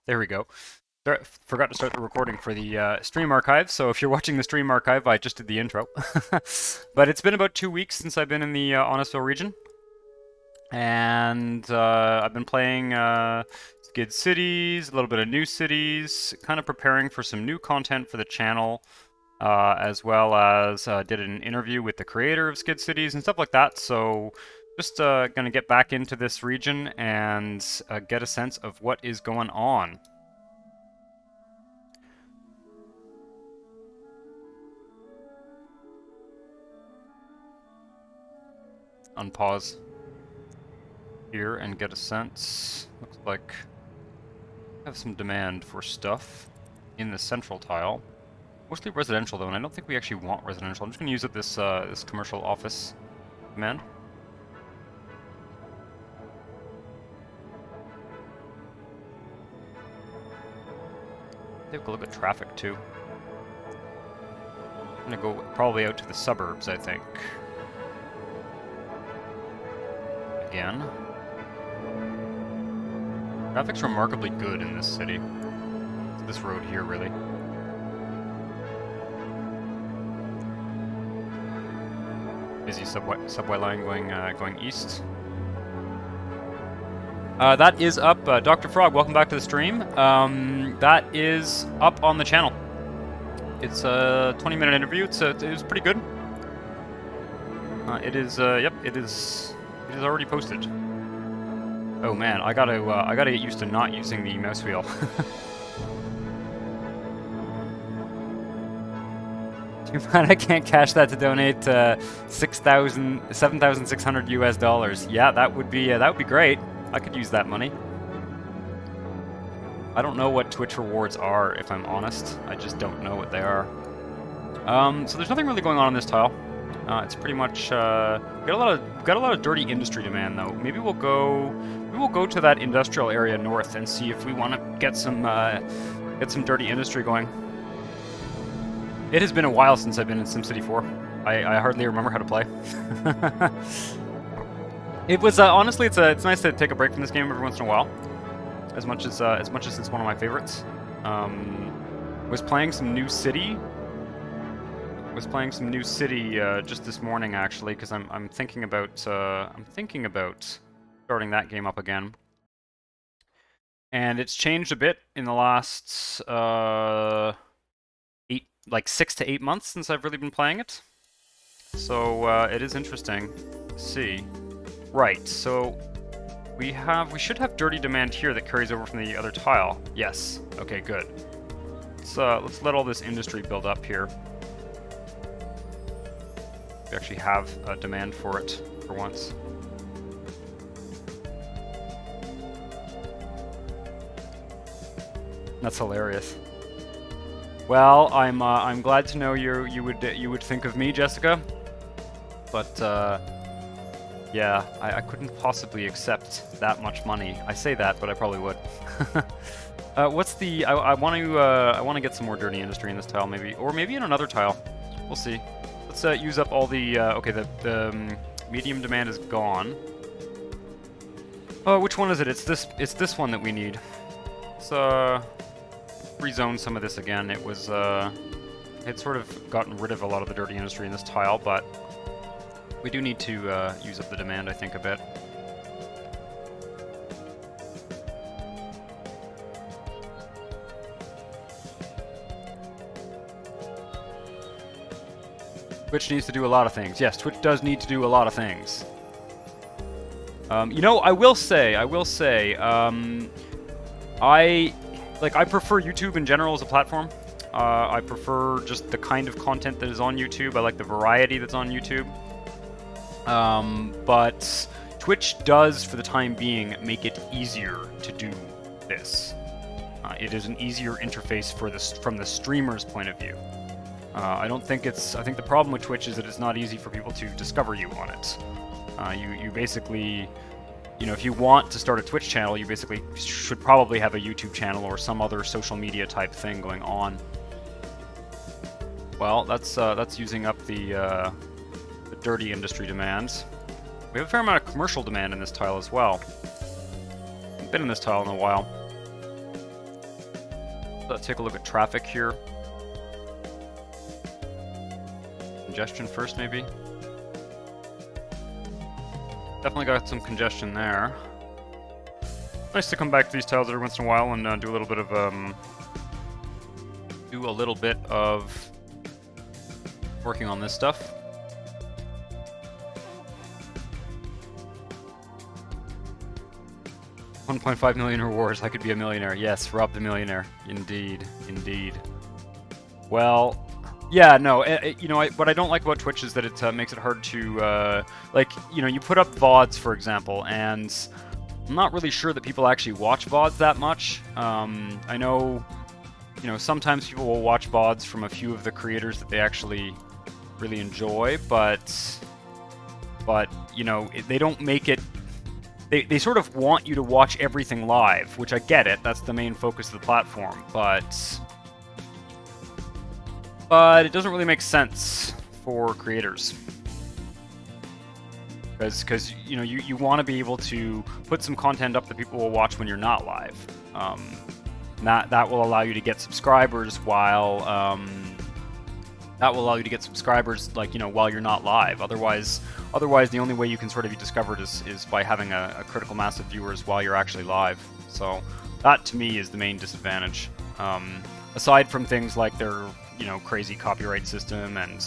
There we go. Forgot to start the recording for the stream archive, so if you're watching the stream archive, I just did the intro. But it's been about 2 weeks since I've been in the Honestville region, and I've been playing Skid Cities, a little bit of new cities, kind of preparing for some new content for the channel, as well as did an interview with the creator of Skid Cities and stuff like that, so just gonna get back into this region and get a sense of what is going on. Unpause here and get a sense. Looks like I have some demand for stuff in the central tile. Mostly residential though, and I don't think we actually want residential. I'm just gonna use up this this commercial office demand. Take a look at traffic too. I'm gonna go probably out to the suburbs, I think. Again. Traffic's remarkably good in this city. It's this road here, really. Busy subway line going east. That is up. Dr. Frog, welcome back to the stream. That is up on the channel. It's a 20-minute interview. It was pretty good. It is. Yep. It is already posted. Oh man, I gotta get used to not using the mouse wheel. Too bad I can't cash that to donate 7,600 US dollars. Yeah, that would be great. I could use that money. I don't know what Twitch rewards are, if I'm honest. I just don't know what they are. So there's nothing really going on this tile. It's pretty much got a lot of dirty industry demand though. Maybe we'll go to that industrial area north and see if we want to get some dirty industry going. It has been a while since I've been in SimCity 4. I hardly remember how to play. It was honestly it's nice to take a break from this game every once in a while. As much as it's one of my favorites. Was playing some new city. Just this morning actually, because I'm thinking about starting that game up again. And it's changed a bit in the last 6 to 8 months since I've really been playing it. So it is interesting to see. Right, so we should have dirty demand here that carries over from the other tile. Yes. Okay, good. Let's let all this industry build up here. We actually have a demand for it for once. That's hilarious. Well, I'm glad to know you would think of me, Jessica. But yeah, I couldn't possibly accept that much money. I say that, but I probably would. What's the? I want to get some more dirty industry in this tile, maybe, or maybe in another tile. We'll see. Let's use up all the. Okay, the medium demand is gone. Oh, which one is it? It's this one that we need. Let's rezone some of this again. It was had sort of gotten rid of a lot of the dirty industry in this tile, but we do need to use up the demand, I think, a bit. Twitch needs to do a lot of things. Yes, Twitch does need to do a lot of things. You know, I will say, I prefer YouTube in general as a platform. I prefer just the kind of content that is on YouTube. I like the variety that's on YouTube. But Twitch does, for the time being, make it easier to do this. It is an easier interface from the streamer's point of view. I think the problem with Twitch is that it's not easy for people to discover you on it. You basically, you know, if you want to start a Twitch channel, you basically should probably have a YouTube channel or some other social media type thing going on. Well, that's using up the dirty industry demands. We have a fair amount of commercial demand in this tile as well. I've been in this tile in a while. Let's take a look at traffic here. Congestion first, maybe. Definitely got some congestion there. Nice to come back to these tiles every once in a while and do a little bit of working on this stuff. $1.5 million rewards. I could be a millionaire. Yes, Rob the millionaire. Indeed, indeed. Well, yeah, no. You know, what I don't like about Twitch is that it makes it hard to, like, you know, you put up VODs, for example, and I'm not really sure that people actually watch VODs that much. I know, you know, sometimes people will watch VODs from a few of the creators that they actually really enjoy, but you know, they don't make it. They sort of want you to watch everything live, which I get it. That's the main focus of the platform, but it doesn't really make sense for creators. Because you know, you want to be able to put some content up that people will watch when you're not live. That will allow you to get subscribers while like, you know, while you're not live. Otherwise, the only way you can sort of be discovered is by having a critical mass of viewers while you're actually live. So that to me is the main disadvantage. Aside from things like their, you know, crazy copyright system and,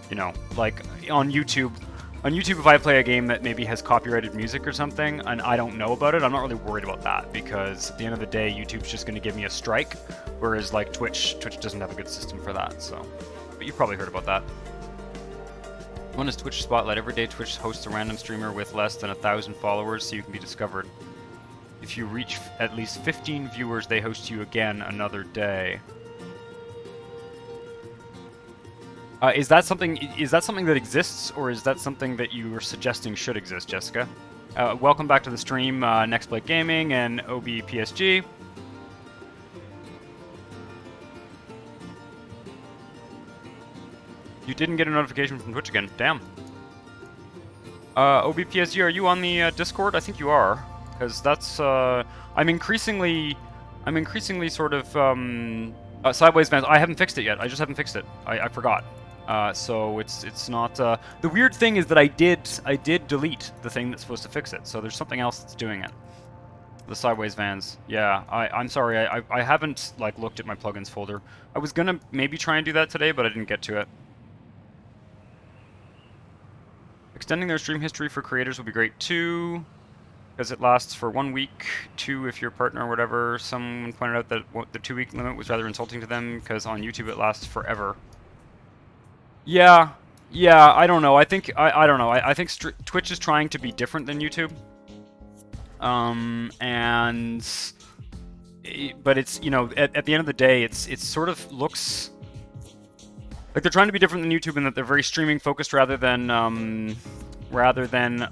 you know, like on YouTube, if I play a game that maybe has copyrighted music or something and I don't know about it, I'm not really worried about that, because at the end of the day, YouTube's just going to give me a strike, whereas like Twitch doesn't have a good system for that. So, but you've probably heard about that. One is Twitch Spotlight. Every day Twitch hosts a random streamer with less than 1,000 followers so you can be discovered. If you reach at least 15 viewers, they host you again another day. Is that something that exists, or is that something that you were suggesting should exist, Jessica? Welcome back to the stream, Nextblade Gaming and OBPSG. You didn't get a notification from Twitch again. Damn. OBPSG, are you on the Discord? I think you are, because that's I'm increasingly sort of sideways fans. I haven't fixed it yet. I just haven't fixed it. I forgot. So it's not. The weird thing is that I did delete the thing that's supposed to fix it. So there's something else that's doing it. The sideways vans. Yeah, I'm sorry. I haven't like looked at my plugins folder. I was gonna maybe try and do that today, but I didn't get to it. Extending their stream history for creators would be great too, because it lasts for 1 week. 2 if your partner or whatever. Someone pointed out that the 2-week limit was rather insulting to them, because on YouTube it lasts forever. Yeah, I don't know. I think I don't know. I think Twitch is trying to be different than YouTube. But it's, you know, at the end of the day, it sort of looks like they're trying to be different than YouTube in that they're very streaming focused rather than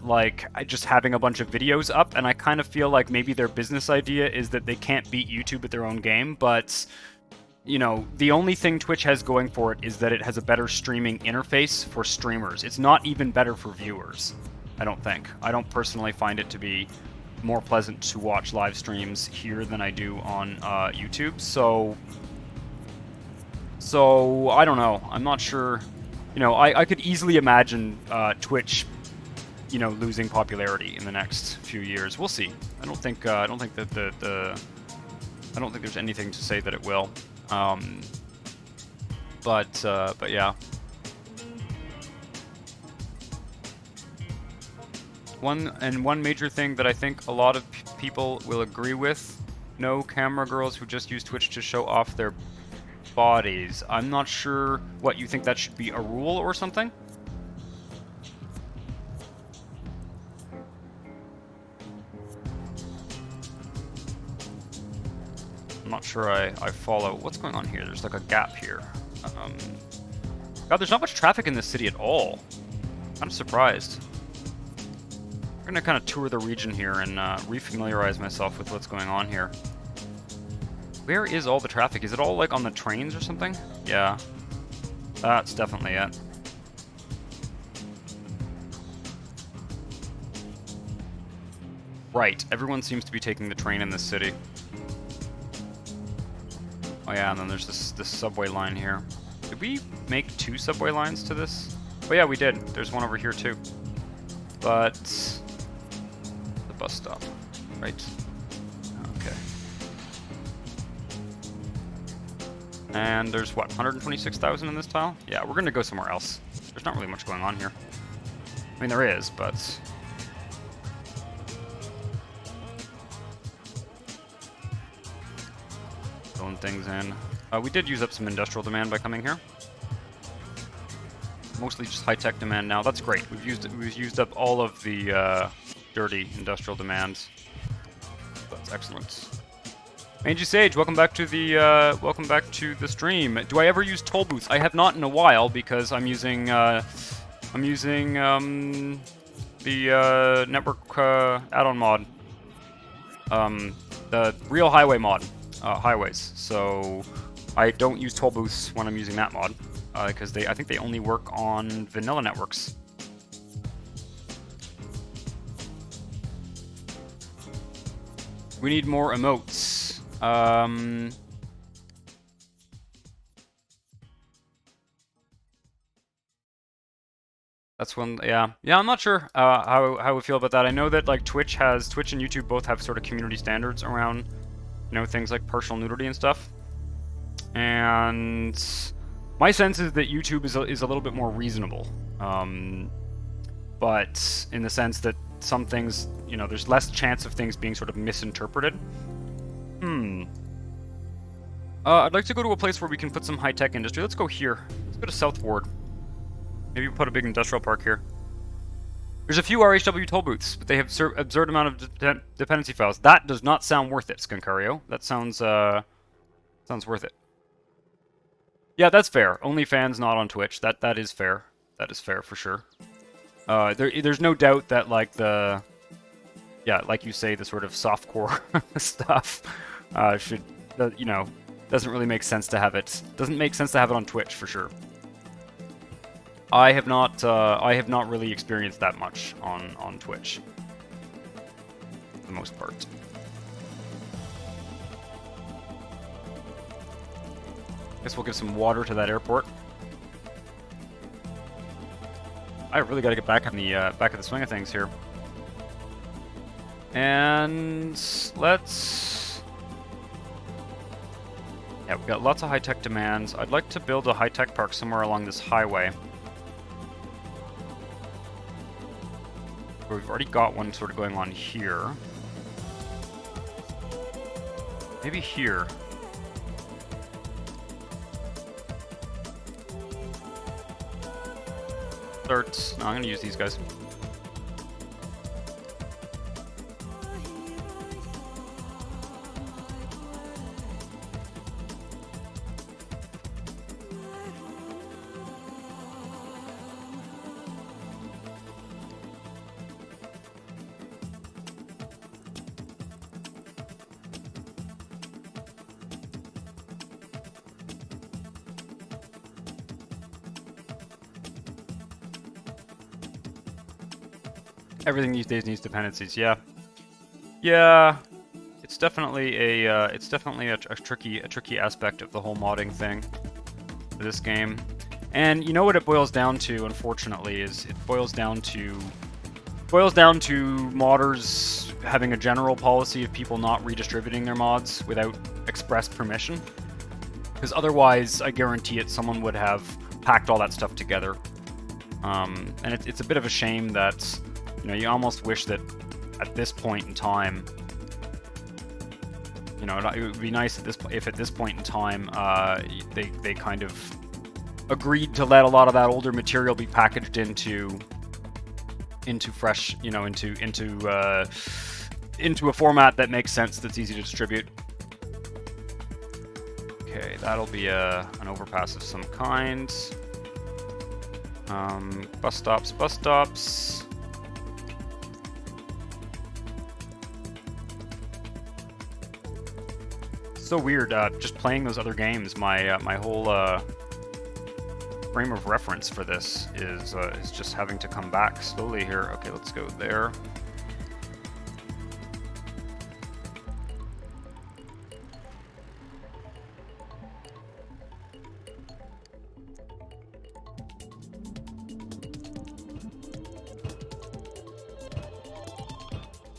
like just having a bunch of videos up. And I kind of feel like maybe their business idea is that they can't beat YouTube at their own game, but you know, the only thing Twitch has going for it is that it has a better streaming interface for streamers. It's not even better for viewers, I don't think. I don't personally find it to be more pleasant to watch live streams here than I do on YouTube. So I don't know. I'm not sure. You know, I could easily imagine Twitch, you know, losing popularity in the next few years. We'll see. I don't think that I don't think there's anything to say that it will. But yeah. One major thing that I think a lot of people will agree with: no camera girls who just use Twitch to show off their bodies. I'm not sure what you think. That should be a rule or something. I'm not sure I follow. What's going on here? There's like a gap here. God, there's not much traffic in this city at all. I'm surprised. I'm gonna kind of tour the region here and refamiliarize myself with what's going on here. Where is all the traffic? Is it all like on the trains or something? Yeah, that's definitely it. Right, everyone seems to be taking the train in this city. Oh yeah, and then there's this subway line here. Did we make 2 subway lines to this? Oh yeah, we did. There's one over here too. But the bus stop, right? Okay. And there's what, 126,000 in this tile? Yeah, we're gonna go somewhere else. There's not really much going on here. I mean, there is, but filling things in. We did use up some industrial demand by coming here. Mostly just high-tech demand now. That's great. We've used up all of the dirty industrial demands. That's excellent. Angie Sage, welcome back to the stream. Do I ever use toll booths? I have not in a while because I'm using the network add-on mod, the real highway mod, highways. So I don't use toll booths when I'm using that mod. Because I think they only work on vanilla networks. We need more emotes. That's when, yeah, I'm not sure how we feel about that. I know that like Twitch and YouTube both have sort of community standards around, things like partial nudity and stuff. And my sense is that YouTube is a little bit more reasonable, but in the sense that some things, there's less chance of things being sort of misinterpreted. I'd like to go to a place where we can put some high-tech industry. Let's go here. Let's go to South Ward. Maybe we'll put a big industrial park here. There's a few RHW toll booths, but they have absurd amount of dependency files. That does not sound worth it, Skunkario. That sounds worth it. Yeah, that's fair. OnlyFans not on Twitch. That is fair. That is fair for sure. There's no doubt that like like you say, the sort of softcore stuff doesn't really make sense to have it. Doesn't make sense to have it on Twitch for sure. I have not really experienced that much on Twitch, for the most part. Guess we'll give some water to that airport. I really got to get back in the back of the swing of things here. And let's. Yeah, we've got lots of high-tech demands. I'd like to build a high-tech park somewhere along this highway. We've already got one sort of going on here. Maybe here. No, I'm gonna use these guys. Everything these days needs dependencies. Yeah, it's definitely a tricky aspect of the whole modding thing for this game. And you know what it boils down to, unfortunately, is it boils down to modders having a general policy of people not redistributing their mods without express permission. Because otherwise, I guarantee it, someone would have packed all that stuff together. And it's a bit of a shame that. You almost wish that at this point in time, it would be nice if at this point in time they kind of agreed to let a lot of that older material be packaged into fresh, into a format that makes sense, that's easy to distribute. Okay, that'll be an overpass of some kind. Bus stops. So weird, just playing those other games, my whole frame of reference for this is just having to come back slowly here. Okay, let's go there.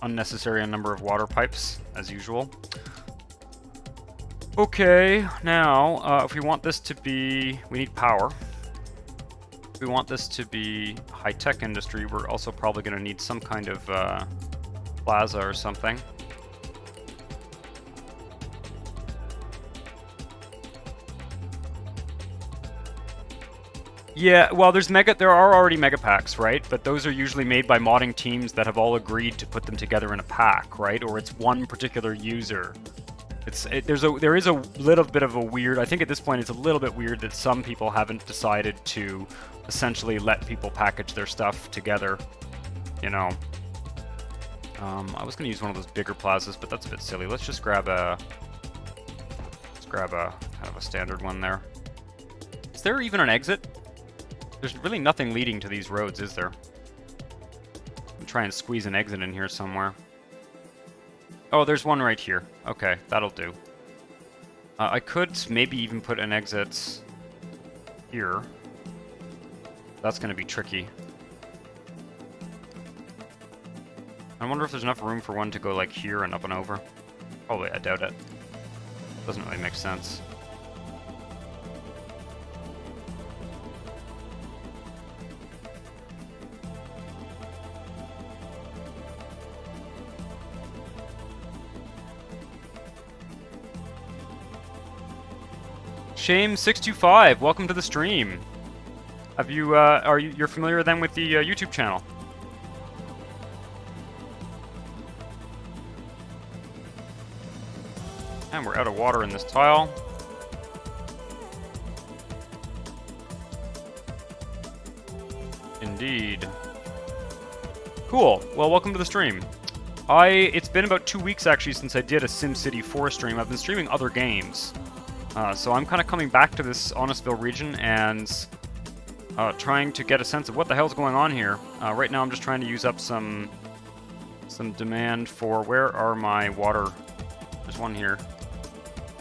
unnecessary number of water pipes, as usual. Okay, now, if we want this to be... We need power. If we want this to be high-tech industry, we're also probably going to need some kind of plaza or something. Yeah, well, there are already mega packs, right? But those are usually made by modding teams that have all agreed to put them together in a pack, right? Or it's one particular user. There is a little bit of a weird... I think at this point it's a little bit weird that some people haven't decided to essentially let people package their stuff together, you know. I was going to use one of those bigger plazas, but that's a bit silly. Let's just grab a... kind of a standard one there. Is there even an exit? There's really nothing leading to these roads, is there? I'm trying to squeeze an exit in here somewhere. Oh, there's one right here. Okay, that'll do. I could maybe even put an exit here. That's going to be tricky. I wonder if there's enough room for one to go like here and up and over. Probably, I doubt it. Doesn't really make sense. Shame625, welcome to the stream. Have you, you're familiar then with the YouTube channel? And we're out of water in this tile. Indeed. Cool, well, welcome to the stream. It's been about 2 weeks actually since I did a SimCity 4 stream. I've been streaming other games. So I'm kind of coming back to this Honestville region and trying to get a sense of what the hell's going on here. Right now I'm just trying to use up some demand for... Where are my water? There's one here.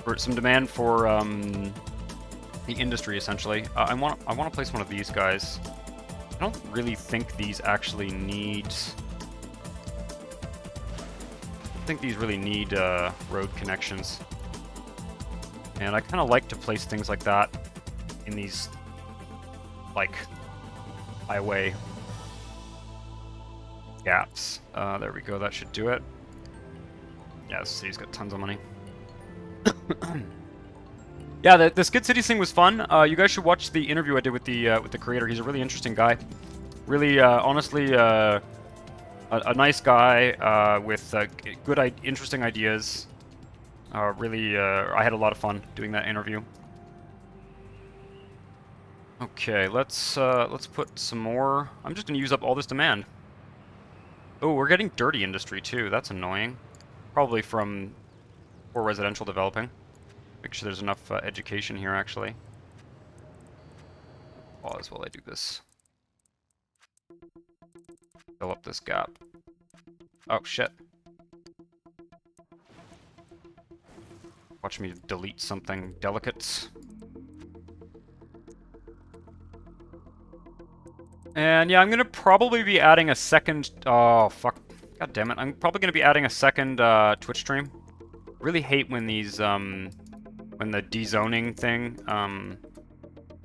For some demand for the industry, essentially. I want to place one of these guys. I don't really think these actually need... I think these really need road connections. And I kind of like to place things like that in these, like, highway gaps. There we go, that should do it. Yeah, this city's got tons of money. Yeah, the Skid Cities thing was fun. You guys should watch the interview I did with the creator. He's a really interesting guy. Really, honestly, a nice guy with good, interesting ideas. Really, I had a lot of fun doing that interview. Okay, let's put some more. I'm just gonna use up all this demand. Oh, we're getting dirty industry too. That's annoying. Probably from poor residential developing. Make sure there's enough education here, actually. Pause while I do this. Fill up this gap. Oh, shit. Watch me delete something delicate. And yeah, I'm gonna probably be adding a second... Oh, fuck. God damn it. I'm probably gonna be adding a second Twitch stream. Really hate when these, when the dezoning thing,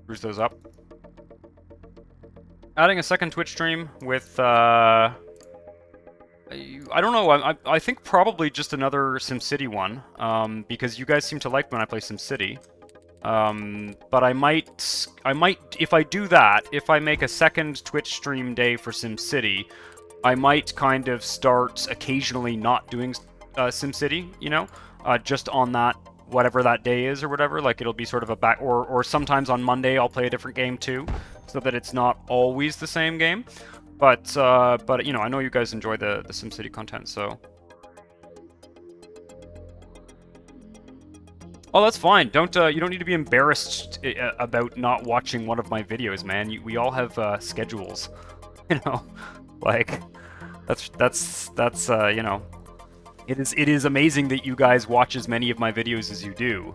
screws those up. Adding a second Twitch stream with, I don't know, I think probably just another SimCity one, because you guys seem to like when I play SimCity. But I might, if I do that, if I make a second Twitch stream day for SimCity, I might kind of start occasionally not doing SimCity, you know? Just on that, whatever that day is or whatever, like it'll be sort of a back, or sometimes on Monday I'll play a different game too, so that it's not always the same game. But you know, I know you guys enjoy the SimCity content, so... Oh, that's fine. You don't need to be embarrassed about not watching one of my videos, man. We all have schedules, you know. Like, that's you know, it is amazing that you guys watch as many of my videos as you do.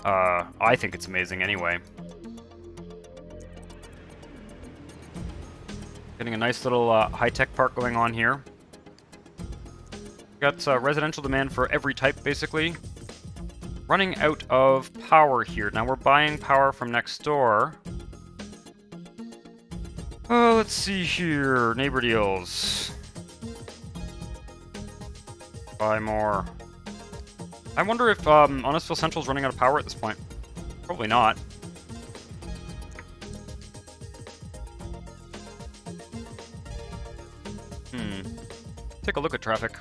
I think it's amazing anyway. Getting a nice little high-tech park going on here. Got residential demand for every type, basically. Running out of power here. Now we're buying power from next door. Oh, let's see here. Neighbor deals. Buy more. I wonder if Honestville Central's running out of power at this point. Probably not. Take a look at traffic.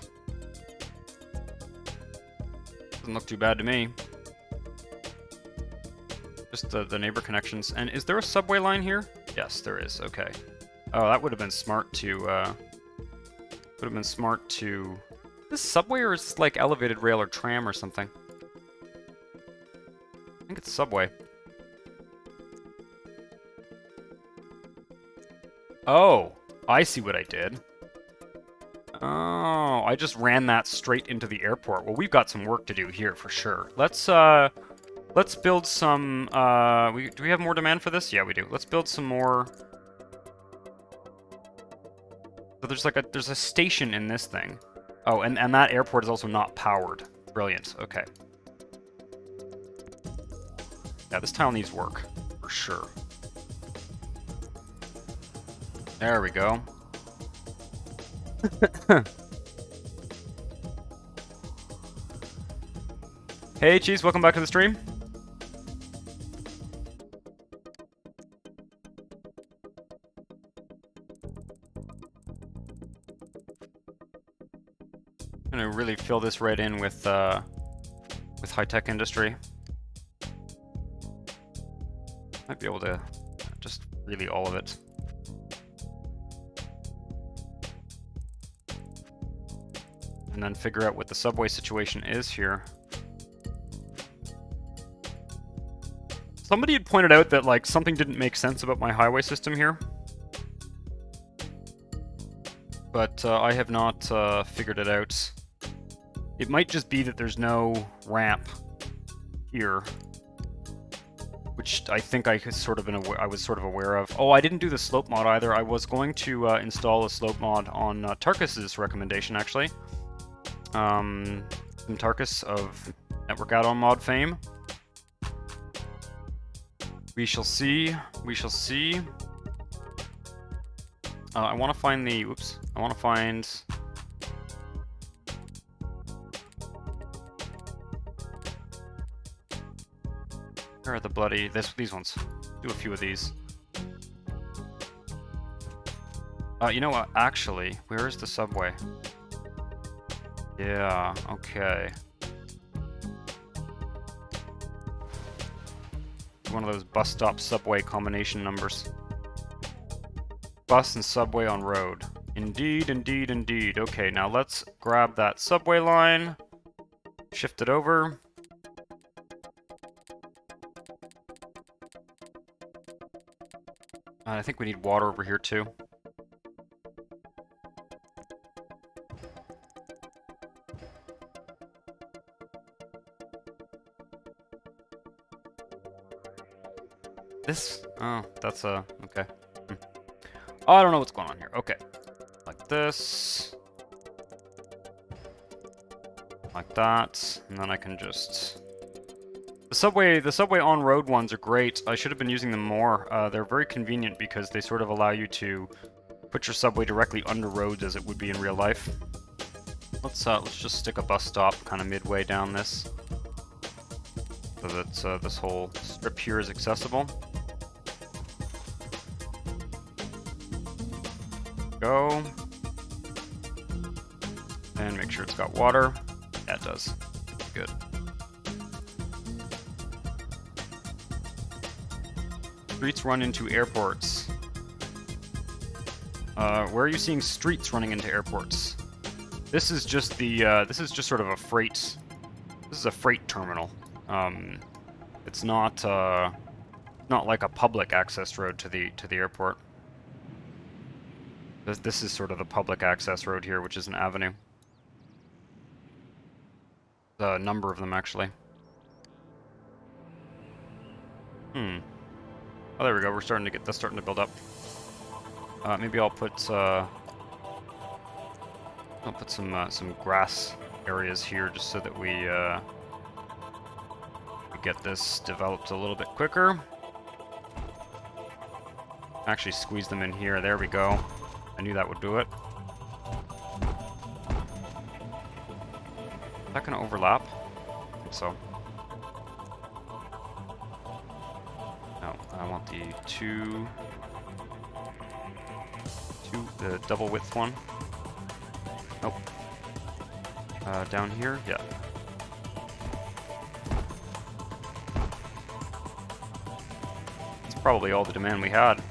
Doesn't look too bad to me. Just the neighbor connections. And is there a subway line here? Yes, there is. Okay. Oh, that would have been smart to, Is this subway or is this like elevated rail or tram or something? I think it's subway. Oh, I see what I did. Oh, I just ran that straight into the airport. Well, we've got some work to do here for sure. Let's build some, do we have more demand for this? Yeah, we do. Let's build some more. So there's a station in this thing. Oh, and that airport is also not powered. Brilliant, okay. Yeah, this tile needs work, for sure. There we go. Hey, Cheese, welcome back to the stream. I'm gonna really fill this right in with high-tech industry. Might be able to just really all of it. And then figure out what the subway situation is here. Somebody had pointed out that like something didn't make sense about my highway system here. But I have not figured it out. It might just be that there's no ramp here, which I think I was sort of aware of. Oh, I didn't do the slope mod either. I was going to install a slope mod on Tarkus's recommendation, actually. Tarkus of Network Add-on Mod fame. We shall see. We shall see. I want to find the... Oops. I want to find... Where are the bloody... These ones. Do a few of these. You know what? Actually, where is the subway? Yeah, okay. One of those bus stop subway combination numbers. Bus and subway on road. Indeed, indeed, indeed. Okay, now let's grab that subway line. Shift it over. I think we need water over here too. This? Oh, that's okay. Oh, I don't know what's going on here. Okay. Like this. Like that. And then I can just... The subway on-road ones are great. I should have been using them more. They're very convenient because they sort of allow you to put your subway directly under roads as it would be in real life. Let's just stick a bus stop kind of midway down this, so that this whole strip here is accessible. Go. And make sure it's got water. Yeah, it does. Good. Streets run into airports. Where are you seeing streets running into airports? This is just the, this is just sort of a freight, this is a freight terminal. It's not like a public access road to the airport. This is sort of the public access road here, which is an avenue. A number of them, actually. Oh, there we go. We're starting to get this starting to build up. Maybe I'll put. Let's I'll put some grass areas here just so that we get this developed a little bit quicker. Actually squeeze them in here. There we go. I knew that would do it. Is that gonna overlap? I think so. No, I want the the double width one. Nope. Down here? Yeah. That's probably all the demand we had.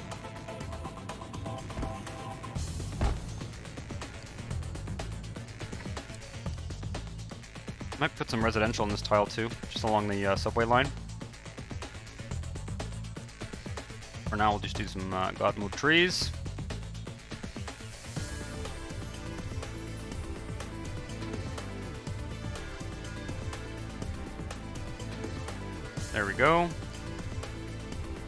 Might put some residential in this tile too, just along the subway line. For now, we'll just do some God mode trees. There we go.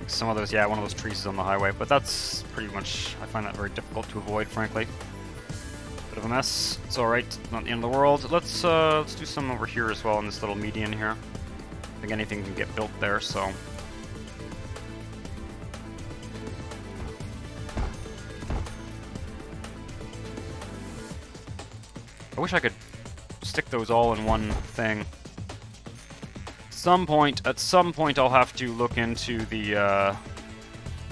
Some of those, yeah, one of those trees is on the highway, but that's pretty much, I find that very difficult to avoid, frankly. Bit of a mess. It's alright, not the end of the world. Let's do some over here as well in this little median here. I think anything can get built there, so. I wish I could stick those all in one thing. At some point, I'll have to look into the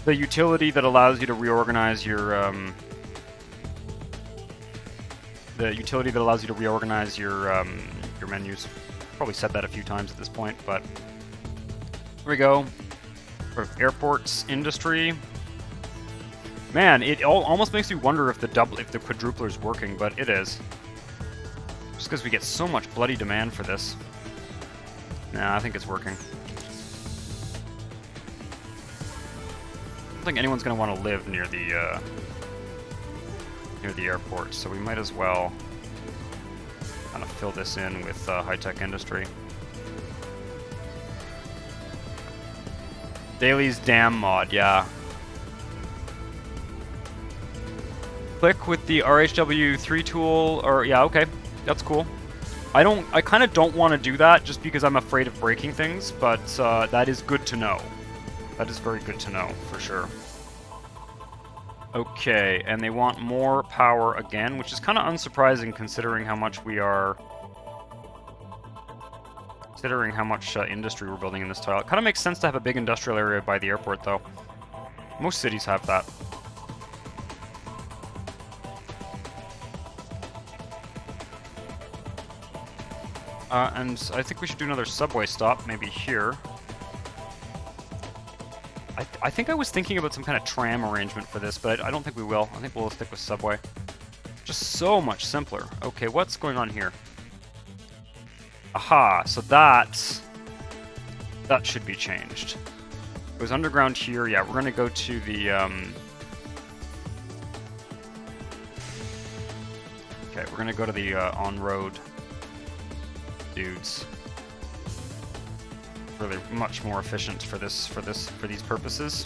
utility that allows you to reorganize your your menus. Probably said that a few times at this point, but here we go. Sort of airports industry. Man, it almost makes me wonder if the quadrupler is working, but it is. Just because we get so much bloody demand for this. Nah, I think it's working. I don't think anyone's going to want to live near the airport, so we might as well kind of fill this in with high-tech industry. Daly's dam mod, yeah. Click with the RHW3 tool, or yeah, okay, that's cool. I kind of don't want to do that just because I'm afraid of breaking things, but that is good to know. That is very good to know, for sure. Okay, and they want more power again, which is kind of unsurprising considering how much we are... Considering how much industry we're building in this tile. It kind of makes sense to have a big industrial area by the airport, though. Most cities have that. And I think we should do another subway stop, maybe here. I think I was thinking about some kind of tram arrangement for this, but I don't think we will. I think we'll stick with subway. Just so much simpler. Okay, what's going on here? Aha, so that should be changed. It was underground here. Yeah, we're going to go to the... Okay, we're going to go to the on-road dudes. Really much more efficient for these purposes.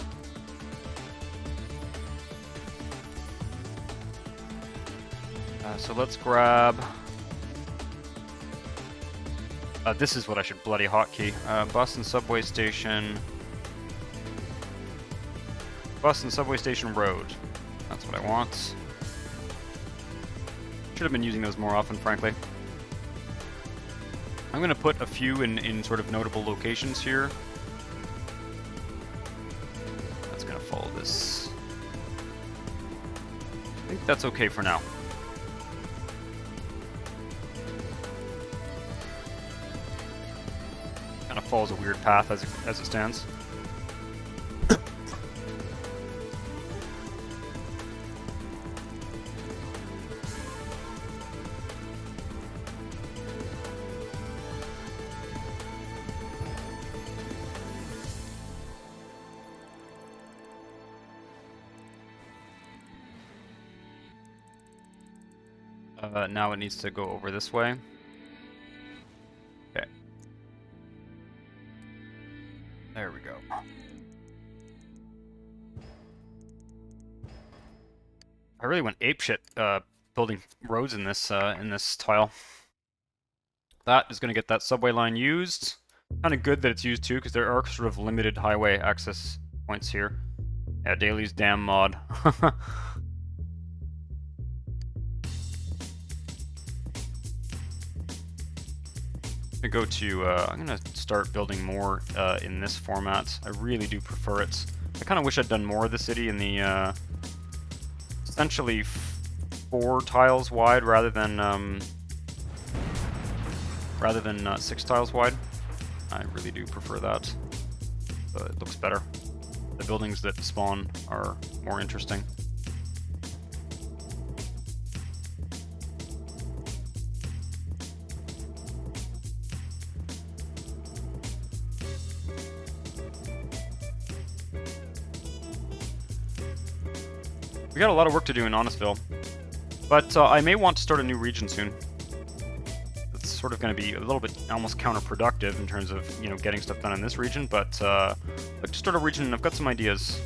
So let's grab. This is what I should bloody hotkey. Bus and subway station. Bus and subway station road. That's what I want. Should have been using those more often, frankly. I'm going to put a few in sort of notable locations here. That's going to follow this. I think that's okay for now. Kind of follows a weird path as it stands. Now it needs to go over this way. Okay. There we go. I really went apeshit building roads in this tile. That is going to get that subway line used. Kind of good that it's used too, because there are sort of limited highway access points here. Yeah, Daly's dam mod. I'm gonna start building more in this format. I really do prefer it. I kind of wish I'd done more of the city in the essentially 4 tiles wide rather than 6 tiles wide. I really do prefer that. It looks better. The buildings that spawn are more interesting. We got a lot of work to do in Honestville, but I may want to start a new region soon. It's sort of going to be a little bit almost counterproductive in terms of, you know, getting stuff done in this region, but I'd like to start a region, and I've got some ideas.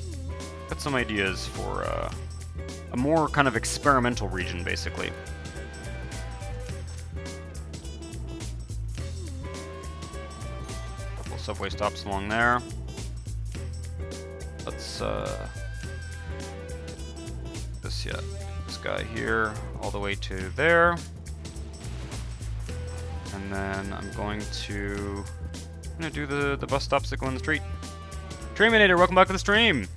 Got some ideas for a more kind of experimental region, basically. Couple subway stops along there. Let's this guy here all the way to there, and then I'm gonna do the bus stops that go in the street. Dreaminator, welcome back to the stream.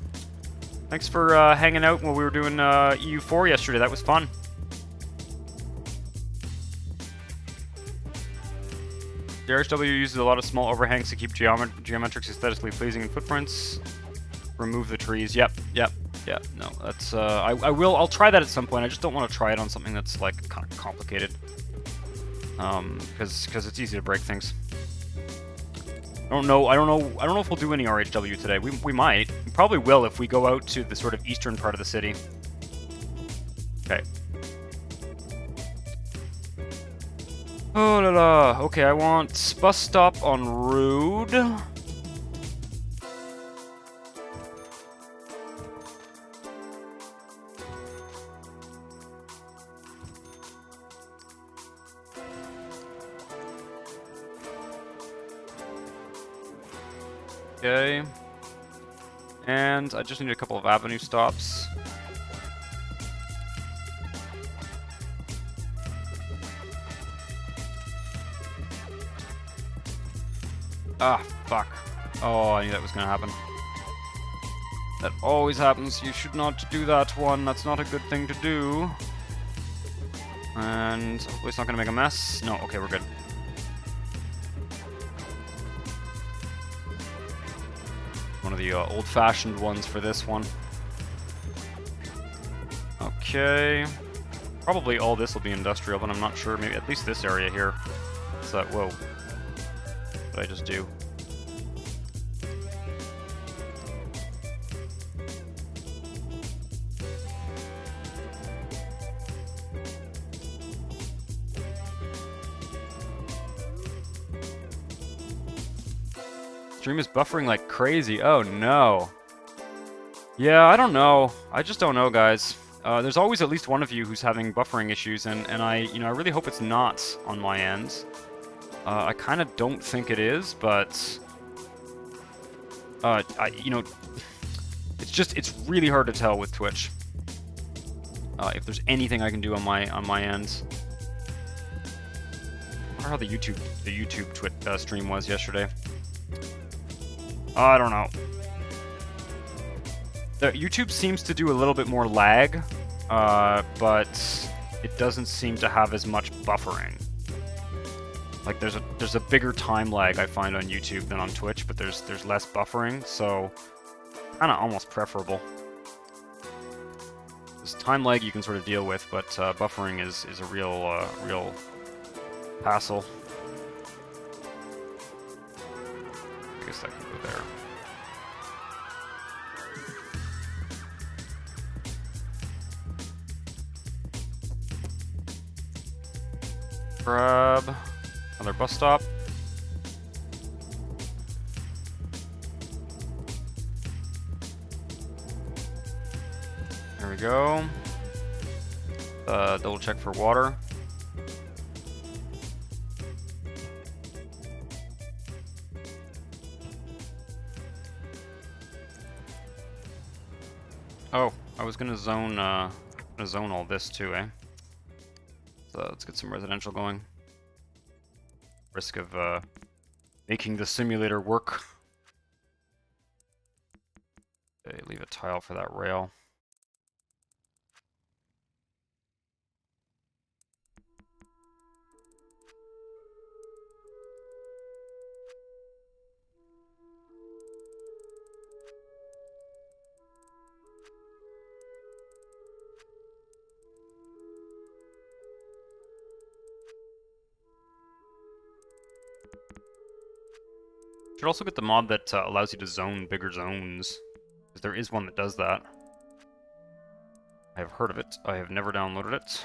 Thanks for hanging out while we were doing EU4 yesterday. That was fun. The RHW uses a lot of small overhangs to keep geometrics aesthetically pleasing in footprints. Remove the trees. Yep. Yeah, no, that's, I'll try that at some point. I just don't want to try it on something that's, like, kind of complicated. Because it's easy to break things. I don't know if we'll do any RHW today. We might. We probably will if we go out to the sort of eastern part of the city. Okay. Oh la la. Okay, I want bus stop on road. Okay, and I just need a couple of avenue stops. Ah, fuck. Oh, I knew that was gonna happen. That always happens. You should not do that one. That's not a good thing to do. And hopefully it's not gonna make a mess. No, okay, we're good. One of the old-fashioned ones for this one. Okay. Probably all this will be industrial, but I'm not sure. Maybe at least this area here. What's that? Whoa. What did I just do? Stream is buffering like crazy. Oh no. Yeah, I don't know. I just don't know, guys. There's always at least one of you who's having buffering issues, and I really hope it's not on my end. I kind of don't think it is, but it's really hard to tell with Twitch. If there's anything I can do on my end. I wonder how the YouTube stream was yesterday. I don't know. YouTube seems to do a little bit more lag, but it doesn't seem to have as much buffering. Like there's a bigger time lag I find on YouTube than on Twitch, but there's less buffering, so kind of almost preferable. This time lag you can sort of deal with, but buffering is a real hassle. I guess I can go there. Grab another bus stop. There we go. Double check for water. Oh, I was gonna zone all this too, eh? So let's get some residential going. Risk of making the simulator work. Okay, leave a tile for that rail. Should also get the mod that allows you to zone bigger zones, because there is one that does that. I have heard of it. I have never downloaded it.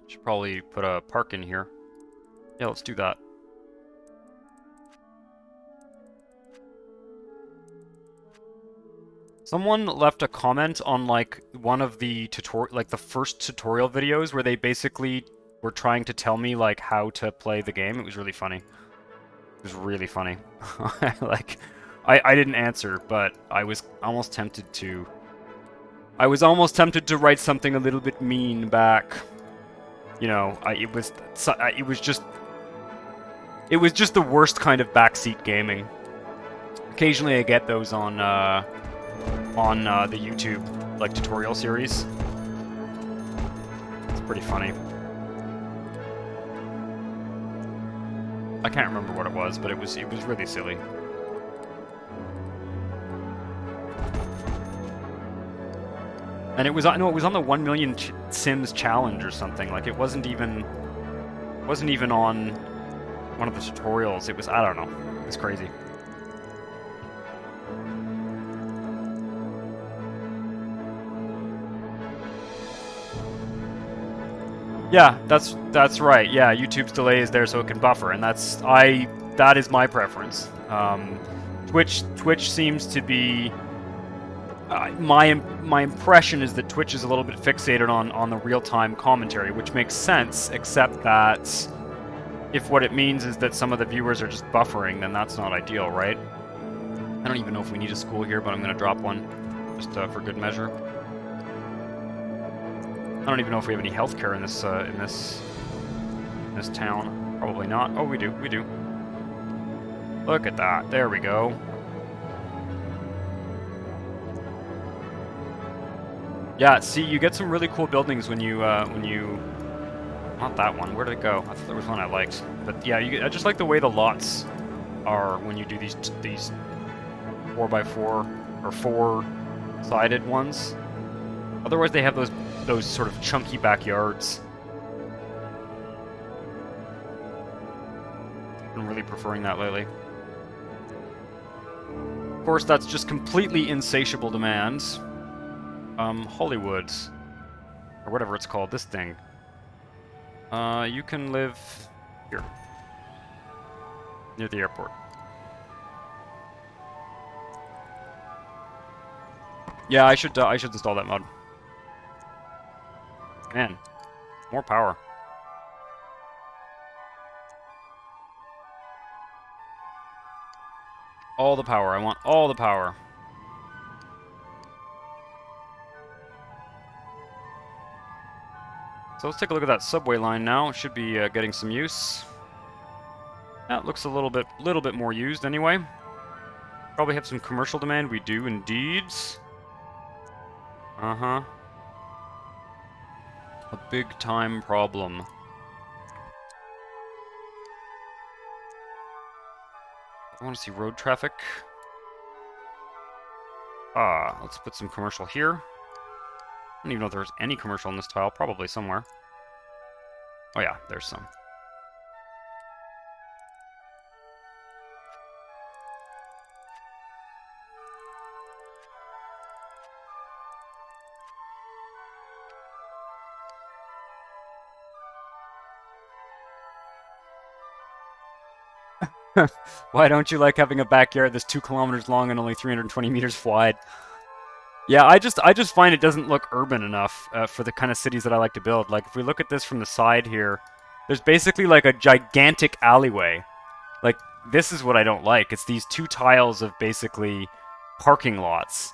Should probably put a park in here. Yeah, let's do that. Someone left a comment on like one of the the first tutorial videos where they basically were trying to tell me like how to play the game. It was really funny. It was really funny. Like, I didn't answer, but I was almost tempted to. I was almost tempted to write something a little bit mean back. You know, it was just the worst kind of backseat gaming. Occasionally, I get those on the YouTube like tutorial series. It's pretty funny. I can't remember what it was, but it was really silly. And it was on the 1 million Sims challenge or something. Like it wasn't even on one of the tutorials. It was, I don't know. It was crazy. Yeah, that's right. Yeah, YouTube's delay is there so it can buffer, and that is my preference. Twitch seems to be my impression is that Twitch is a little bit fixated on the real-time commentary, which makes sense, except that if what it means is that some of the viewers are just buffering, then that's not ideal, right? I don't even know if we need a school here, but I'm going to drop one just for good measure. I don't even know if we have any healthcare in this town. Probably not. Oh, we do. We do. Look at that. There we go. Yeah. See, you get some really cool buildings when you Not that one. Where did it go? I thought there was one I liked. But yeah, I just like the way the lots are when you do these 4x4 or 4-sided ones. Otherwise, they have those sort of chunky backyards. I'm really preferring that lately. Of course, that's just completely insatiable demands. Hollywood, or whatever it's called, this thing. You can live here, near the airport. Yeah, I should install that mod. Man, more power. All the power. I want all the power. So let's take a look at that subway line now. It should be getting some use. That looks a little bit more used anyway. Probably have some commercial demand. We do indeed. Uh-huh. A big time problem. I want to see road traffic. Let's put some commercial here. I don't even know if there's any commercial in this tile. Probably somewhere. Oh yeah, there's some. Why don't you like having a backyard that's 2 kilometers long and only 320 meters wide? Yeah, I just find it doesn't look urban enough for the kind of cities that I like to build. Like if we look at this from the side here, there's basically like a gigantic alleyway. Like this is what I don't like. It's these two tiles of basically parking lots.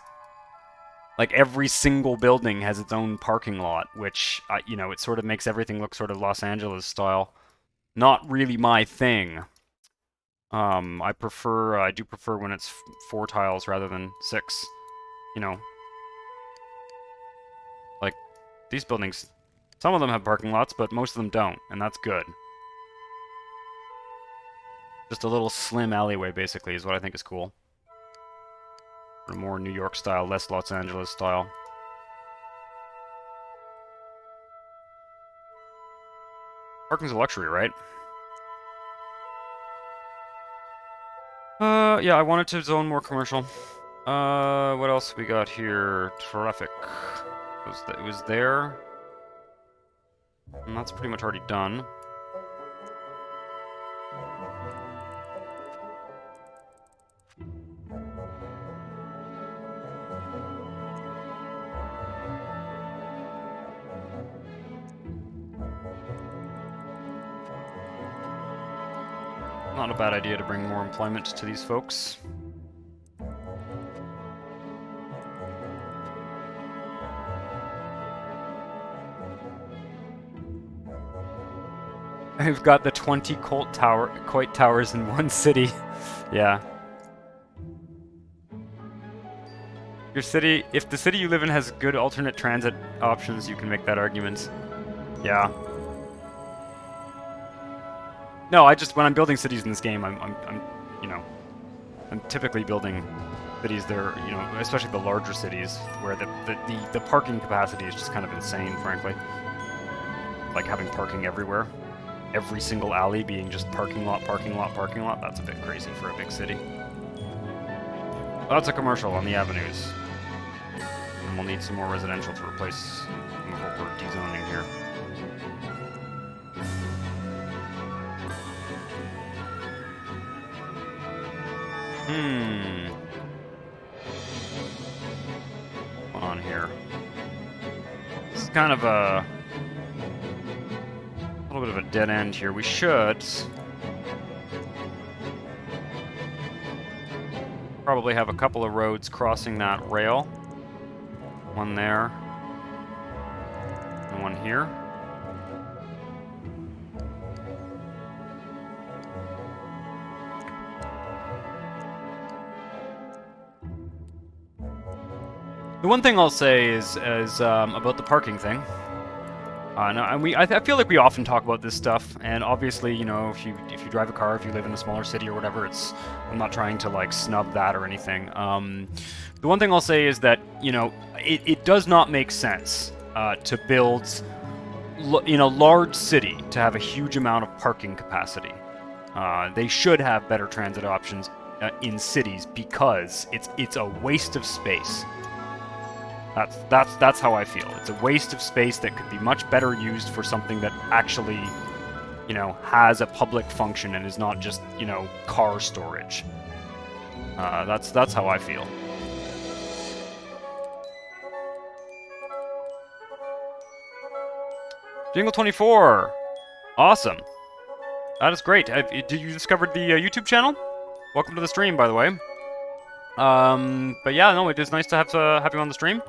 Like every single building has its own parking lot, which you know, it sort of makes everything look sort of Los Angeles style. Not really my thing. I do prefer when it's four tiles rather than six. You know, like these buildings, some of them have parking lots, but most of them don't, and that's good. Just a little slim alleyway, basically, is what I think is cool. Or more New York style, less Los Angeles style. Parking's a luxury, right? Yeah, I wanted to zone more commercial. What else we got here? Traffic. It was there. And that's pretty much already done. Not a bad idea to bring more employment to these folks. I've got the 20 Coit towers in one city. Yeah. Your city, if the city you live in has good alternate transit options, you can make that argument. Yeah. No, when I'm building cities in this game, you know, I'm typically building cities that are, you know, especially the larger cities, where the parking capacity is just kind of insane, frankly. Like having parking everywhere. Every single alley being just parking lot, parking lot, parking lot. That's a bit crazy for a big city. Lots of commercial on the avenues. And we'll need some more residential to replace some of what we're dezoning here. What's going on here? This is kind of a little bit of a dead end here. We should probably have a couple of roads crossing that rail. One there, and one here. The one thing I'll say is about the parking thing. I feel like we often talk about this stuff, and obviously, you know, if you drive a car, if you live in a smaller city or whatever, I'm not trying to like snub that or anything. The one thing I'll say is that, you know, it does not make sense to build in a large city to have a huge amount of parking capacity. They should have better transit options in cities because it's a waste of space. That's how I feel. It's a waste of space that could be much better used for something that actually, you know, has a public function and is not just, you know, car storage. That's how I feel. Jingle 24, awesome. That is great. Did you discover the YouTube channel? Welcome to the stream, by the way. But yeah, no, it is nice to have you on the stream,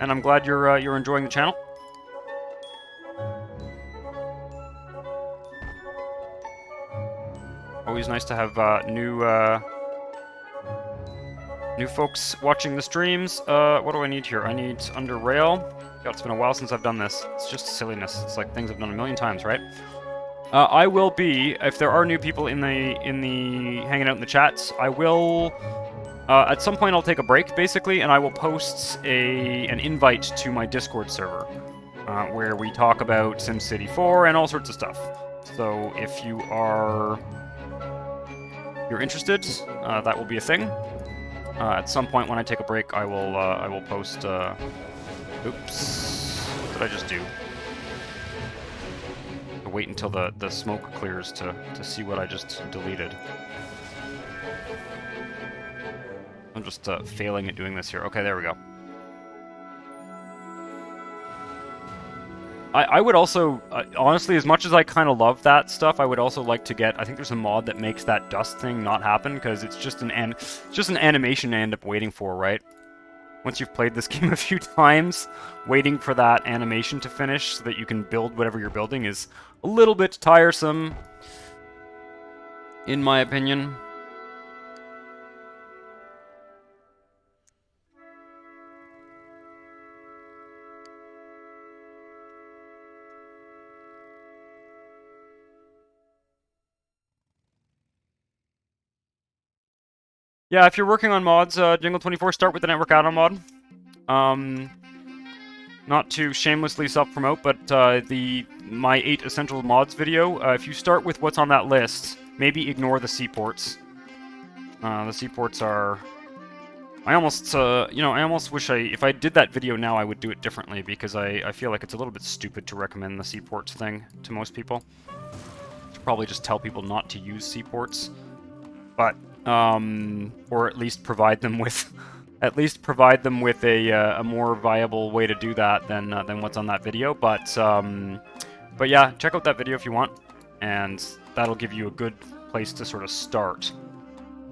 and I'm glad you're enjoying the channel. Always nice to have new folks watching the streams. What do I need here? I need under rail. God, it's been a while since I've done this. It's just silliness. It's like things I've done a million times, right? I will be, if there are new people in the hanging out in the chats, I will. At some point, I'll take a break, basically, and I will post an invite to my Discord server, where we talk about SimCity 4 and all sorts of stuff. So if you're interested, that will be a thing. At some point, when I take a break, I will post. Oops, what did I just do? Wait until the smoke clears to see what I just deleted. I'm just failing at doing this here. Okay, there we go. I would also, honestly, as much as I kind of love that stuff, I would also like to get. I think there's a mod that makes that dust thing not happen because it's just an animation I end up waiting for, right? Once you've played this game a few times, waiting for that animation to finish so that you can build whatever you're building is a little bit tiresome, in my opinion. Yeah, if you're working on mods, Jingle24, start with the network add-on mod. Not to shamelessly self-promote, but my 8 essential mods video, if you start with what's on that list, maybe ignore the seaports. The seaports are... I almost, I almost wish if I did that video now, I would do it differently, because I feel like it's a little bit stupid to recommend the seaports thing to most people. Should probably just tell people not to use seaports. But, or at least provide them with... At least provide them with a more viable way to do that than what's on that video. But yeah, check out that video if you want, and that'll give you a good place to sort of start.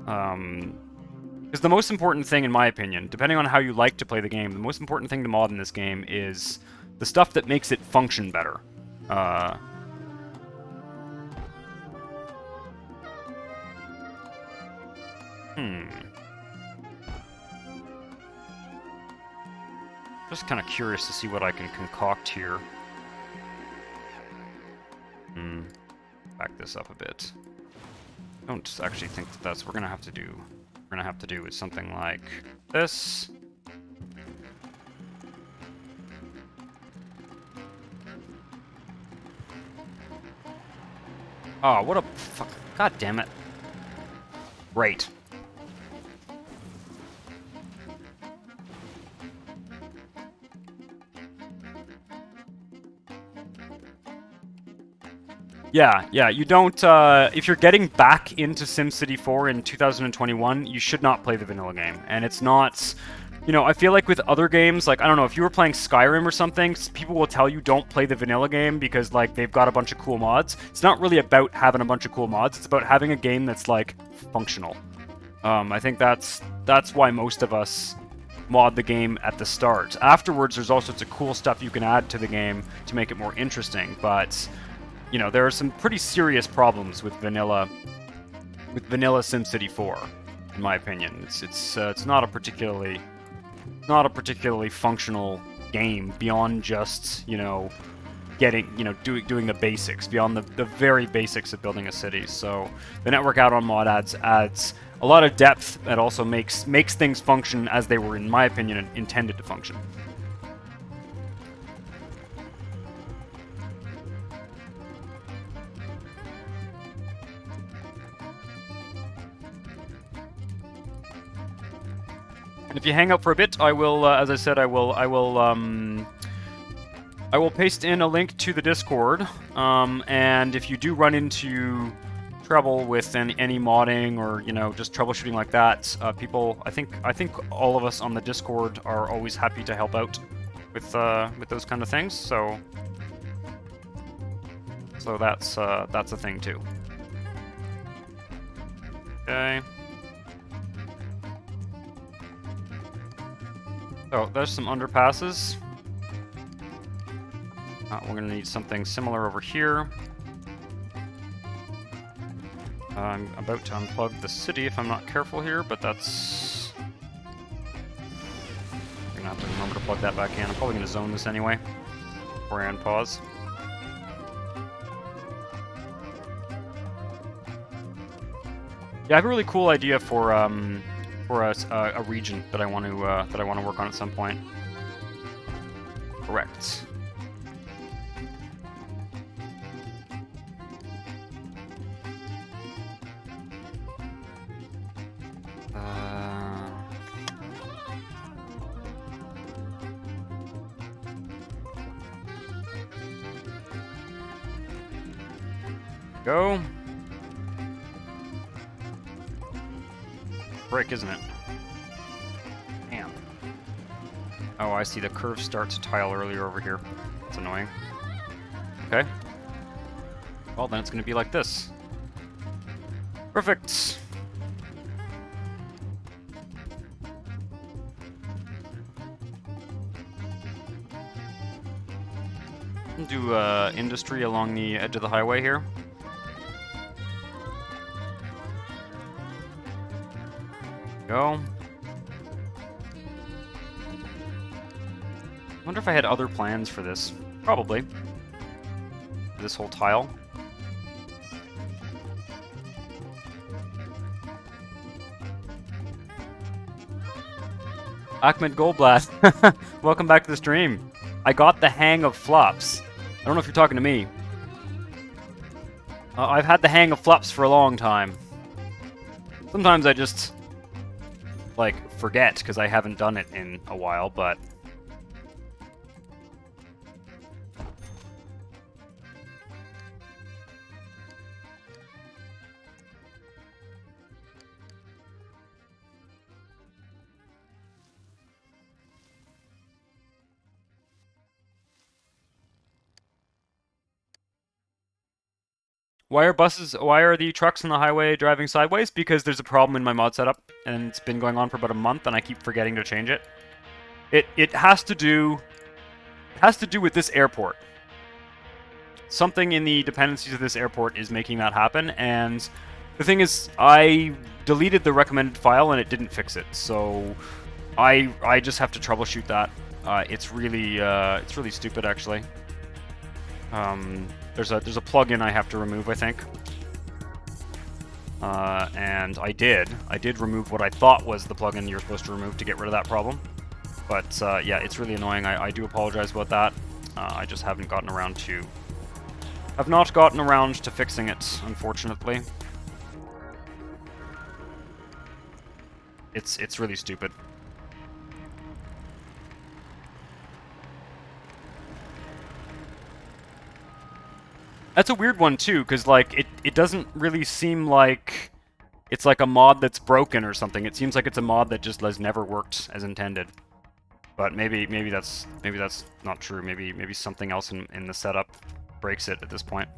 Because the most important thing, in my opinion, depending on how you like to play the game, the most important thing to mod in this game is the stuff that makes it function better. Just kind of curious to see what I can concoct here. Back this up a bit. Don't actually think that that's what we're gonna have to do. What we're gonna have to do is something like this. Oh, what a fuck! God damn it! Right. Yeah, you don't, if you're getting back into SimCity 4 in 2021, you should not play the vanilla game. And it's not, I feel like with other games, like, I don't know, if you were playing Skyrim or something, people will tell you don't play the vanilla game because, like, they've got a bunch of cool mods. It's not really about having a bunch of cool mods, it's about having a game that's, like, functional. I think that's why most of us mod the game at the start. Afterwards, there's all sorts of cool stuff you can add to the game to make it more interesting, but... there are some pretty serious problems with vanilla SimCity 4, in my opinion. It's not a particularly functional game beyond just doing the basics, beyond the very basics of building a city. So the network add-on mod adds a lot of depth that also makes things function as they were, in my opinion, intended to function. And if you hang out for a bit, I will, as I said, I will paste in a link to the Discord. And if you do run into trouble with any modding or just troubleshooting like that, people, I think all of us on the Discord are always happy to help out with those kind of things. So that's a thing too. Okay. So, there's some underpasses. We're going to need something similar over here. I'm about to unplug the city if I'm not careful here, but that's... I'm going to have to remember to plug that back in. I'm probably going to zone this anyway, before I unpause. Yeah, I have a really cool idea for a region that I want to work on at some point. Correct. Go. Brick, isn't it? Damn. Oh, I see. The curve starts a tile earlier over here. That's annoying. Okay. Well, then it's going to be like this. Perfect. Do industry along the edge of the highway here. Go. I wonder if I had other plans for this. Probably. This whole tile. Ahmed Goldblatt, welcome back to the stream. I got the hang of flops. I don't know if you're talking to me. I've had the hang of flops for a long time. Sometimes I just, like, forget because I haven't done it in a while, but... Why are the trucks on the highway driving sideways? Because there's a problem in my mod setup, and it's been going on for about a month, and I keep forgetting to change it. It has to do with this airport. Something in the dependencies of this airport is making that happen, and the thing is, I deleted the recommended file and it didn't fix it, so I just have to troubleshoot that. It's really stupid actually. There's a plugin I have to remove, I think. And I did remove what I thought was the plugin you're supposed to remove to get rid of that problem. But yeah, it's really annoying. I do apologize about that. I just haven't gotten around to... I've not gotten around to fixing it, unfortunately. It's really stupid. That's a weird one too, because like it doesn't really seem like it's like a mod that's broken or something. It seems like it's a mod that just has never worked as intended. But maybe that's not true. Maybe something else in the setup breaks it at this point.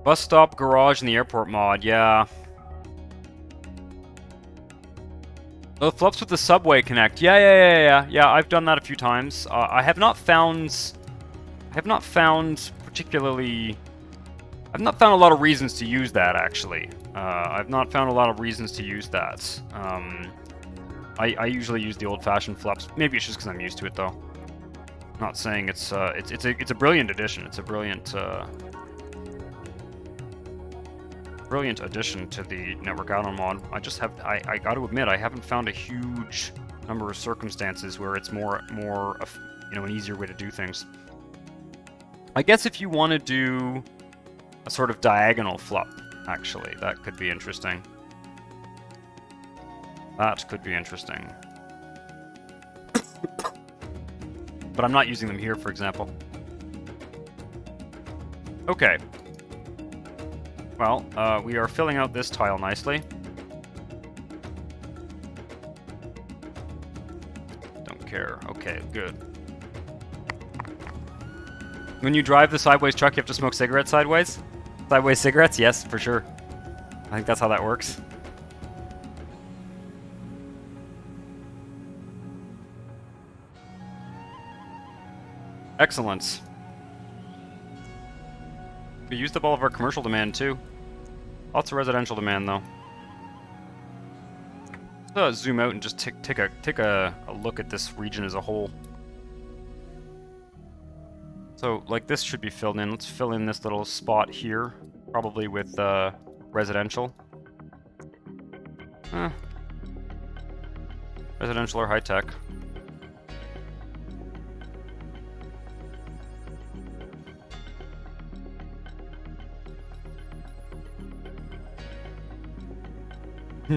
Bus stop, garage, and the airport mod, yeah. Oh, flops with the subway connect. Yeah, I've done that a few times. I have not found particularly... I've not found a lot of reasons to use that, actually. I've not found a lot of reasons to use that. I usually use the old-fashioned flops. Maybe it's just because I'm used to it, though. I'm not saying it's a brilliant addition. It's a brilliant addition to the network add-on mod. I got to admit, I haven't found a huge number of circumstances where it's more an easier way to do things. I guess if you want to do a sort of diagonal flop, actually, that could be interesting. That could be interesting. But I'm not using them here, for example. Okay. Well, we are filling out this tile nicely. Don't care. Okay, good. When you drive the sideways truck, you have to smoke cigarettes sideways? Sideways cigarettes? Yes, for sure. I think that's how that works. Excellent. We used up all of our commercial demand, too. Lots of residential demand, though. Let's zoom out and just take a look at this region as a whole. So, like, this should be filled in. Let's fill in this little spot here, probably with residential. Residential or high-tech.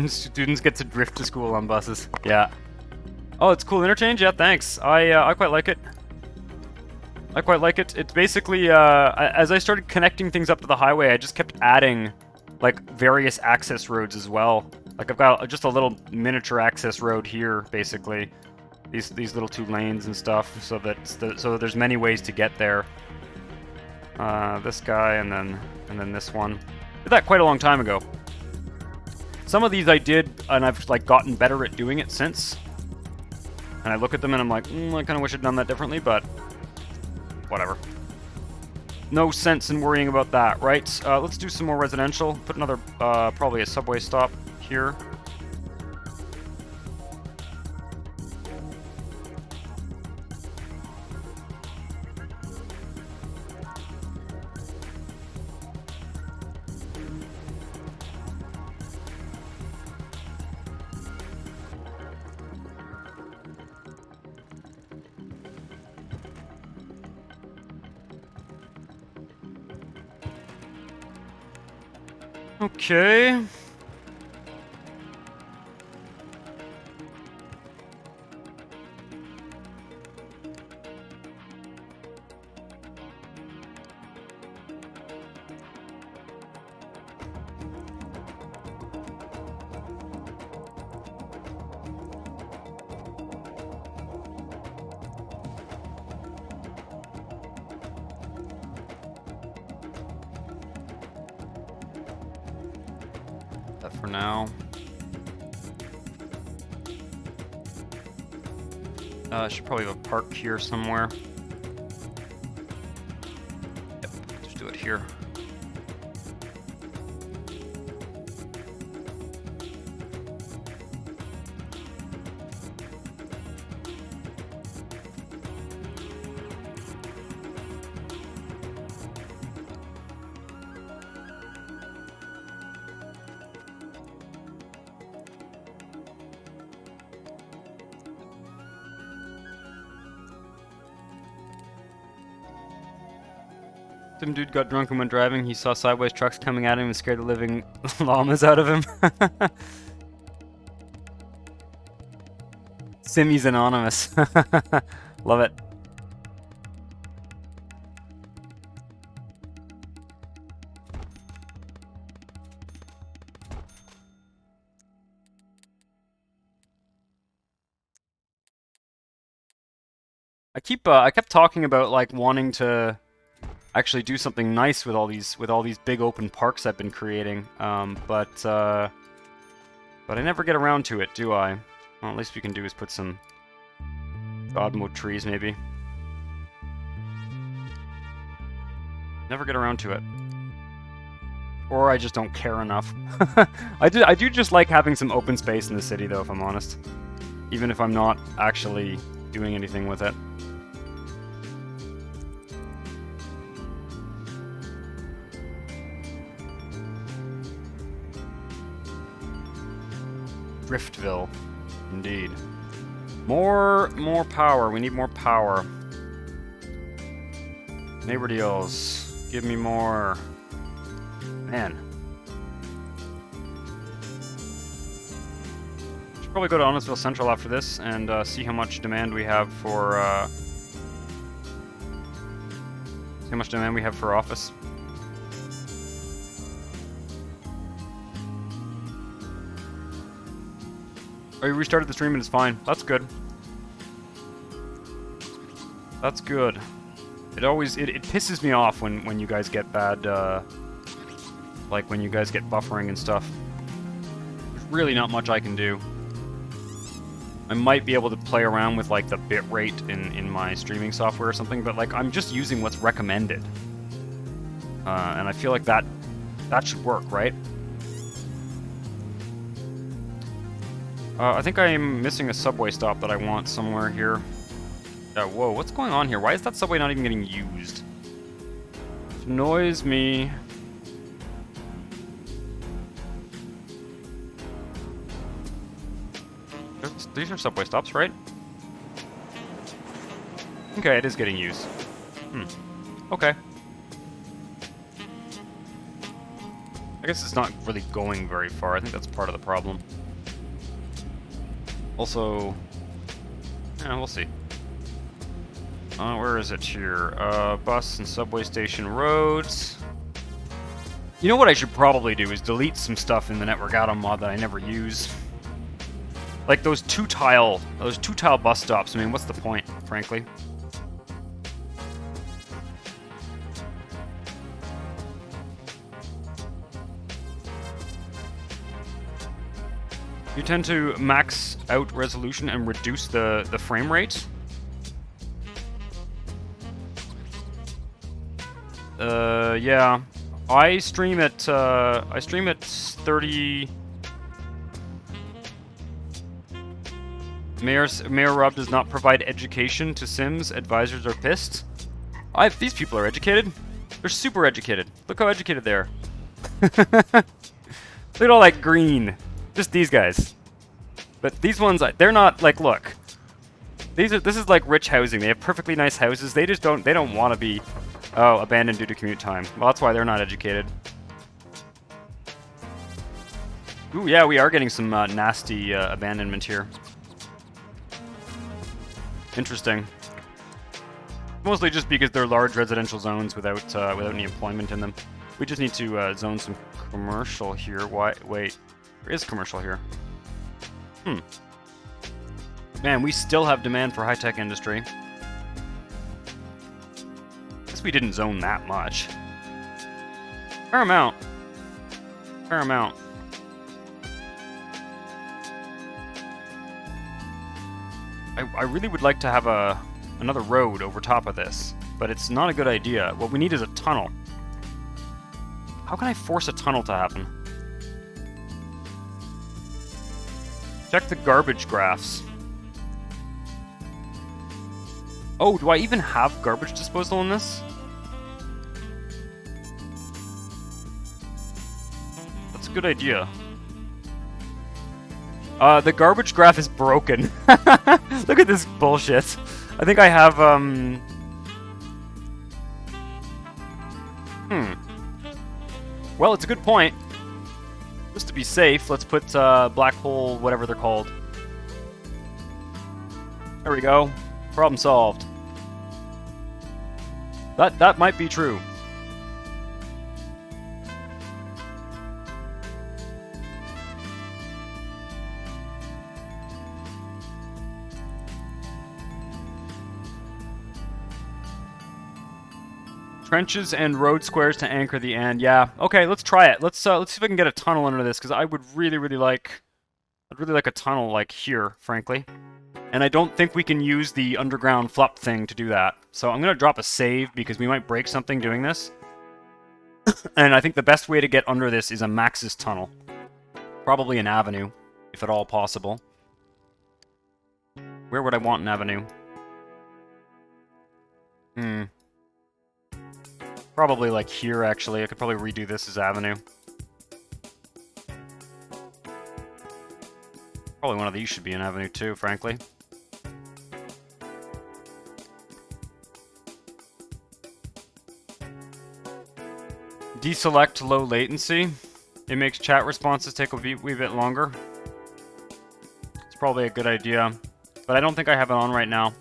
Students get to drift to school on buses. Yeah. Oh, it's cool interchange? Yeah, thanks. I quite like it. I quite like it. It's basically, as I started connecting things up to the highway, I just kept adding, like, various access roads as well. Like, I've got just a little miniature access road here, basically. these little 2 lanes and stuff, so that there's many ways to get there. This guy and then this one. Did that quite a long time ago. Some of these I did, and I've like gotten better at doing it since. And I look at them and I'm like, I kind of wish I'd done that differently, but whatever. No sense in worrying about that, right? Let's do some more residential. Put another, probably a subway stop here. Okay. That for now. I should probably have a park here somewhere. Yep, just do it here. Some dude got drunk and went driving. He saw sideways trucks coming at him and scared the living llamas out of him. Simmy's anonymous. Love it. I kept talking about like wanting to actually do something nice with all these big open parks I've been creating, but I never get around to it, do I? Well, at least we can do is put some God mode trees, maybe. Never get around to it, or I just don't care enough. I do just like having some open space in the city, though, if I'm honest, even if I'm not actually doing anything with it. Driftville, indeed. More power. We need more power. Neighbor deals. Give me more. Man. Should probably go to Honestville Central after this and see how much demand we have for office. Oh, you restarted the stream and it's fine. That's good. That's good. It always it pisses me off when you guys get bad like when you guys get buffering and stuff. There's really not much I can do. I might be able to play around with like the bitrate in my streaming software or something, but like I'm just using what's recommended. And I feel like that should work, right? I think I'm missing a subway stop that I want somewhere here. Whoa, what's going on here? Why is that subway not even getting used? It annoys me. These are subway stops, right? Okay, it is getting used. Okay. I guess it's not really going very far. I think that's part of the problem. Also, yeah, we'll see. Where is it here? Bus and subway station roads. You know what I should probably do is delete some stuff in the network atom mod that I never use. Like those two-tile bus stops. I mean, what's the point, frankly? You tend to max out resolution and reduce the frame rate. Yeah. I stream at 30. Mayor Rob does not provide education to Sims. Advisors are pissed. These people are educated. They're super educated. Look how educated they are. Look at all that green. Just these guys. But these ones, they're not like. Look. This is like rich housing. They have perfectly nice houses. They just don't. They don't want to be. Oh, abandoned due to commute time. Well, that's why they're not educated. Ooh, yeah, we are getting some nasty abandonment here. Interesting. Mostly just because they're large residential zones without any employment in them. We just need to zone some commercial here. Why? Wait, there is commercial here. Man, we still have demand for high-tech industry. Guess we didn't zone that much. Fair amount. Fair amount. I really would like to have another road over top of this, but it's not a good idea. What we need is a tunnel. How can I force a tunnel to happen? Check the garbage graphs. Oh, do I even have garbage disposal in this? That's a good idea. The garbage graph is broken. Look at this bullshit. I think I have, Well, it's a good point. Just to be safe, let's put, black hole, whatever they're called. There we go. Problem solved. That might be true. Trenches and road squares to anchor the end. Yeah. Okay, let's try it. Let's see if I can get a tunnel under this, because I would really like a tunnel like here, frankly. And I don't think we can use the underground flop thing to do that. So I'm gonna drop a save because we might break something doing this. And I think the best way to get under this is a Max's tunnel. Probably an avenue, if at all possible. Where would I want an avenue? Probably like here, actually. I could probably redo this as avenue. Probably one of these should be an avenue too, frankly. Deselect low latency. It makes chat responses take a wee bit longer. It's probably a good idea. But I don't think I have it on right now.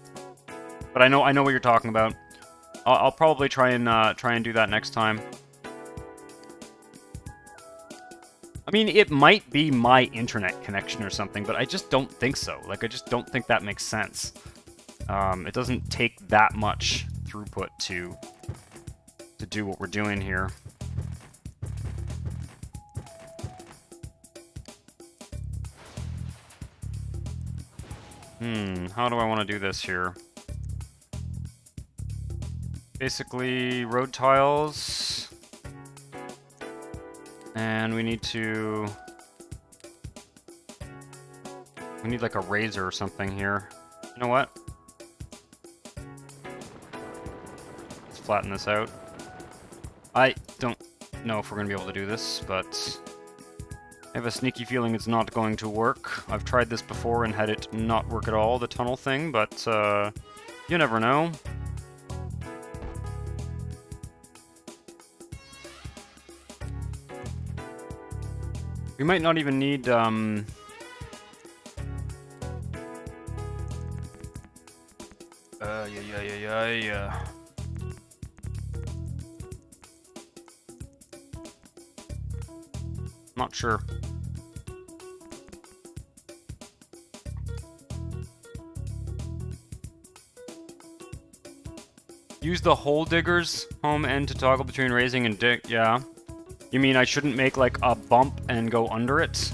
But I know what you're talking about. I'll probably try and do that next time. I mean, it might be my internet connection or something, but I just don't think so. Like, I just don't think that makes sense. It doesn't take that much throughput to do what we're doing here. How do I want to do this here? Basically, road tiles. And we need like a razor or something here. You know what? Let's flatten this out. I don't know if we're going to be able to do this, but I have a sneaky feeling it's not going to work. I've tried this before and had it not work at all, the tunnel thing, but you never know. We might not even need, yeah. Not sure. Use the hole digger's home end to toggle between raising and dig. Yeah. You mean I shouldn't make like a bump and go under it?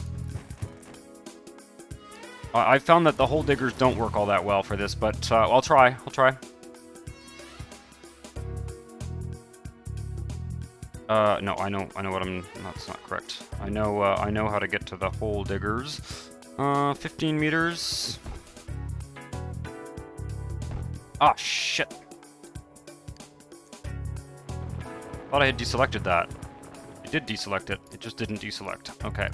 I found that the hole diggers don't work all that well for this, but I'll try. I'll try. No, I know what I'm. That's not correct. I know how to get to the hole diggers. 15 meters. Ah, shit. Thought I had deselected that. It did deselect it. It just didn't deselect. Okay.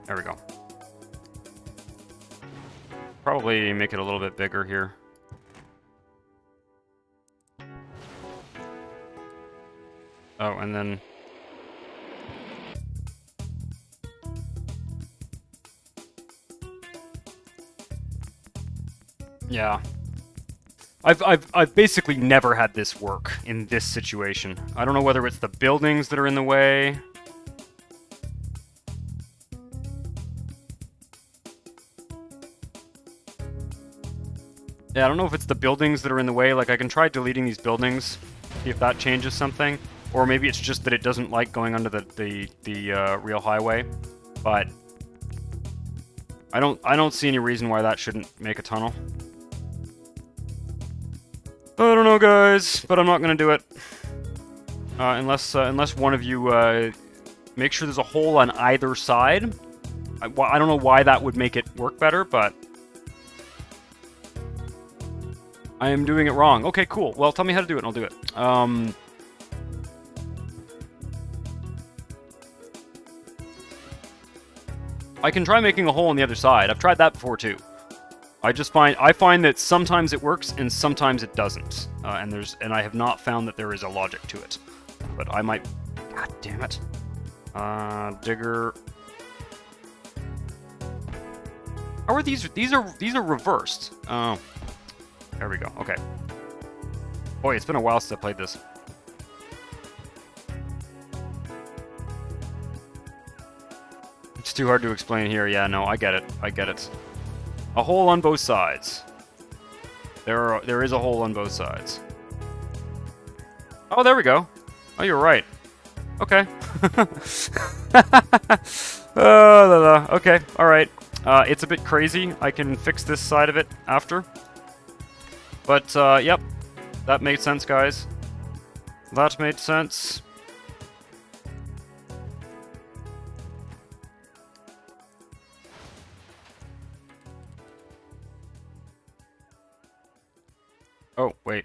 There we go. Probably make it a little bit bigger here. Oh, and then... Yeah. I've basically never had this work in this situation. I don't know whether it's the buildings that are in the way. Yeah, I don't know if it's the buildings that are in the way. Like, I can try deleting these buildings, see if that changes something. Or maybe it's just that it doesn't like going under the real highway. But I don't see any reason why that shouldn't make a tunnel. I don't know, guys, but I'm not gonna do it unless one of you make sure there's a hole on either side. I don't know why that would make it work better, but I am doing it wrong. Okay, cool. Well, tell me how to do it, and I'll do it. I can try making a hole on the other side. I've tried that before too. I find that sometimes it works and sometimes it doesn't, and I have not found that there is a logic to it. But I might. God damn it. Digger. How are these? These are reversed. Oh, there we go. Okay. Boy, it's been a while since I played this. It's too hard to explain here. Yeah, no, I get it. I get it. A hole on both sides. There is a hole on both sides. Oh, there we go. Oh, you're right. Okay. Okay, alright. It's a bit crazy. I can fix this side of it after. But, yep. That made sense, guys. That made sense. Oh, wait.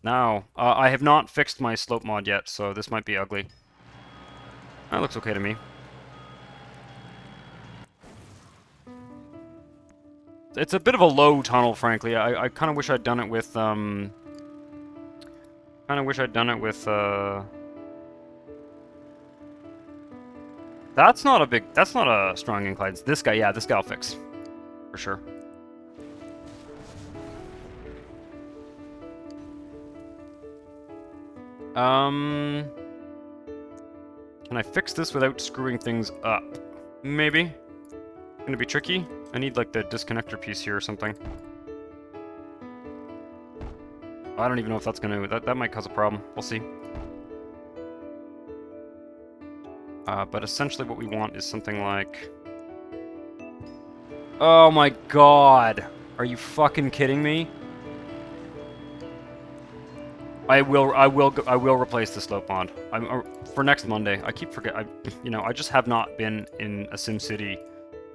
Now, I have not fixed my slope mod yet, so this might be ugly. That looks okay to me. It's a bit of a low tunnel, frankly. I kind of wish I'd done it with, That's not a strong incline. It's this guy, yeah, this guy I'll fix. For sure. Can I fix this without screwing things up? Maybe. Gonna be tricky. I need like the disconnector piece here or something. I don't even know if that's gonna... That might cause a problem. We'll see. But essentially what we want is something like... Oh my god! Are you fucking kidding me? I will replace the slope mod. For next Monday. I keep forgetting. I just have not been in a SimCity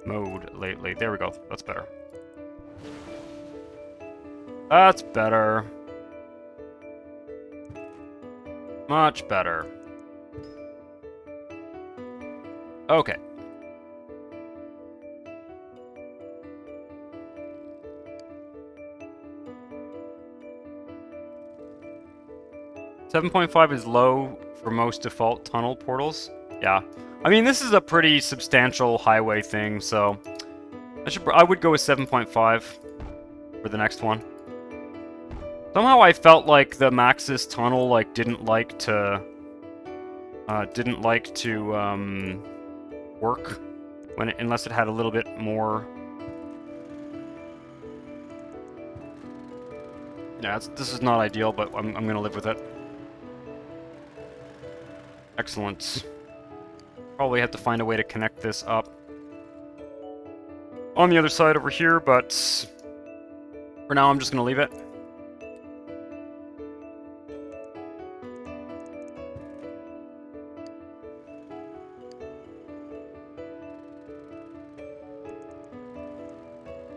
mode lately. There we go. That's better. That's better. Much better. Okay. 7.5 is low for most default tunnel portals. Yeah. I mean, this is a pretty substantial highway thing, so I would go with 7.5 for the next one. Somehow I felt like the Maxis tunnel didn't like to work unless it had a little bit more. Yeah, this is not ideal, but I'm gonna live with it. Excellent. Probably have to find a way to connect this up on the other side over here, but for now I'm just gonna leave it.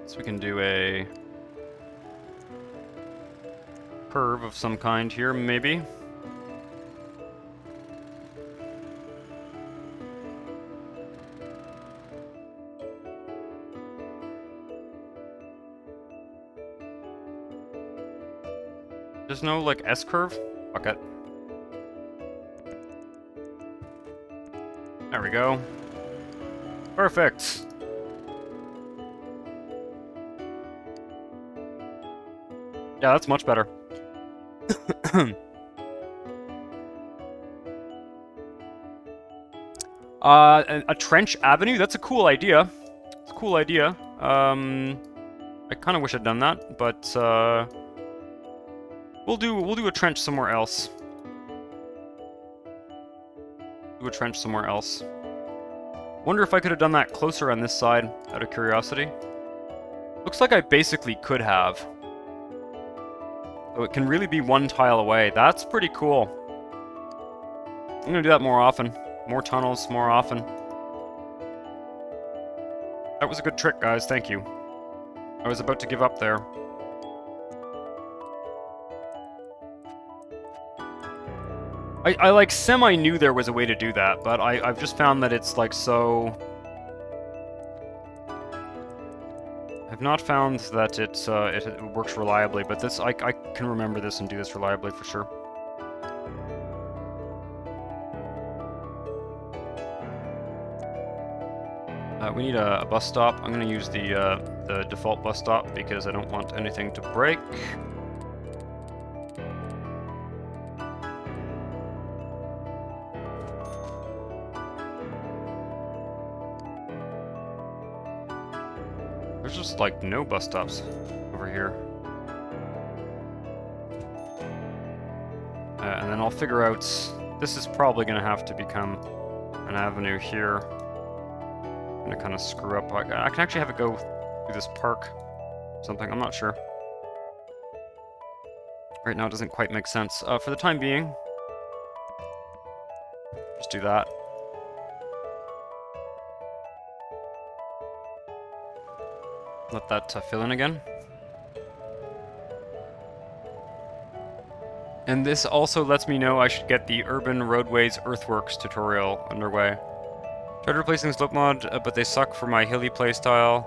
So we can do a curve of some kind here, maybe. There's no, like, S-curve? Fuck it. There we go. Perfect! Yeah, that's much better. A trench avenue? That's a cool idea. It's a cool idea. I kind of wish I'd done that, but we'll do a trench somewhere else. Do a trench somewhere else. Wonder if I could have done that closer on this side, out of curiosity. Looks like I basically could have. So it can really be one tile away. That's pretty cool. I'm gonna do that more often. More tunnels, more often. That was a good trick, guys. Thank you. I was about to give up there. I like semi-knew there was a way to do that, but I've just found that it's like so... I've not found that it works reliably, but this I can remember this and do this reliably for sure. We need a bus stop. I'm going to use the default bus stop because I don't want anything to break. There's just like no bus stops over here. And then I'll figure out, this is probably going to have to become an avenue here. I'm going to kind of screw up. I can actually have it go through this park or something. I'm not sure. Right now it doesn't quite make sense. For the time being, just do that. Let that fill in again. And this also lets me know I should get the Urban Roadways Earthworks tutorial underway. Tried replacing the slope mod, but they suck for my hilly playstyle.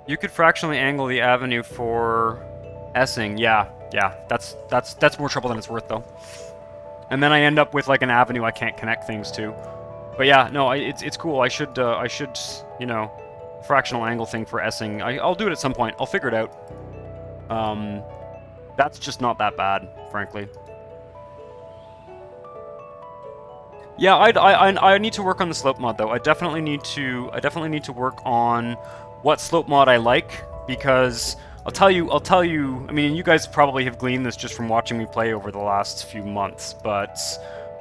You could fractionally angle the avenue for S-ing. Yeah, that's more trouble than it's worth though. And then I end up with like an avenue I can't connect things to. But yeah, no, it's cool. I should you know, fractional angle thing for S-ing. I'll do it at some point. I'll figure it out. That's just not that bad, frankly. Yeah, I need to work on the slope mod though. I definitely need to work on what slope mod I like, because I'll tell you, I mean, you guys probably have gleaned this just from watching me play over the last few months, but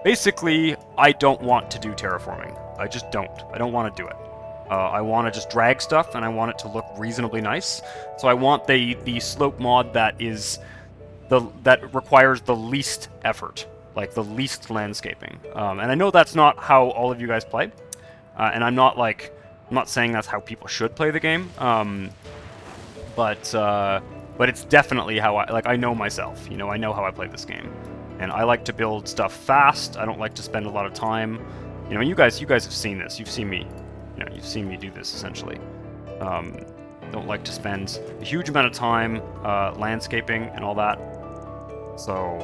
basically, I don't want to do terraforming. I just don't. I don't want to do it. I want to just drag stuff, and I want it to look reasonably nice. So I want the slope mod that requires the least effort, like the least landscaping. And I know that's not how all of you guys play, and I'm not saying that's how people should play the game. But it's definitely how I know myself. You know, I know how I play this game. And I like to build stuff fast. I don't like to spend a lot of time. You know, you guys have seen this. You've seen me do this essentially. Don't like to spend a huge amount of time landscaping and all that. So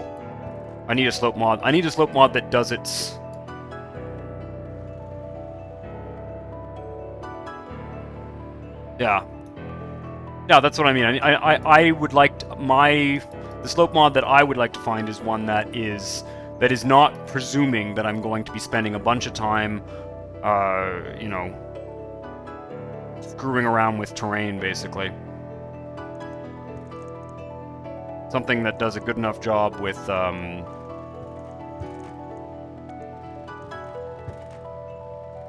I need a slope mod. I need a slope mod that does its... Yeah. Yeah, that's what I mean. I would like the slope mod that I would like to find is one that is that is not presuming that I'm going to be spending a bunch of time, you know, screwing around with terrain, basically. Something that does a good enough job with,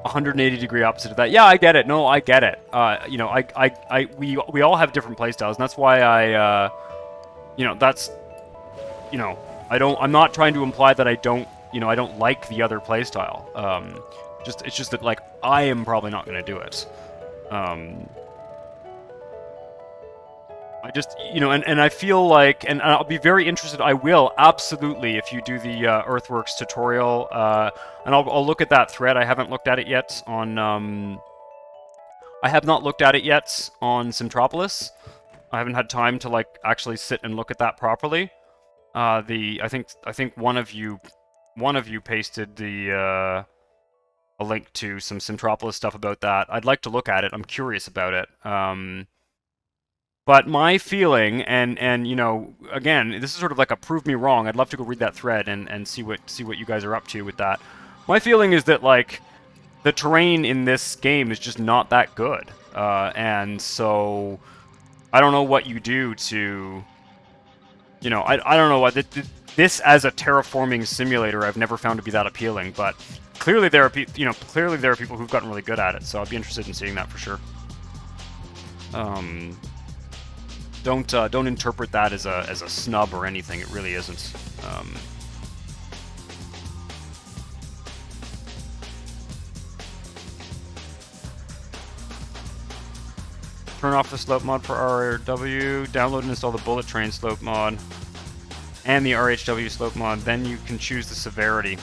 180-degree opposite of that. Yeah, I get it. No, I get it. You know, we all have different playstyles, and that's why I, you know, that's, you know, I'm not trying to imply that I don't, you know, I don't like the other playstyle. It's just that, like, I am probably not going to do it. I just, you know, and I feel like, and I'll be very interested, I will, absolutely, if you do the Earthworks tutorial, and I'll look at that thread. I haven't looked at it yet on, I have not looked at it yet on Centropolis. I haven't had time to, like, actually sit and look at that properly. I think one of you pasted a link to some Centropolis stuff about that. I'd like to look at it. I'm curious about it. But my feeling, and you know, again, this is sort of like a prove me wrong. I'd love to go read that thread and see what you guys are up to with that. My feeling is that, like, the terrain in this game is just not that good, and so I don't know what you do to, you know, I don't know what this as a terraforming simulator I've never found to be that appealing, but clearly there are clearly there are people who've gotten really good at it, so I'd be interested in seeing that for sure. Don't interpret that as a snub or anything. It really isn't. Turn off the slope mod for RW. Download and install the bullet train slope mod and the RHW slope mod. Then you can choose the severity.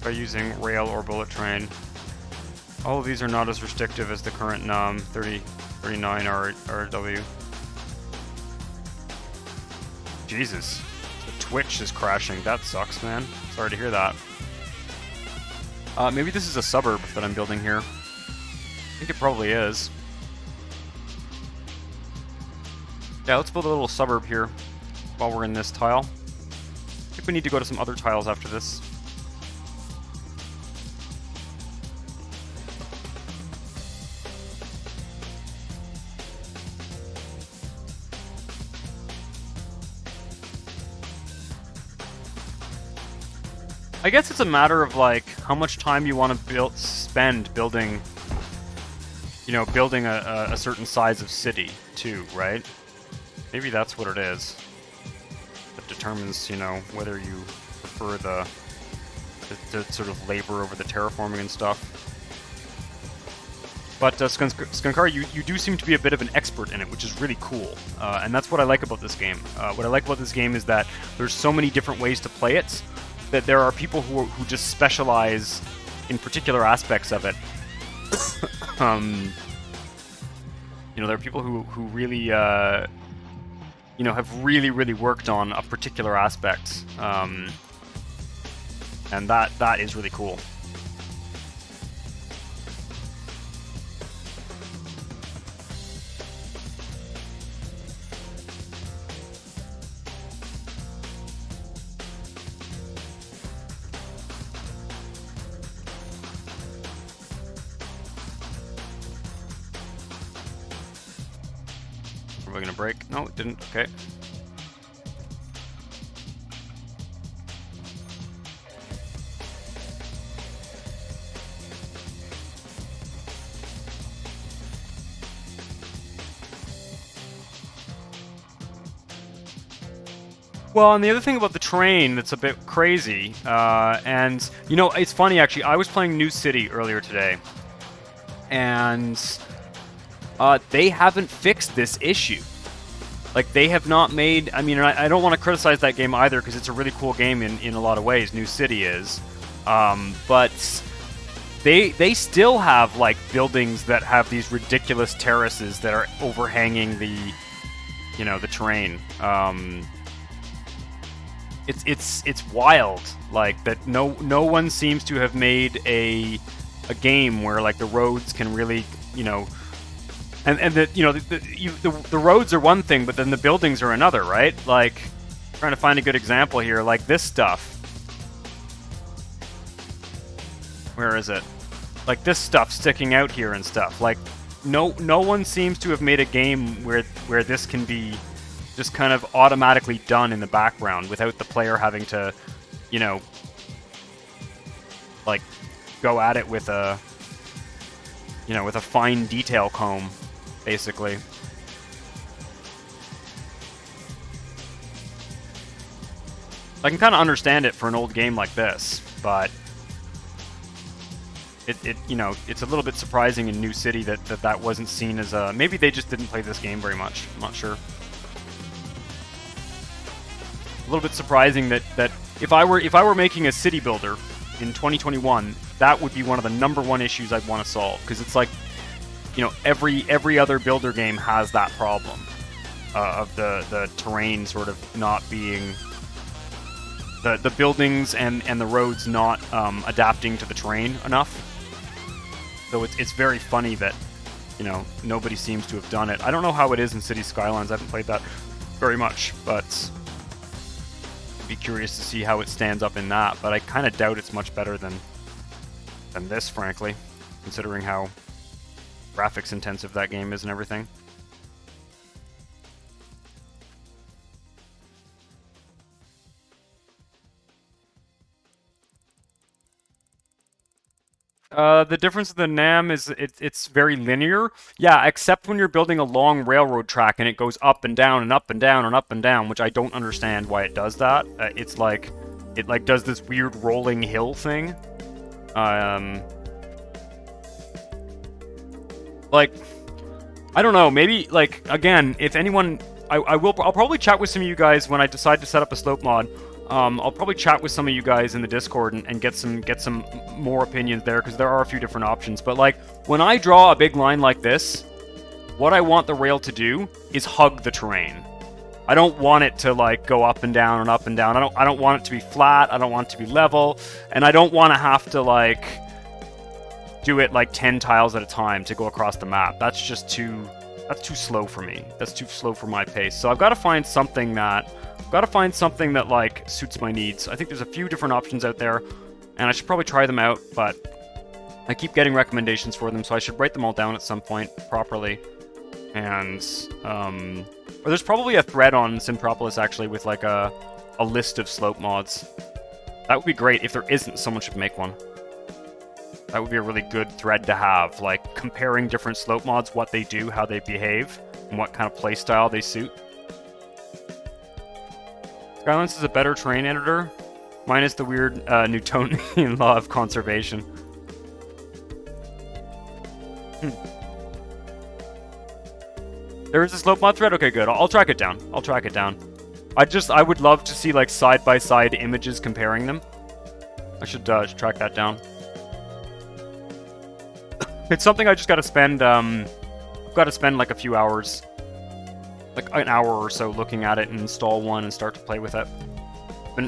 By using rail or bullet train. All of these are not as restrictive as the current 39 RW. Jesus. The Twitch is crashing. That sucks, man. Sorry to hear that. Maybe this is a suburb that I'm building here. I think it probably is. Yeah, let's build a little suburb here while we're in this tile. I think we need to go to some other tiles after this. I guess it's a matter of, like, how much time you want to spend building, you know, building a certain size of city, too, right? Maybe that's what it is. That determines, you know, whether you prefer the sort of labor over the terraforming and stuff. But Skunkar, you do seem to be a bit of an expert in it, which is really cool. And that's what I like about this game. What I like about this game is that there's so many different ways to play it, that there are people who just specialize in particular aspects of it. You know, there are people who really, you know, have really worked on a particular aspect, and that is really cool. Are we gonna break? No, it didn't. Okay. Well, and the other thing about the train that's a bit crazy, and, you know, it's funny, actually, I was playing New City earlier today, and they haven't fixed this issue. Like, they have not made... I mean, I don't want to criticize that game either, because it's a really cool game in a lot of ways, New City is. But they still have, like, buildings that have these ridiculous terraces that are overhanging the, you know, the terrain. It's wild, like, that no one seems to have made a game where, like, the roads can really, you know... And the, you know, the roads are one thing, but then the buildings are another, right? Like, Trying to find a good example here, like this stuff. Where is it? Like this stuff sticking out here and stuff. Like no one seems to have made a game where this can be just kind of automatically done in the background without the player having to, you know, like go at it with a, you know, with a fine detail comb, basically. I can kind of understand it for an old game like this, but it you know, it's a little bit surprising in New City that wasn't seen as a... Maybe they just didn't play this game very much. I'm not sure. A little bit surprising that if I were making a city builder in 2021, that would be one of the #1 issues I'd want to solve, because it's like, you know, every other builder game has that problem of the terrain sort of not being... The buildings and the roads not adapting to the terrain enough. So it's very funny that, you know, nobody seems to have done it. I don't know how it is in City Skylines. I haven't played that very much, but I'd be curious to see how it stands up in that. But I kind of doubt it's much better than this, frankly, considering how graphics intensive that game is and everything. The difference with the NAM is it's very linear. Yeah, except when you're building a long railroad track and it goes up and down and up and down and up and down, which I don't understand why it does that. It's like, it like does this weird rolling hill thing. Like, I don't know, maybe, like, again, if anyone... I'll probably chat with some of you guys when I decide to set up a slope mod. I'll probably chat with some of you guys in the Discord and get some more opinions there, because there are a few different options. But like, when I draw a big line like this, what I want the rail to do is hug the terrain. I don't want it to like go up and down and up and down. I don't want it to be flat. I don't want it to be level, and I don't want to have to like do it like 10 tiles at a time to go across the map. That's just too slow for me. That's too slow for my pace. So I've got to find something that like suits my needs. I think there's a few different options out there, and I should probably try them out, but I keep getting recommendations for them, so I should write them all down at some point properly. And or there's probably a thread on Simpropolis actually with like a list of slope mods. That would be great. If there isn't, someone should make one. That would be a really good thread to have, like comparing different slope mods, what they do, how they behave, and what kind of playstyle they suit. Skylines is a better terrain editor, minus the weird Newtonian law of conservation. There is a slope mod thread? Okay, good. I'll track it down. I'll track it down. I would love to see like side-by-side images comparing them. I should track that down. It's something I just gotta spend, I've gotta spend like a few hours, like an hour or so looking at it and install one and start to play with it.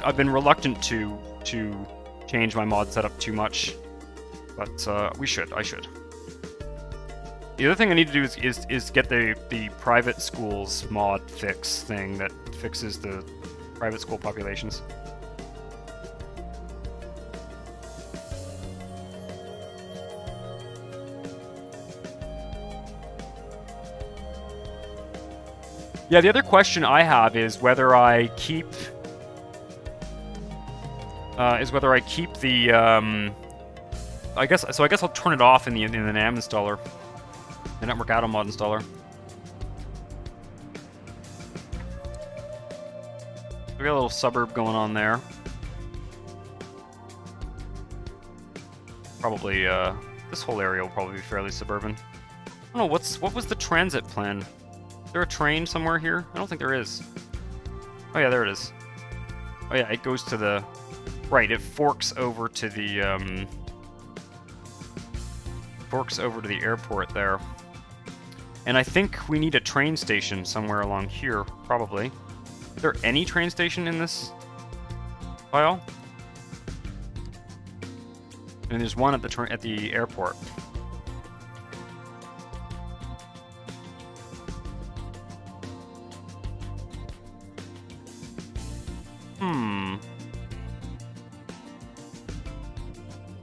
I've been reluctant to change my mod setup too much, but I should. The other thing I need to do is get the private schools mod fix thing that fixes the private school populations. Yeah, the other question I have is whether I keep the I guess I'll turn it off in the NAM installer, the Network Atom mod installer. We got a little suburb going on there. Probably this whole area will probably be fairly suburban. I don't know, what was the transit plan? Is there a train somewhere here? I don't think there is. Oh yeah, there it is. Oh yeah, it goes to the... Right, it forks over to the airport there. And I think we need a train station somewhere along here, probably. Is there any train station in this file? And there's one at the airport.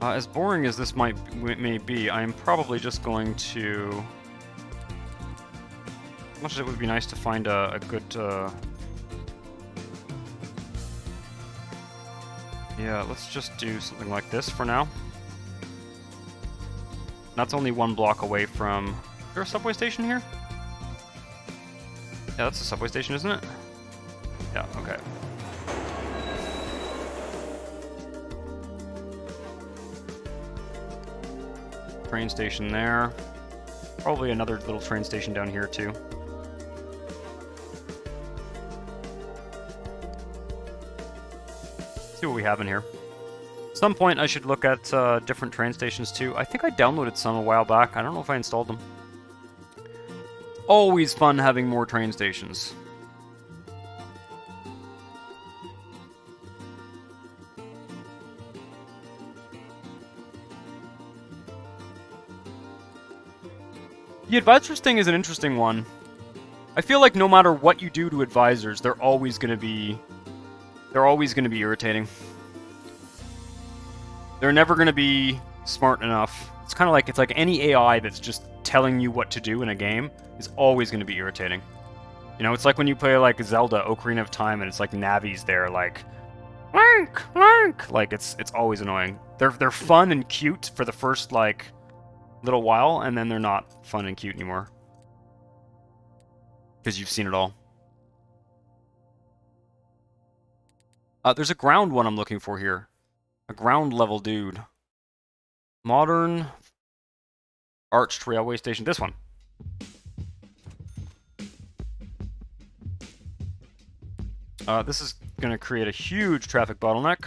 As boring as this may be, I am probably just going to... As much as it would be nice to find a good... Yeah, let's just do something like this for now. That's only 1 block away from... Is there a subway station here? Yeah, that's a subway station, isn't it? Yeah, okay. Train station there. Probably another little train station down here, too. See what we have in here. At some point, I should look at different train stations, too. I think I downloaded some a while back. I don't know if I installed them. Always fun having more train stations. The advisors thing is an interesting one. I feel like no matter what you do to advisors, they're always going to be irritating. They're never going to be smart enough. It's kind of like, it's like any AI that's just telling you what to do in a game is always going to be irritating. You know, it's like when you play like Zelda Ocarina of Time and it's like Navi's there like, Link, Link! Like, it's always annoying. They're fun and cute for the first, like, little while, and then they're not fun and cute anymore. Because you've seen it all. There's a ground one I'm looking for here. A ground level dude. Modern arched railway station. This one. This is going to create a huge traffic bottleneck.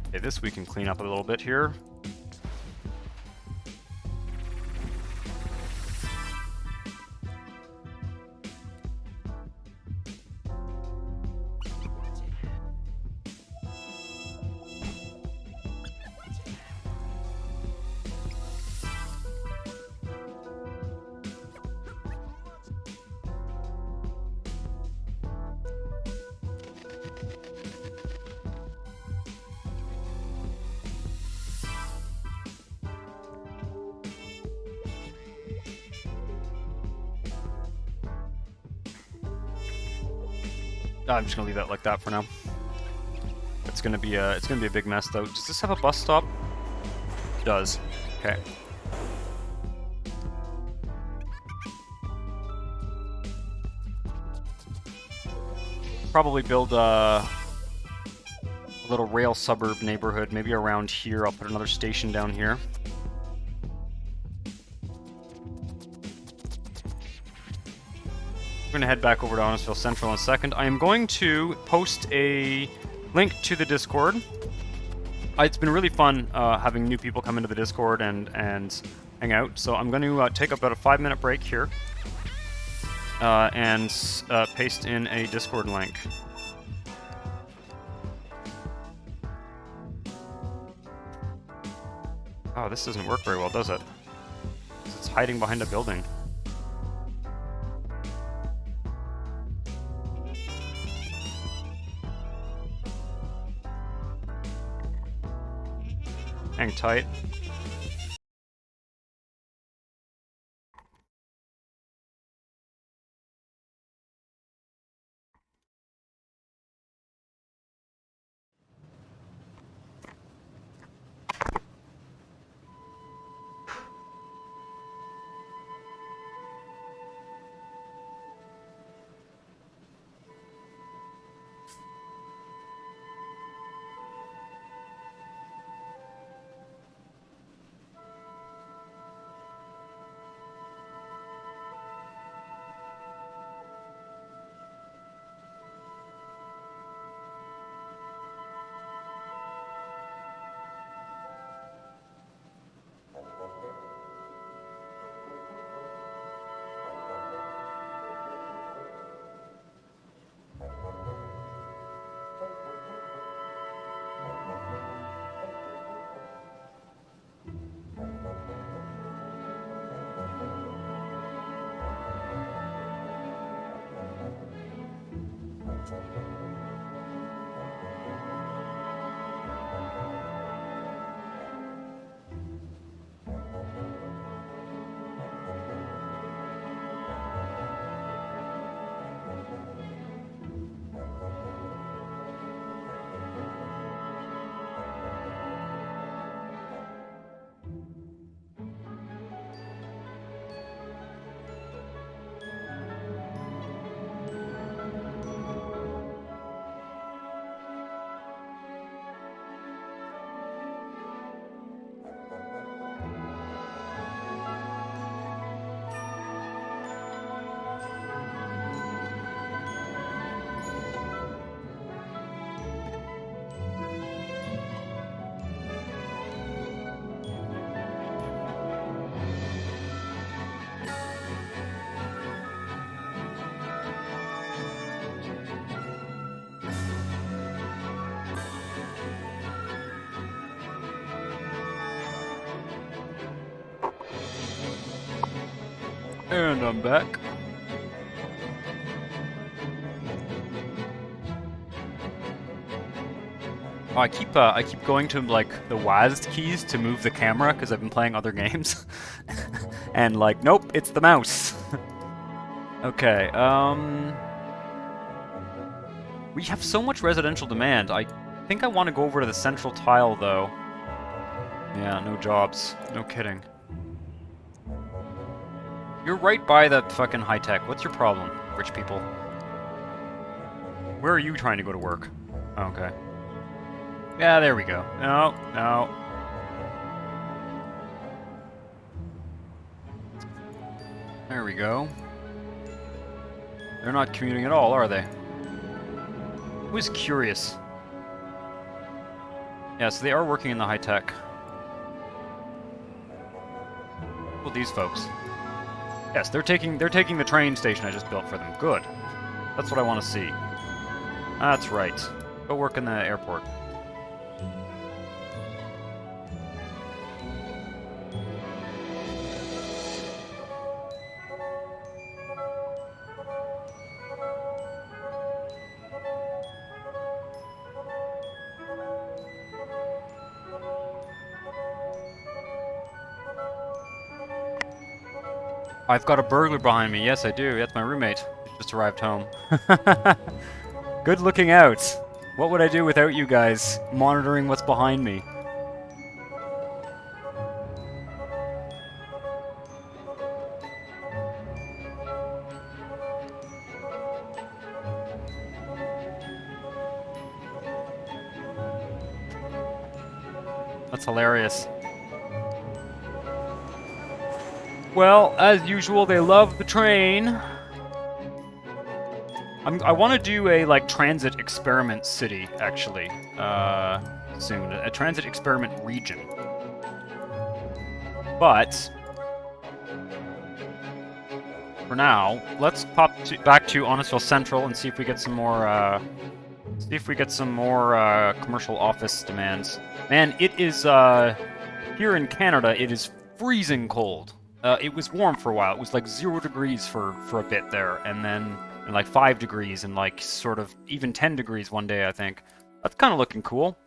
Okay, this we can clean up a little bit here. I'm just gonna leave that like that for now. It's gonna be a big mess though. Does this have a bus stop? It does. Okay. Probably build a little rail suburb neighborhood, maybe around here. I'll put another station down here. I'm going to head back over to Honestville Central in a second. I am going to post a link to the Discord. It's been really fun having new people come into the Discord and hang out. So I'm going to take about a 5-minute break here and paste in a Discord link. Oh, this doesn't work very well, does it? It's hiding behind a building. Hang tight. And I'm back. Oh, I keep going to like the WASD keys to move the camera because I've been playing other games, and like, nope, it's the mouse. Okay, we have so much residential demand. I think I want to go over to the central tile though. Yeah, no jobs. No kidding. You're right by the fucking high tech. What's your problem, rich people? Where are you trying to go to work? Okay. Yeah, there we go. No, no. There we go. They're not commuting at all, are they? Who's curious? Yeah, so they are working in the high tech. Well, these folks. Yes, they're taking the train station I just built for them. Good. That's what I want to see. That's right. Go work in the airport. I've got a burglar behind me. Yes, I do. That's my roommate. He just arrived home. Good looking out. What would I do without you guys monitoring what's behind me? That's hilarious. Well, as usual, they love the train. I want to do a, like, transit experiment city, actually, soon. A transit experiment region. But, for now, let's pop back to Honestville Central and see if we get some more, commercial office demands. Man, it is, here in Canada, it is freezing cold. It was warm for a while. It was like 0 degrees for a bit there, and then like 5 degrees and like sort of even 10 degrees one day, I think. That's kind of looking cool.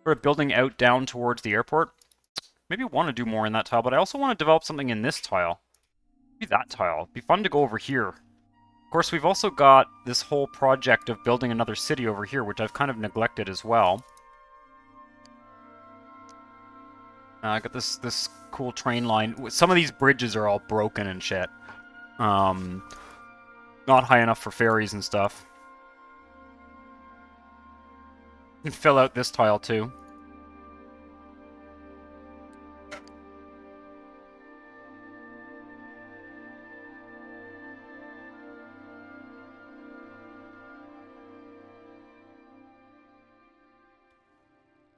Sort of building out down towards the airport. Maybe I want to do more in that tile, but I also want to develop something in this tile. Maybe that tile. It'd be fun to go over here. Of course, we've also got this whole project of building another city over here, which I've kind of neglected as well. I got this cool train line. Some of these bridges are all broken and shit. Not high enough for ferries and stuff. You can fill out this tile too.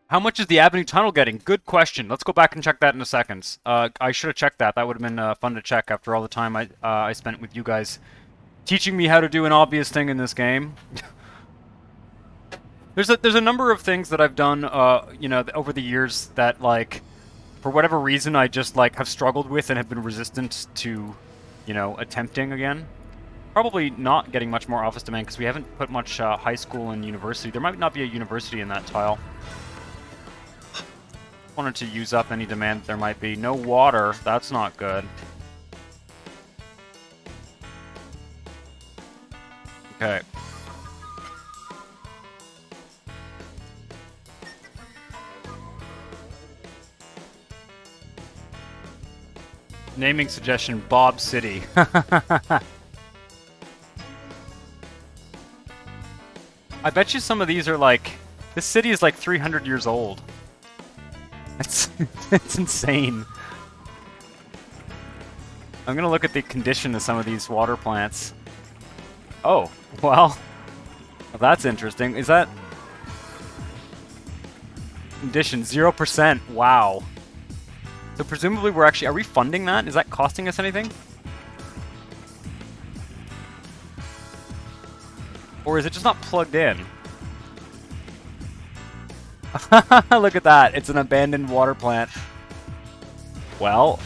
How much is the Avenue Tunnel getting? Good question. Let's go back and check that in a second. I should have checked that. That would have been fun to check after all the time I spent with you guys teaching me how to do an obvious thing in this game. There's a number of things that I've done, you know, over the years that, like, for whatever reason, I just, like, have struggled with and have been resistant to, you know, attempting again. Probably not getting much more office demand because we haven't put much high school and university. There might not be a university in that tile. Wanted to use up any demand there might be. No water, that's not good. Okay. Naming suggestion, Bob City. I bet you some of these are like... This city is like 300 years old. It's, it's insane. I'm gonna look at the condition of some of these water plants. Oh, well, that's interesting. Is that... Condition, 0%. Wow. So presumably we're actually... Are we funding that? Is that costing us anything? Or is it just not plugged in? Look at that. It's an abandoned water plant. Well...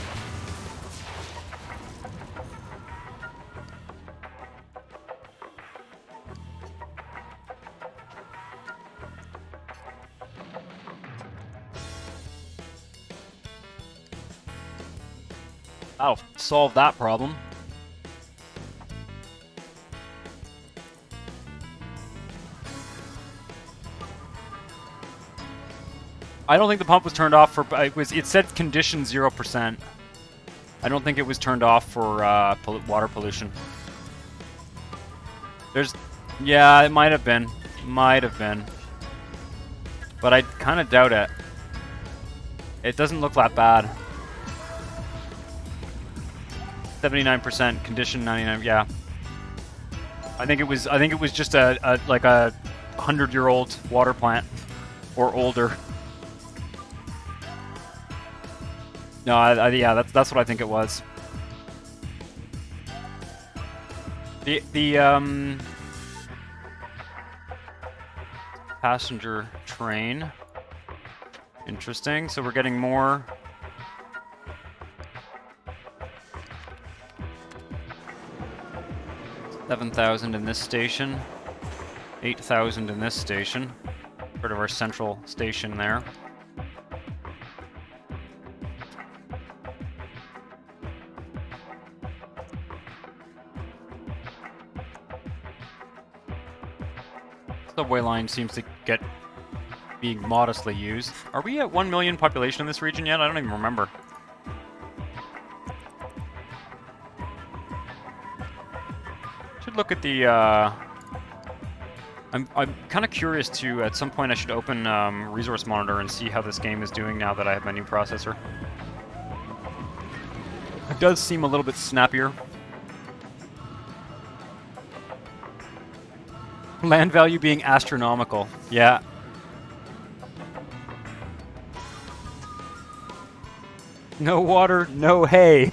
That'll solve that problem. I don't think the pump was turned off for... It said condition 0%. I don't think it was turned off for water pollution. There's... Yeah, it might have been. Might have been. But I kind of doubt it. It doesn't look that bad. 79%, condition 99, yeah. I think it was just like a 100-year-old water plant. Or older. No, yeah, that's what I think it was. The passenger train. Interesting. So we're getting more. 7,000 in this station. 8,000 in this station. Sort of our central station there. Subway line seems to get being modestly used. Are we at 1 million population in this region yet? I don't even remember. Should look at the I'm kind of curious to, at some point I should open Resource Monitor and see how this game is doing now that I have my new processor. It does seem a little bit snappier. Land value being astronomical. Yeah. No water, no hay.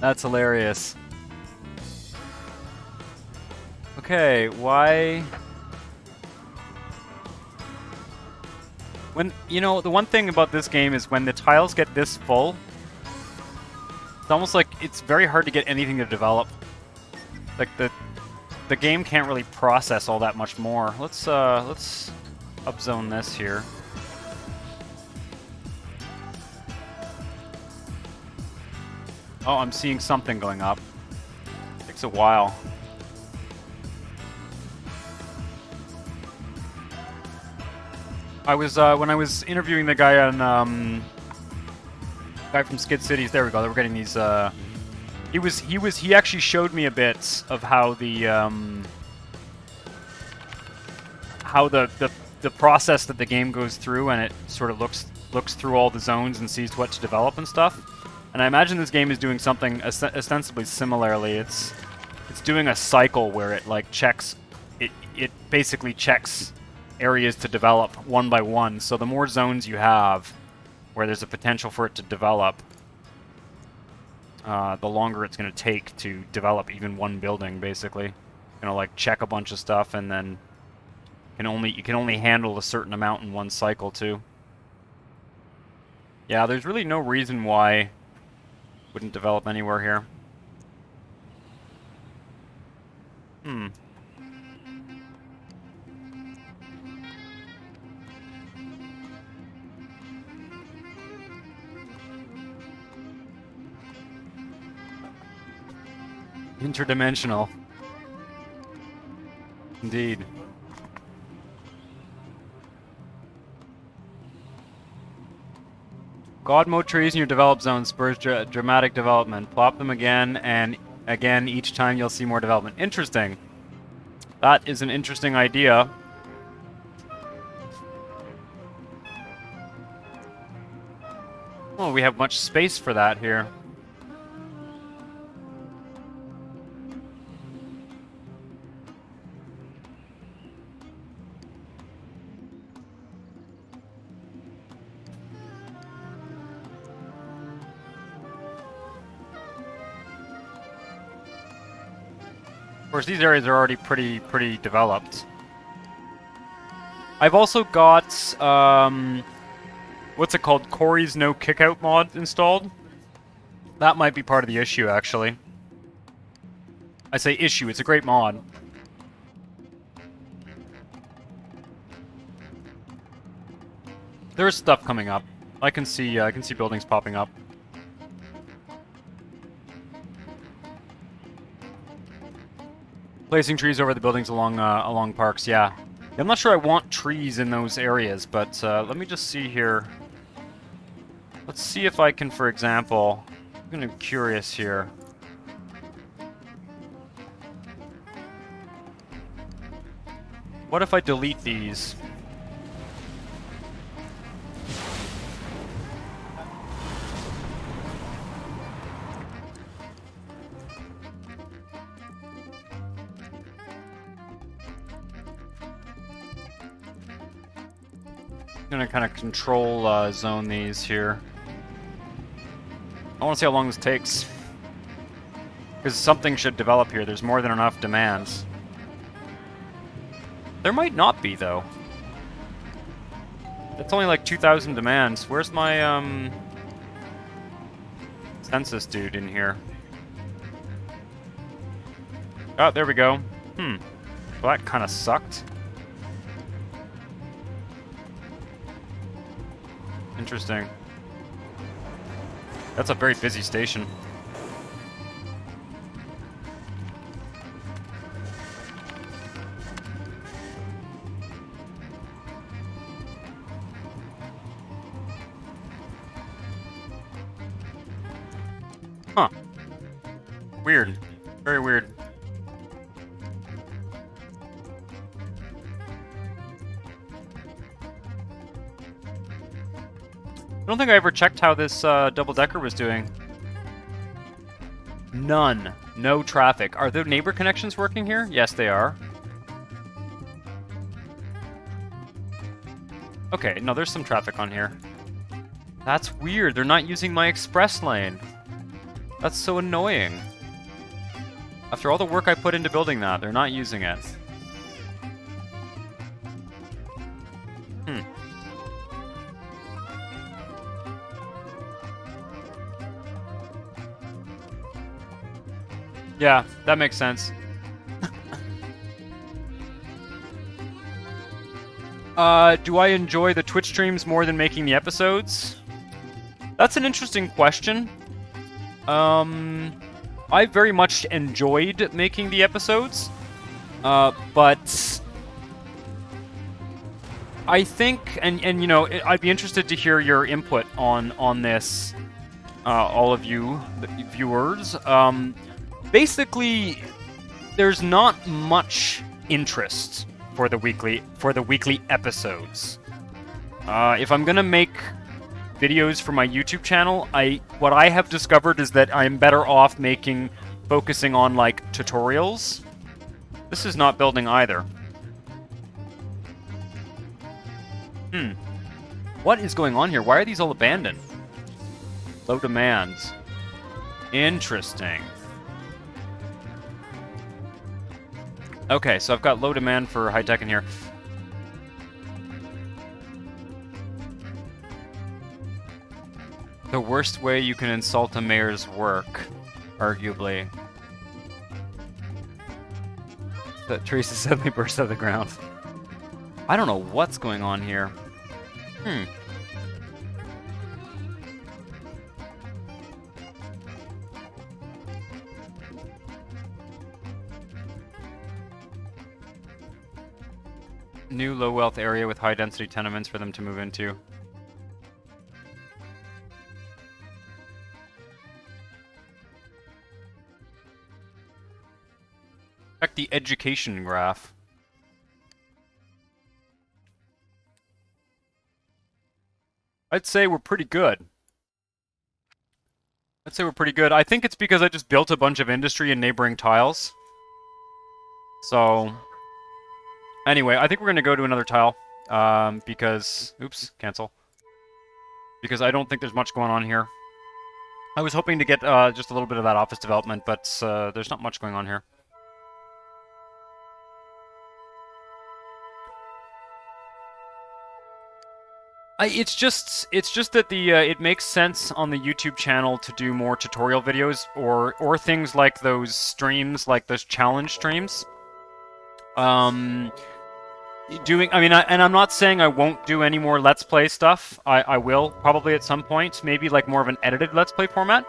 That's hilarious. Okay, why... When, you know, the one thing about this game is when the tiles get this full, it's almost like it's very hard to get anything to develop. Like the game can't really process all that much more. Let's upzone this here. Oh, I'm seeing something going up. Takes a while. I was when I was interviewing the guy on guy from Skid Cities. There we go. They were getting these. He actually showed me a bit of how the process that the game goes through, and it sort of looks through all the zones and sees what to develop and stuff. And I imagine this game is doing something ostensibly similarly. It's doing a cycle where it like checks. It basically checks areas to develop one by one. So the more zones you have where there's a potential for it to develop, the longer it's going to take to develop even one building, basically. Like check a bunch of stuff, and then you can only handle a certain amount in one cycle too. Yeah, there's really no reason why Wouldn't develop anywhere here. Hmm. Interdimensional. Indeed. God mode trees in your develop zone spurs dramatic development. Plop them again and again each time you'll see more development. Interesting. That is an interesting idea. Oh, we have much space for that here. Of course, these areas are already pretty developed. I've also got, what's it called? Corey's no kickout mod installed. That might be part of the issue, actually. I say issue, it's a great mod. There is stuff coming up. I can see buildings popping up. Placing trees over the buildings along parks, yeah. I'm not sure I want trees in those areas, but let me just see here. Let's see if I can, for example, I'm gonna be curious here. What if I delete these? I'm gonna kind of control zone these here. I want to see how long this takes. Because something should develop here. There's more than enough demands. There might not be, though. That's only like 2,000 demands. Where's my, census dude in here? Oh, there we go. Well, that kind of sucked. Interesting. That's a very busy station. Huh. Weird. Very weird. I don't think I ever checked how this double-decker was doing. None. No traffic. Are the neighbor connections working here? Yes, they are. Okay, no, there's some traffic on here. That's weird. They're not using my express lane. That's so annoying. After all the work I put into building that, they're not using it. Yeah, that makes sense. Do I enjoy the Twitch streams more than making the episodes? That's an interesting question. I very much enjoyed making the episodes, but I think, and you know, I'd be interested to hear your input on this, all of you, the viewers. Basically, there's not much interest for the weekly episodes. If I'm gonna make videos for my YouTube channel, what I have discovered is that I'm better off focusing on like tutorials. This is not building either. What is going on here? Why are these all abandoned? Low demands. Interesting. Okay, so I've got low demand for high tech in here. The worst way you can insult a mayor's work, arguably. That Teresa suddenly burst out of the ground. I don't know what's going on here. New low-wealth area with high-density tenements for them to move into. Check the education graph. I'd say we're pretty good. I think it's because I just built a bunch of industry in neighboring tiles. So, anyway, I think we're going to go to another tile. Because... Oops, cancel. Because I don't think there's much going on here. I was hoping to get just a little bit of that office development, but there's not much going on here. It's just that the it makes sense on the YouTube channel to do more tutorial videos or things like those streams, like those challenge streams. And I'm not saying I won't do any more Let's Play stuff. I will probably at some point, maybe like more of an edited Let's Play format.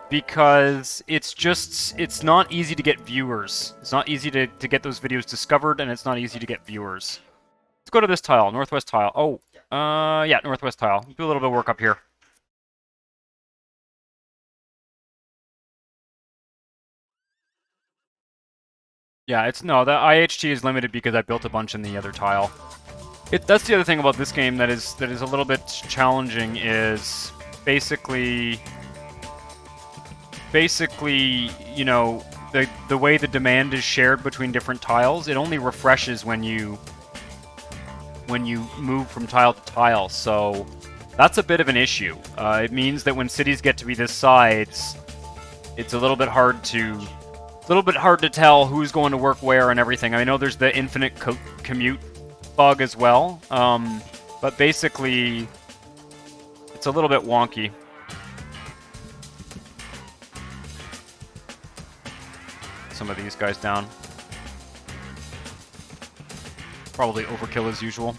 Because it's not easy to get viewers. It's not easy to get those videos discovered, and it's not easy to get viewers. Let's go to this tile, northwest tile. Oh, yeah, northwest tile. Do a little bit of work up here. Yeah, the IHT is limited because I built a bunch in the other tile. That's the other thing about this game that is a little bit challenging is basically, you know, the way the demand is shared between different tiles. It only refreshes when you move from tile to tile, so that's a bit of an issue. It means that when cities get to be this size, it's a little bit hard to tell who's going to work where and everything. I know there's the infinite commute bug as well, but basically, it's a little bit wonky. Some of these guys down. Probably overkill as usual.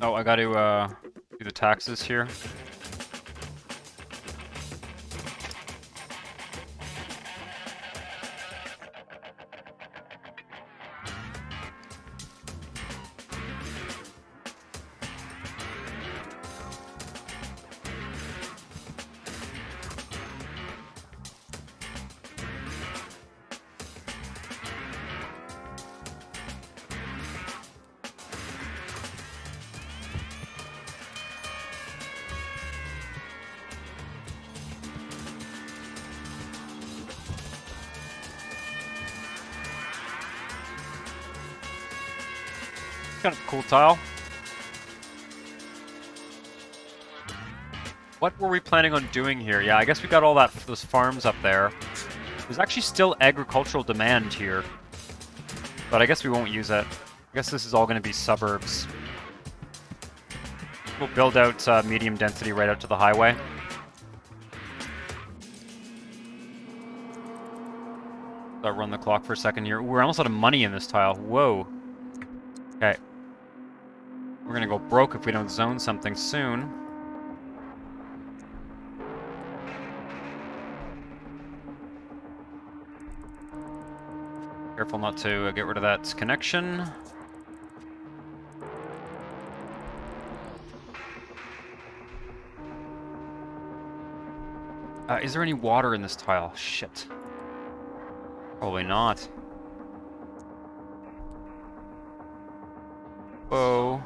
Oh, I got to do the taxes here. Kind of a cool tile. What were we planning on doing here? Yeah, I guess we got all those farms up there. There's actually still agricultural demand here, but I guess we won't use it. I guess this is all going to be suburbs. We'll build out medium density right out to the highway. I'll run the clock for a second here. We're almost out of money in this tile. Whoa. Okay. We're gonna go broke if we don't zone something soon. Careful not to get rid of that connection. Is there any water in this tile? Shit. Probably not. Whoa.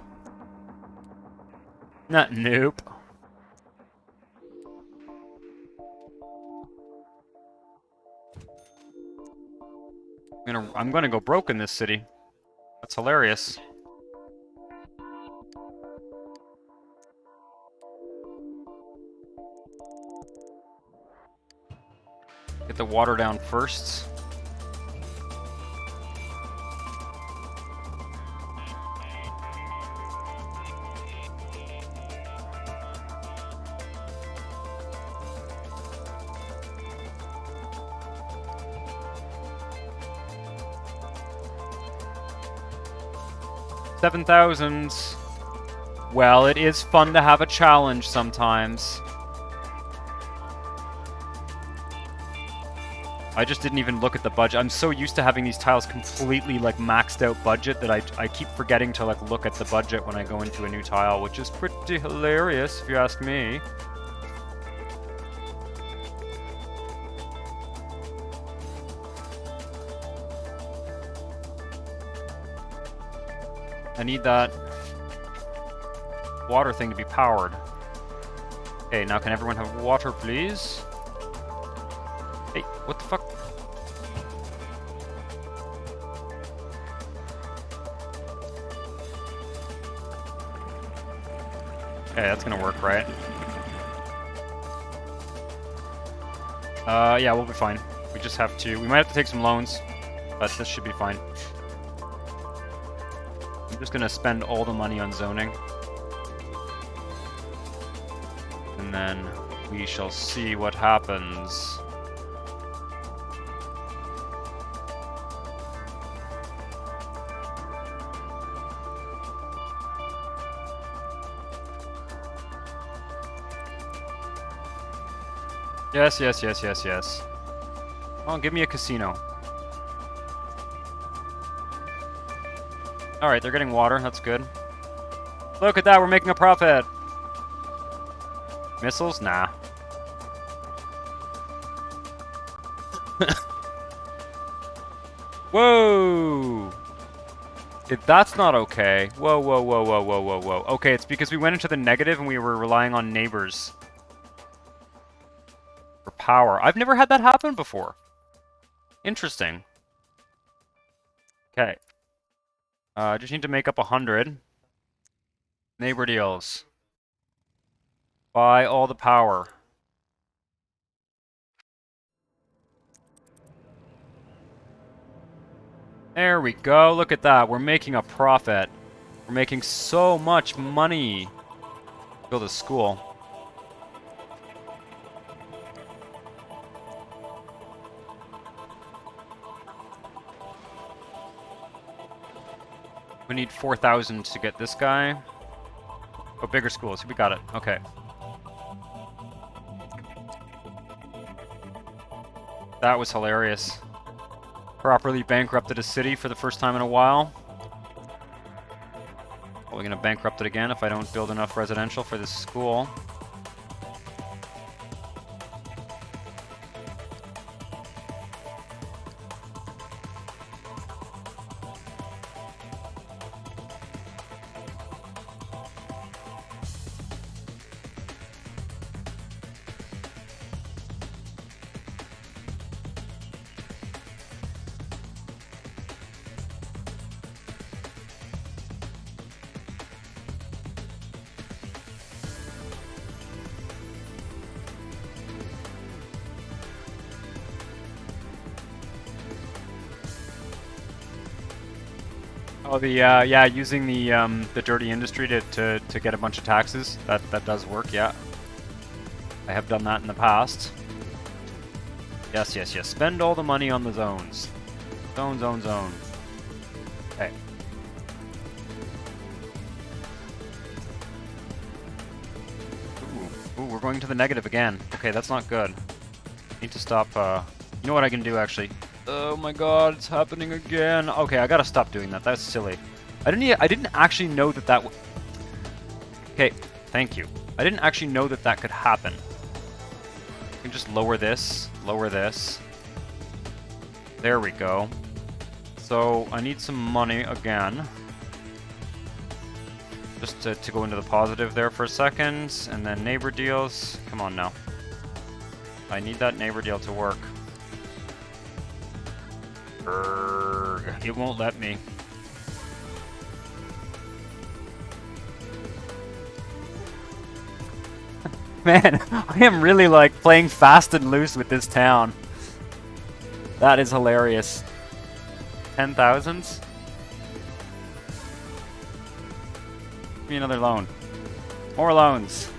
Not nope. I'm gonna go broke in this city. That's hilarious. Get the water down first. $7,000. Well, it is fun to have a challenge sometimes. I just didn't even look at the budget. I'm so used to having these tiles completely like maxed out budget that I keep forgetting to like look at the budget when I go into a new tile, which is pretty hilarious if you ask me. I need that water thing to be powered. Okay, now can everyone have water, please? Hey, what the fuck? Okay, that's gonna work, right? Yeah, we'll be fine. We just have to... We might have to take some loans, but this should be fine. I'm just gonna spend all the money on zoning. And then we shall see what happens. Yes, yes, yes, yes, yes. Oh, give me a casino. Alright, they're getting water. That's good. Look at that, we're making a profit! Missiles? Nah. Whoa! That's not okay. Whoa, whoa, whoa, whoa, whoa, whoa, whoa. Okay, it's because we went into the negative and we were relying on neighbors for power. I've never had that happen before. Interesting. Okay. Just need to make up 100. Neighbor deals. Buy all the power. There we go. Look at that. We're making a profit. We're making so much money. Build a school. We need 4,000 to get this guy. Oh, bigger schools. We got it. Okay. That was hilarious. Properly bankrupted a city for the first time in a while. Are we going to bankrupt it again if I don't build enough residential for this school? Oh, yeah, using the dirty industry to get a bunch of taxes. That does work, yeah. I have done that in the past. Yes, yes, yes. Spend all the money on the zones. Zone, zone, zone. Okay. Ooh, we're going to the negative again. Okay, that's not good. Need to stop, You know what I can do, actually? Oh my god, it's happening again. Okay, I gotta stop doing that. That's silly. I didn't actually know that Okay, thank you. I didn't actually know that could happen. I can just lower this, lower this. There we go. So, I need some money again. Just to go into the positive there for a second. And then neighbor deals. Come on now. I need that neighbor deal to work. It won't let me. Man, I am really like playing fast and loose with this town. That is hilarious. 10,000s? Give me another loan. More loans.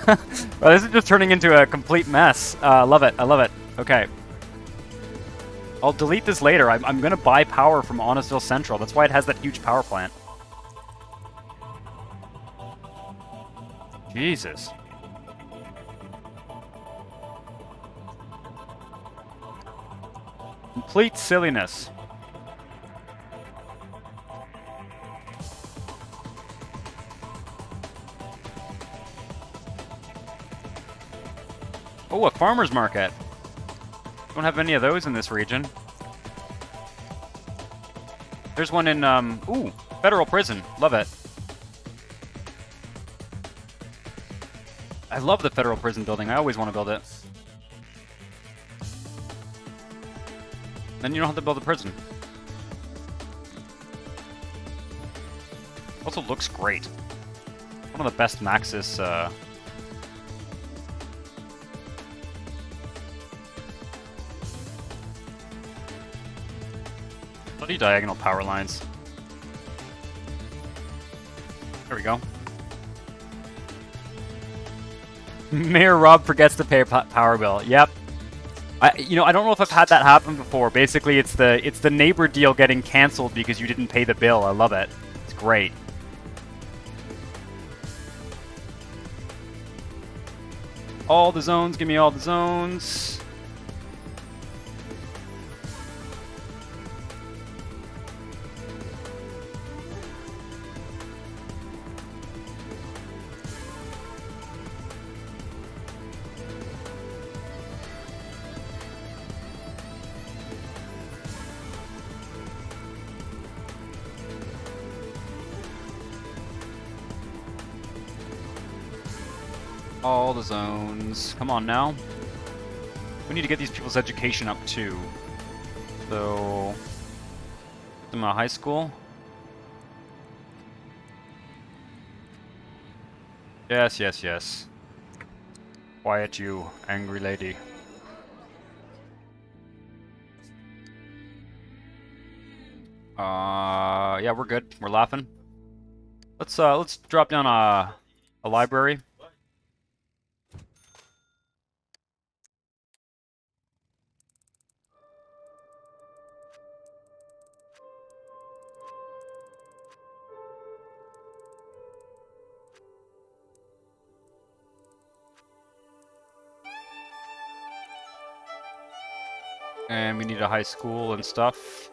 Well, this is just turning into a complete mess. Love it. I love it. Okay. I'll delete this later. I'm going to buy power from Honestville Central. That's why it has that huge power plant. Jesus. Complete silliness. Oh, a farmer's market. Don't have any of those in this region. There's one in, ooh, federal prison. Love it. I love the federal prison building. I always want to build it. Then you don't have to build a prison. Also looks great. One of the best Maxis, bloody diagonal power lines. There we go. Mayor Rob forgets to pay a power bill. Yep. I don't know if I've had that happen before. Basically, it's the neighbor deal getting canceled because you didn't pay the bill. I love it. It's great. All the zones. Give me all the zones. All the zones. Come on now. We need to get these people's education up too. So, put them in a high school. Yes, yes, yes. Quiet you, angry lady. Yeah, we're good. We're laughing. Let's drop down a library. And we need a high school and stuff.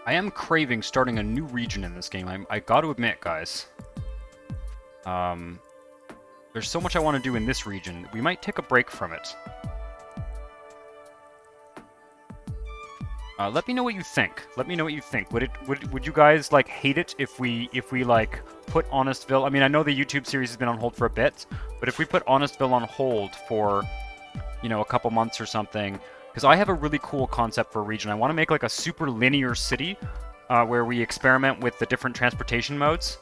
I am craving starting a new region in this game. I got to admit, guys. There's so much I want to do in this region. We might take a break from it. Let me know what you think. Let me know what you think. Would you guys like hate it if we like put Honestville? I mean, I know the YouTube series has been on hold for a bit, but if we put Honestville on hold for, a couple months or something, because I have a really cool concept for a region. I want to make like a super linear city where we experiment with the different transportation modes.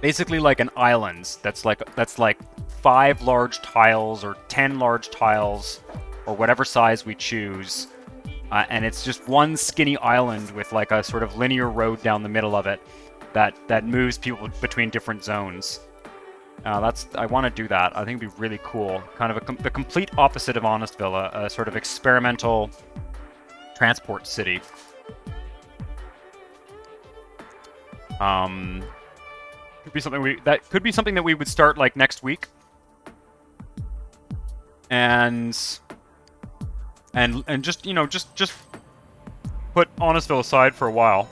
Basically like an island that's like 5 large tiles or 10 large tiles, or whatever size we choose, and it's just one skinny island with like a sort of linear road down the middle of it that moves people between different zones. I want to do that. I think it'd be really cool. Kind of the complete opposite of Honestville, a sort of experimental transport city. Could be something that we would start like next week, and just just put Honestville aside for a while.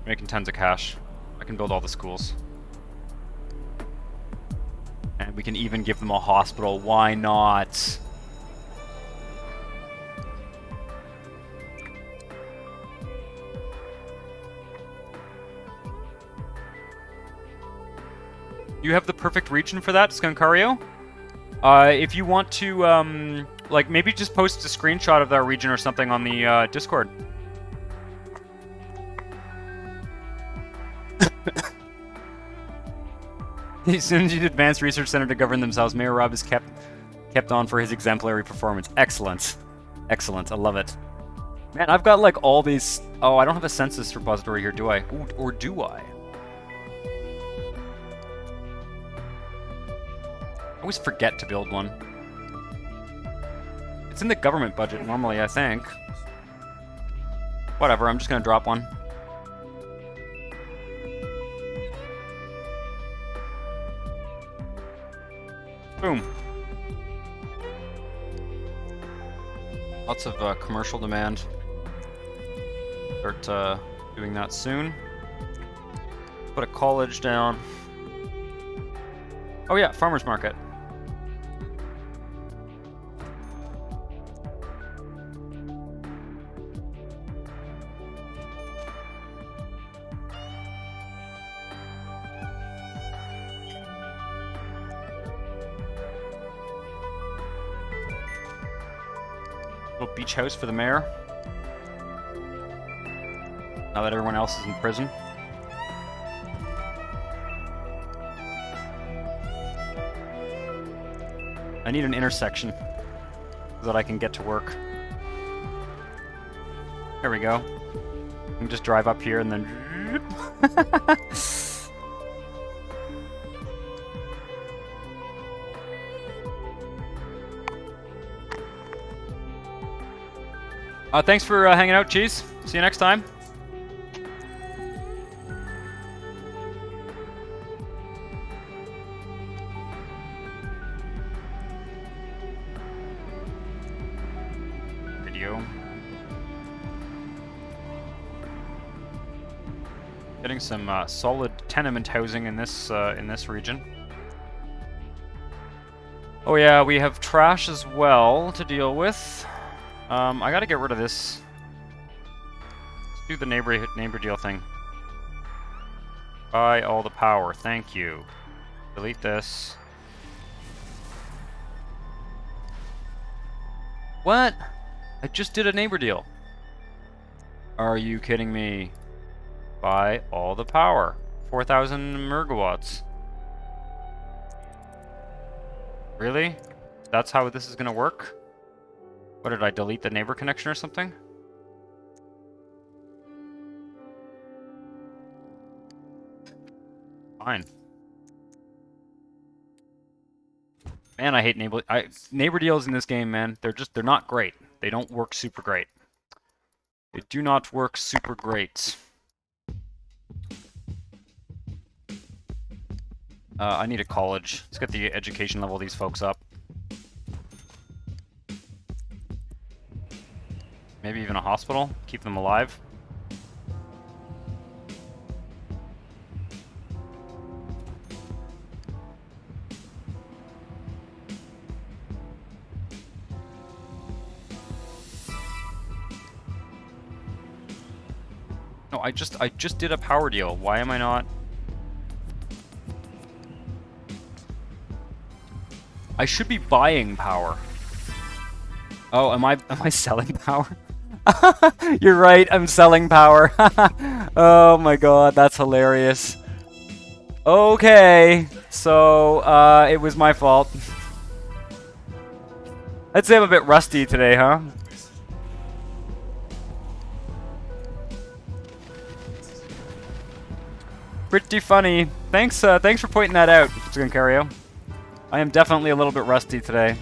Making tons of cash. I can build all the schools, and we can even give them a hospital. Why not? You have the perfect region for that, Skunkario. If you want to Like, maybe just post a screenshot of that region or something on the Discord. As soon as you did Advanced Research Center to govern themselves, Mayor Rob is kept on for his exemplary performance. Excellent. Excellent. I love it. Man, I've got like all these... Oh, I don't have a census repository here, do I? Ooh, or do I? I always forget to build one. It's in the government budget normally, I think. Whatever, I'm just gonna drop one. Boom. Lots of commercial demand. Start doing that soon. Put a college down. Oh yeah, farmer's market. Little beach house for the mayor. Now that everyone else is in prison. I need an intersection so that I can get to work. There we go. I can just drive up here and then... thanks for hanging out, Cheese. See you next time. Video. Getting some solid tenement housing in this region. Oh yeah, we have trash as well to deal with. I gotta get rid of this. Let's do the neighbor deal thing. Buy all the power, thank you. Delete this. What? I just did a neighbor deal. Are you kidding me? Buy all the power. 4,000 megawatts. Really? That's how this is gonna work? What, did I delete the neighbor connection or something? Fine. Man, I hate neighbor deals in this game, man. They're not great. They don't work super great. They do not work super great. I need a college. Let's get the education level of these folks up. Maybe even a hospital. Keep them alive. No, I just did a power deal. Why am I not? I should be buying power. Oh, am I selling power? You're right, I'm selling power. Oh my god, that's hilarious. Okay, so it was my fault. I'd say I'm a bit rusty today, huh? Pretty funny. Thanks for pointing that out, Skunkario. I am definitely a little bit rusty today.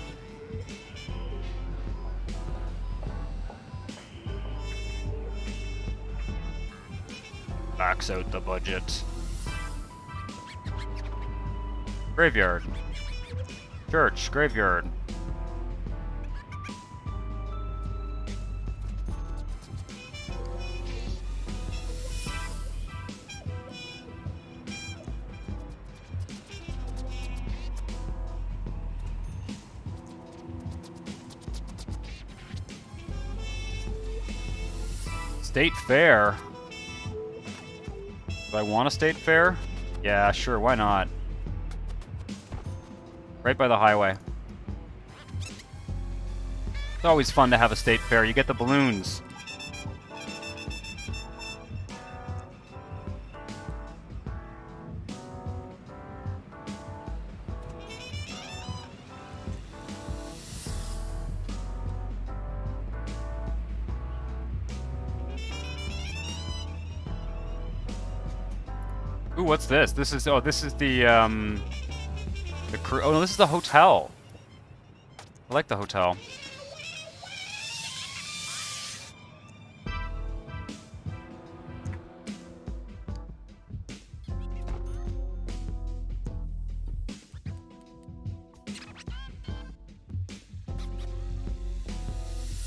Max out the budget. Graveyard. Church, graveyard. State fair. Do I want a state fair? Yeah, sure, why not? Right by the highway. It's always fun to have a state fair. You get the balloons. Ooh, what's this? This is the crew. Oh no, this is the hotel. I like the hotel.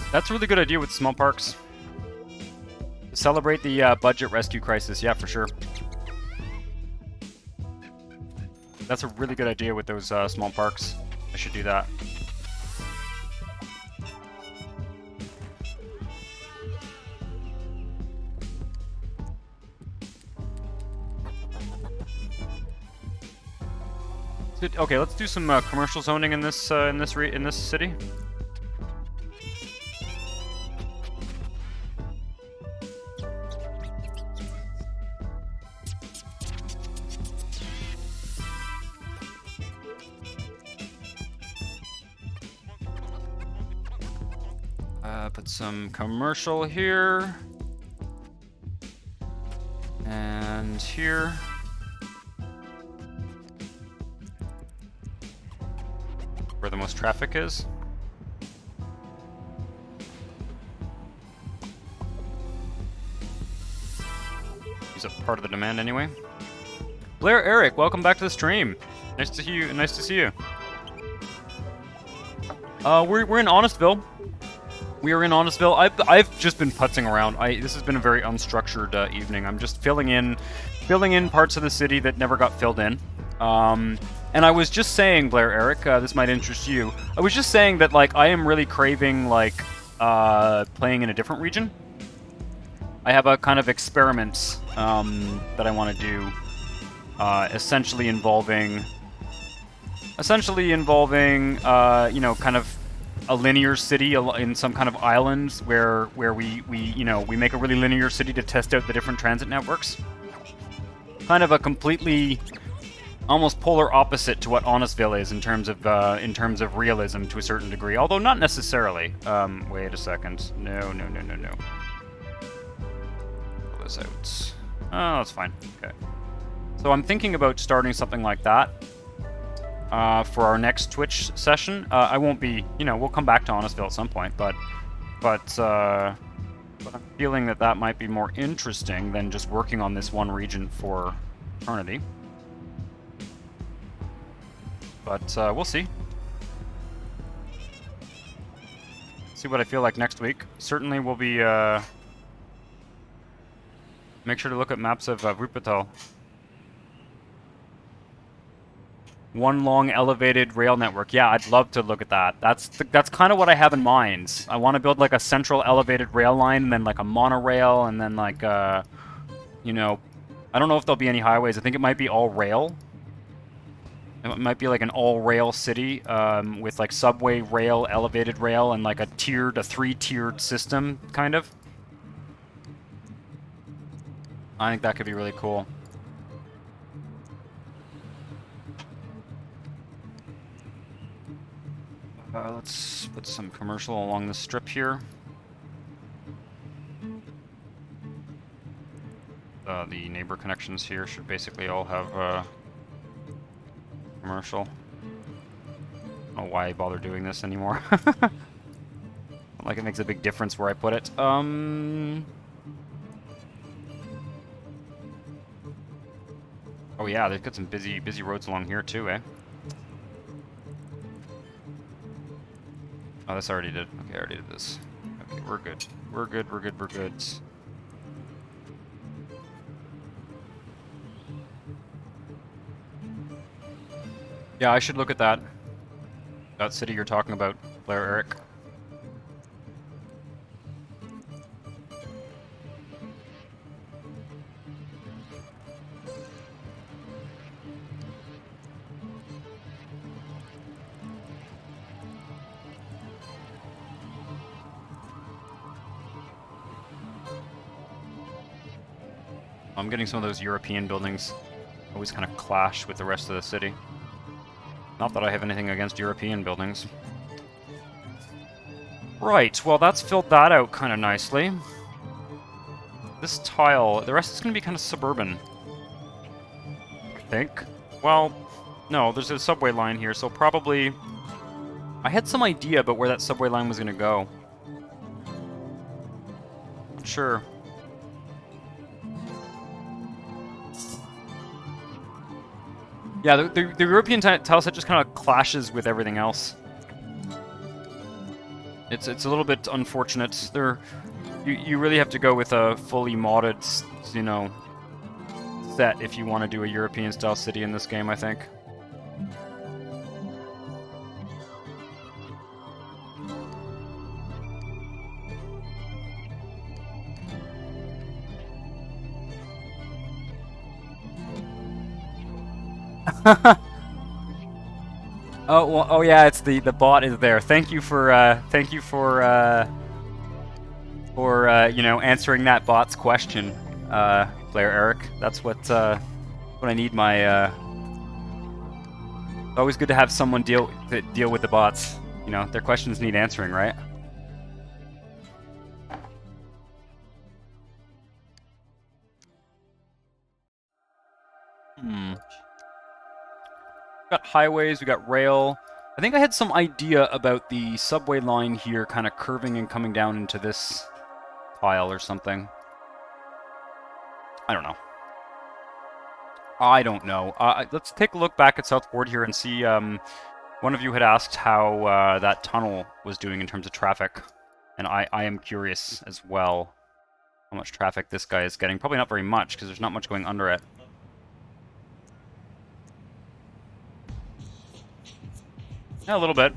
That's a really good idea with small parks. To celebrate the budget rescue crisis, yeah, for sure. That's a really good idea with those small parks. I should do that. Okay, let's do some commercial zoning in this city. Put some commercial here. And here. Where the most traffic is. Use up part of the demand anyway. Blair Eric, welcome back to the stream. Nice to see you. Nice to see you. We're in Honestville. We are in Honestville. I've just been putzing around. This has been a very unstructured evening. I'm just filling in parts of the city that never got filled in. And I was just saying, Blair Eric, this might interest you. I was just saying that like I am really craving like playing in a different region. I have a kind of experiment that I want to do, essentially involving you know, kind of a linear city in some kind of island where we make a really linear city to test out the different transit networks. Kind of a completely almost polar opposite to what Honestville is in terms of realism to a certain degree, although not necessarily. Wait a second. No. Pull this out. Oh, that's fine. Okay. So I'm thinking about starting something like that. For our next Twitch session. I won't be, we'll come back to Honestville at some point, but I'm feeling that might be more interesting than just working on this one region for eternity. But we'll see. See what I feel like next week. Certainly we'll be, make sure to look at maps of Wuppertal. One long elevated rail network. Yeah, I'd love to look at that. That's kind of what I have in mind. I want to build like a central elevated rail line, and then like a monorail, and then like I don't know if there'll be any highways. I think it might be all rail. It might be like an all rail city with like subway rail, elevated rail, and like a three-tiered system, kind of. I think that could be really cool. Let's put some commercial along the strip here. The neighbor connections here should basically all have commercial. I don't know why I bother doing this anymore. Not like it makes a big difference where I put it. Oh yeah, they've got some busy roads along here too, eh? Oh, this already did. Okay, I already did this. Okay, we're good. We're good. Yeah, I should look at that. That city you're talking about, Blair Eric. I'm getting some of those European buildings always kind of clash with the rest of the city. Not that I have anything against European buildings. Right, well that's filled that out kind of nicely. This tile, the rest is going to be kind of suburban. I think. Well, no, there's a subway line here, so probably... I had some idea about where that subway line was going to go. Not sure. Yeah, the European tile set just kind of clashes with everything else. It's a little bit unfortunate. You really have to go with a fully modded, you know, set if you want to do a European style city in this game, I think. Oh, well, oh yeah, it's the bot is there. Thank you for you know, answering that bot's question, player Eric. That's what I need my It's always good to have someone deal with the bots. You know, their questions need answering, right? We got highways, we got rail. I think I had some idea about the subway line here kind of curving and coming down into this tile or something. I don't know. Let's take a look back at Southport here and see. One of you had asked how that tunnel was doing in terms of traffic. And I am curious as well how much traffic this guy is getting. Probably not very much, because there's not much going under it. Yeah, a little bit.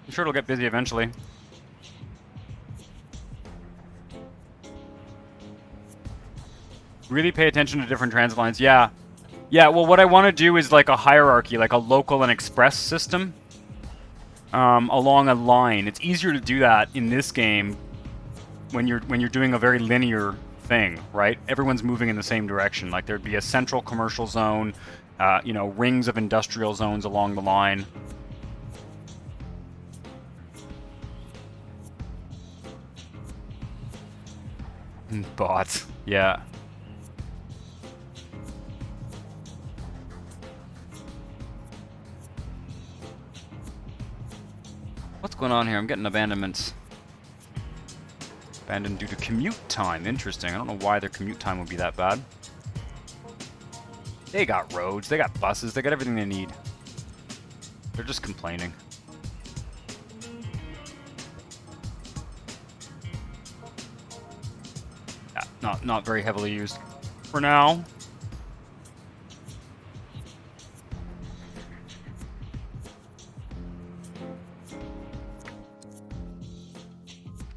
I'm sure it'll get busy eventually. Really pay attention to different transit lines. Yeah. Yeah, well, what I want to do is like a hierarchy, like a local and express system along a line. It's easier to do that in this game when you're doing a very linear thing, right? Everyone's moving in the same direction. Like there'd be a central commercial zone, you know, rings of industrial zones along the line. Bots, yeah. What's going on here? I'm getting abandonments. Abandoned due to commute time. Interesting. I don't know why their commute time would be that bad. They got roads, they got buses, they got everything they need. They're just complaining. Yeah, not very heavily used for now.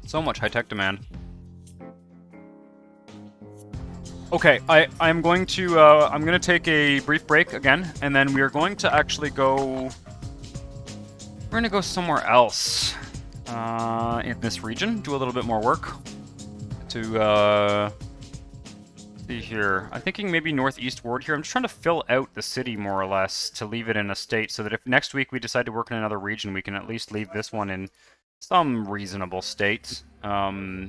So much high-tech demand. Okay, I'm going to take a brief break again, and then we are going to actually go. We're going to go somewhere else in this region, do a little bit more work. To see here, I'm thinking maybe northeast ward here. I'm just trying to fill out the city more or less to leave it in a state, so that if next week we decide to work in another region, we can at least leave this one in some reasonable state. I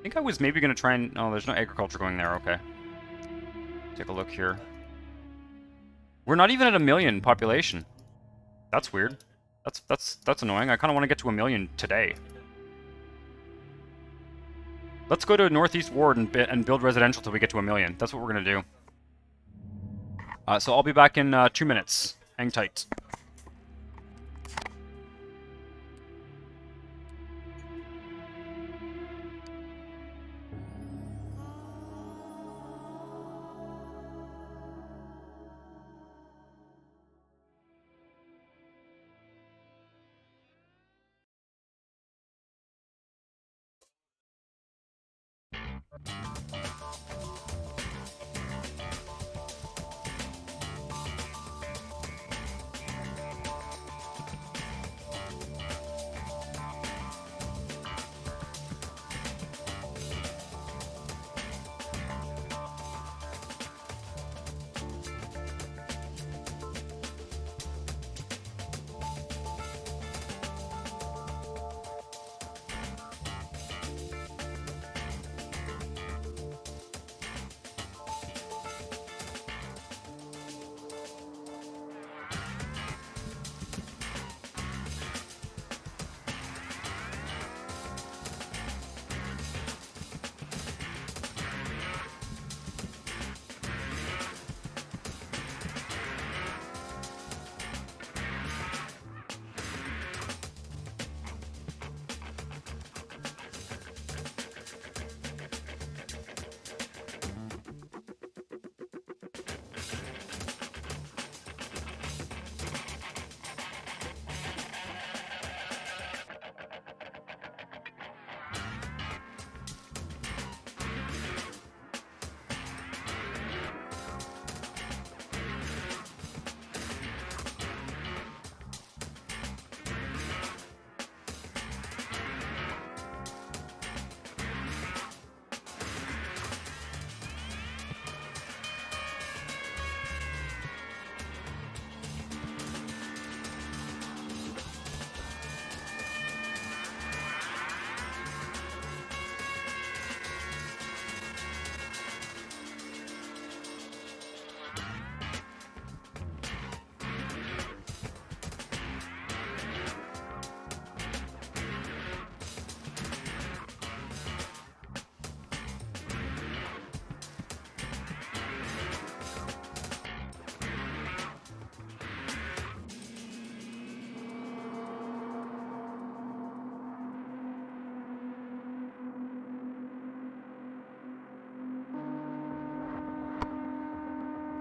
think I was maybe going to try and... Oh, there's no agriculture going there. Okay. Take a look here. We're not even at 1 million population. That's weird. That's annoying. I kind of want to get to 1 million today. Let's go to Northeast Ward and build residential till we get to 1 million. That's what we're going to do. So I'll be back in 2 minutes. Hang tight.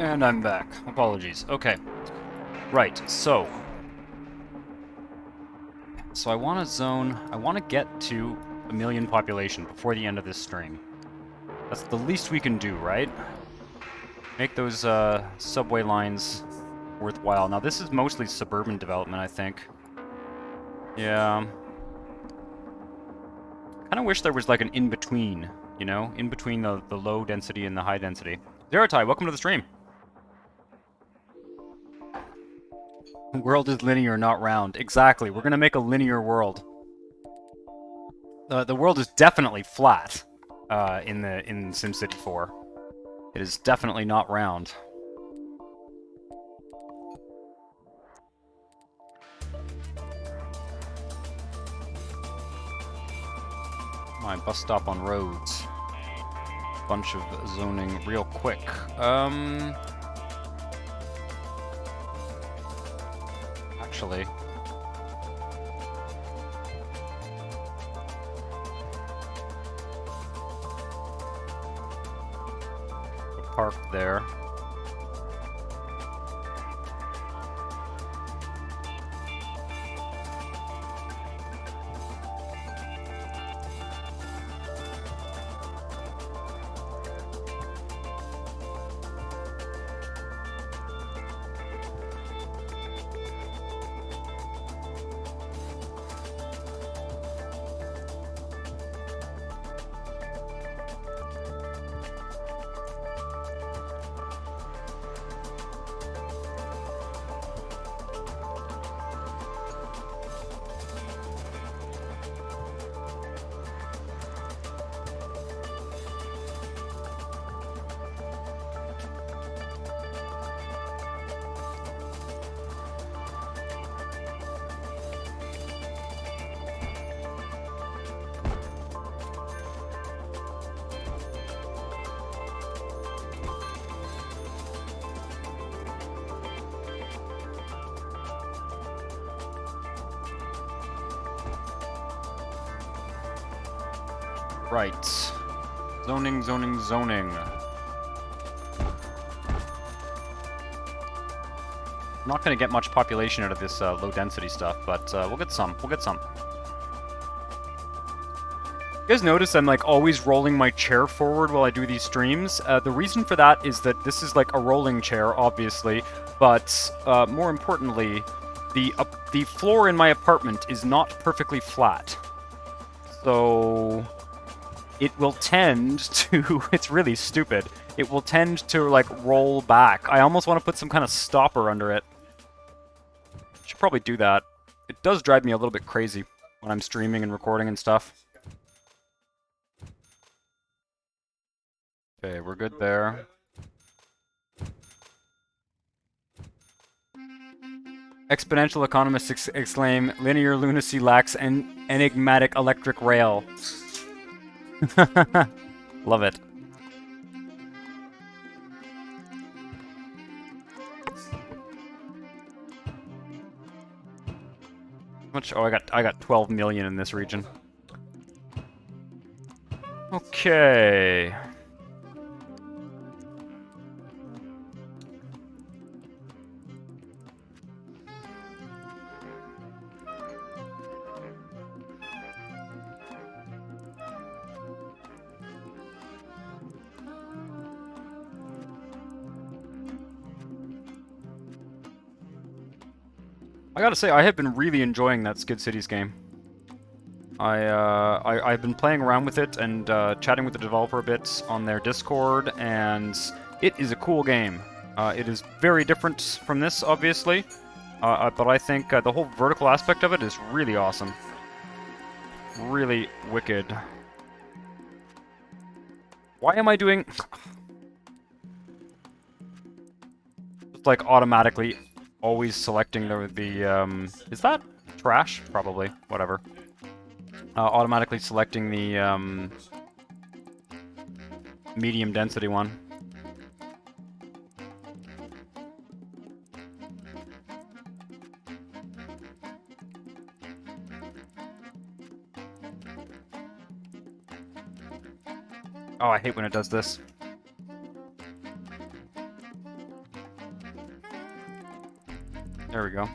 And I'm back. Apologies. Okay. Right, so I want to get to 1 million population before the end of this stream. That's the least we can do, right? Make those subway lines worthwhile. Now this is mostly suburban development, I think. Yeah. Kind of wish there was like an in-between, you know? In between the low density and the high density. Zerotai, welcome to the stream. The world is linear, not round. Exactly, we're gonna make a linear world. The world is definitely flat in SimCity 4. It is definitely not round. My bus stop on roads. Bunch of zoning real quick. Actually. Park there. Right. Zoning, zoning, zoning. I'm not going to get much population out of this low density stuff, but we'll get some. We'll get some. You guys notice I'm like always rolling my chair forward while I do these streams? The reason for that is that this is like a rolling chair, obviously, but more importantly, the floor in my apartment is not perfectly flat. So it will tend to, it's really stupid, it will tend to like roll back. I almost want to put some kind of stopper under it. Should probably do that. It does drive me a little bit crazy when I'm streaming and recording and stuff. Okay, we're good there. Exponential economists exclaim, linear lunacy lacks an enigmatic electric rail. Love it. How much? Oh, I got 12 million in this region. Okay. I gotta say, I have been really enjoying that Skid Cities game. I've been playing around with it and chatting with the developer a bit on their Discord, and it is a cool game. It is very different from this, obviously, but I think the whole vertical aspect of it is really awesome. Really wicked. Why am I doing... Just like automatically always selecting the is that trash? Probably. Whatever. Automatically selecting the medium density one. Oh, I hate when it does this. There we go.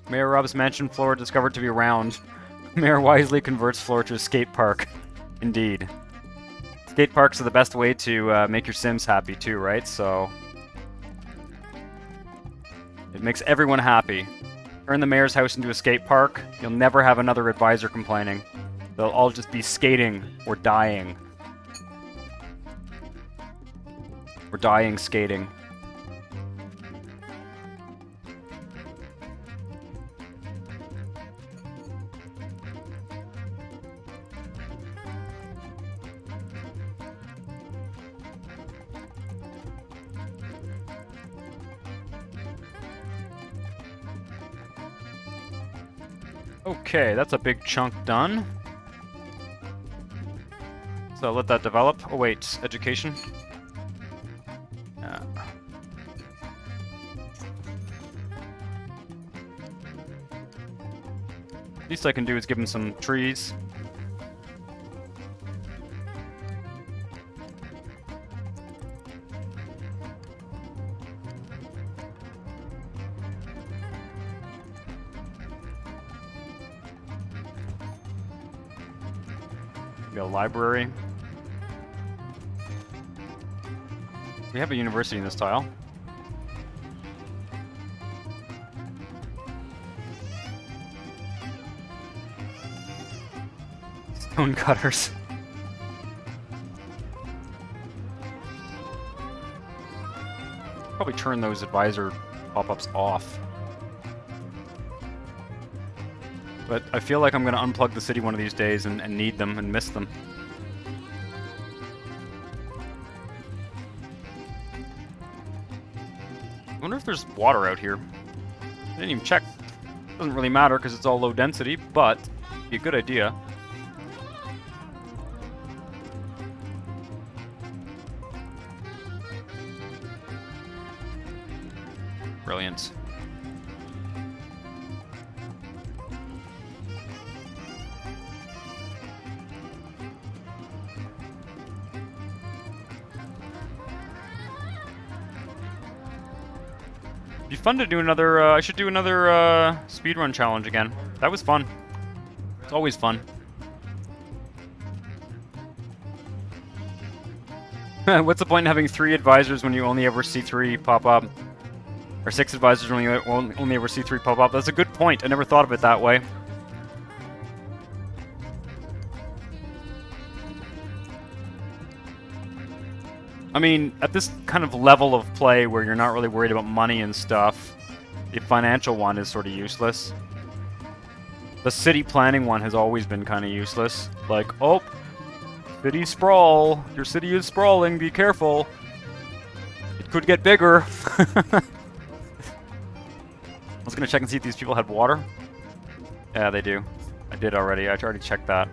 Mayor Rob's mansion floor discovered to be round. Mayor wisely converts floor to a skate park. Indeed. Skate parks are the best way to make your Sims happy too, right? So it makes everyone happy. Turn the mayor's house into a skate park. You'll never have another advisor complaining. They'll all just be skating or dying. Or dying skating. Okay, that's a big chunk done. So let that develop. Oh wait, education. Least I can do is give him some trees. Maybe a library. We have a university in this tile. Stone cutters. Probably turn those advisor pop-ups off. But I feel like I'm going to unplug the city one of these days and need them and miss them. I wonder if there's water out here. I didn't even check. Doesn't really matter because it's all low density, but it'd be a good idea. Brilliant. Be fun to do another, I should do another speedrun challenge again. That was fun. It's always fun. What's the point in having 3 advisors when you only ever see 3 pop up? Or 6 advisors when you only ever see 3 pop up? That's a good point. I never thought of it that way. I mean, at this kind of level of play where you're not really worried about money and stuff, the financial one is sort of useless. The city planning one has always been kind of useless. Like, oh, city sprawl. Your city is sprawling, be careful. It could get bigger. I was gonna check and see if these people had water. Yeah, they do. I did already. I already checked that.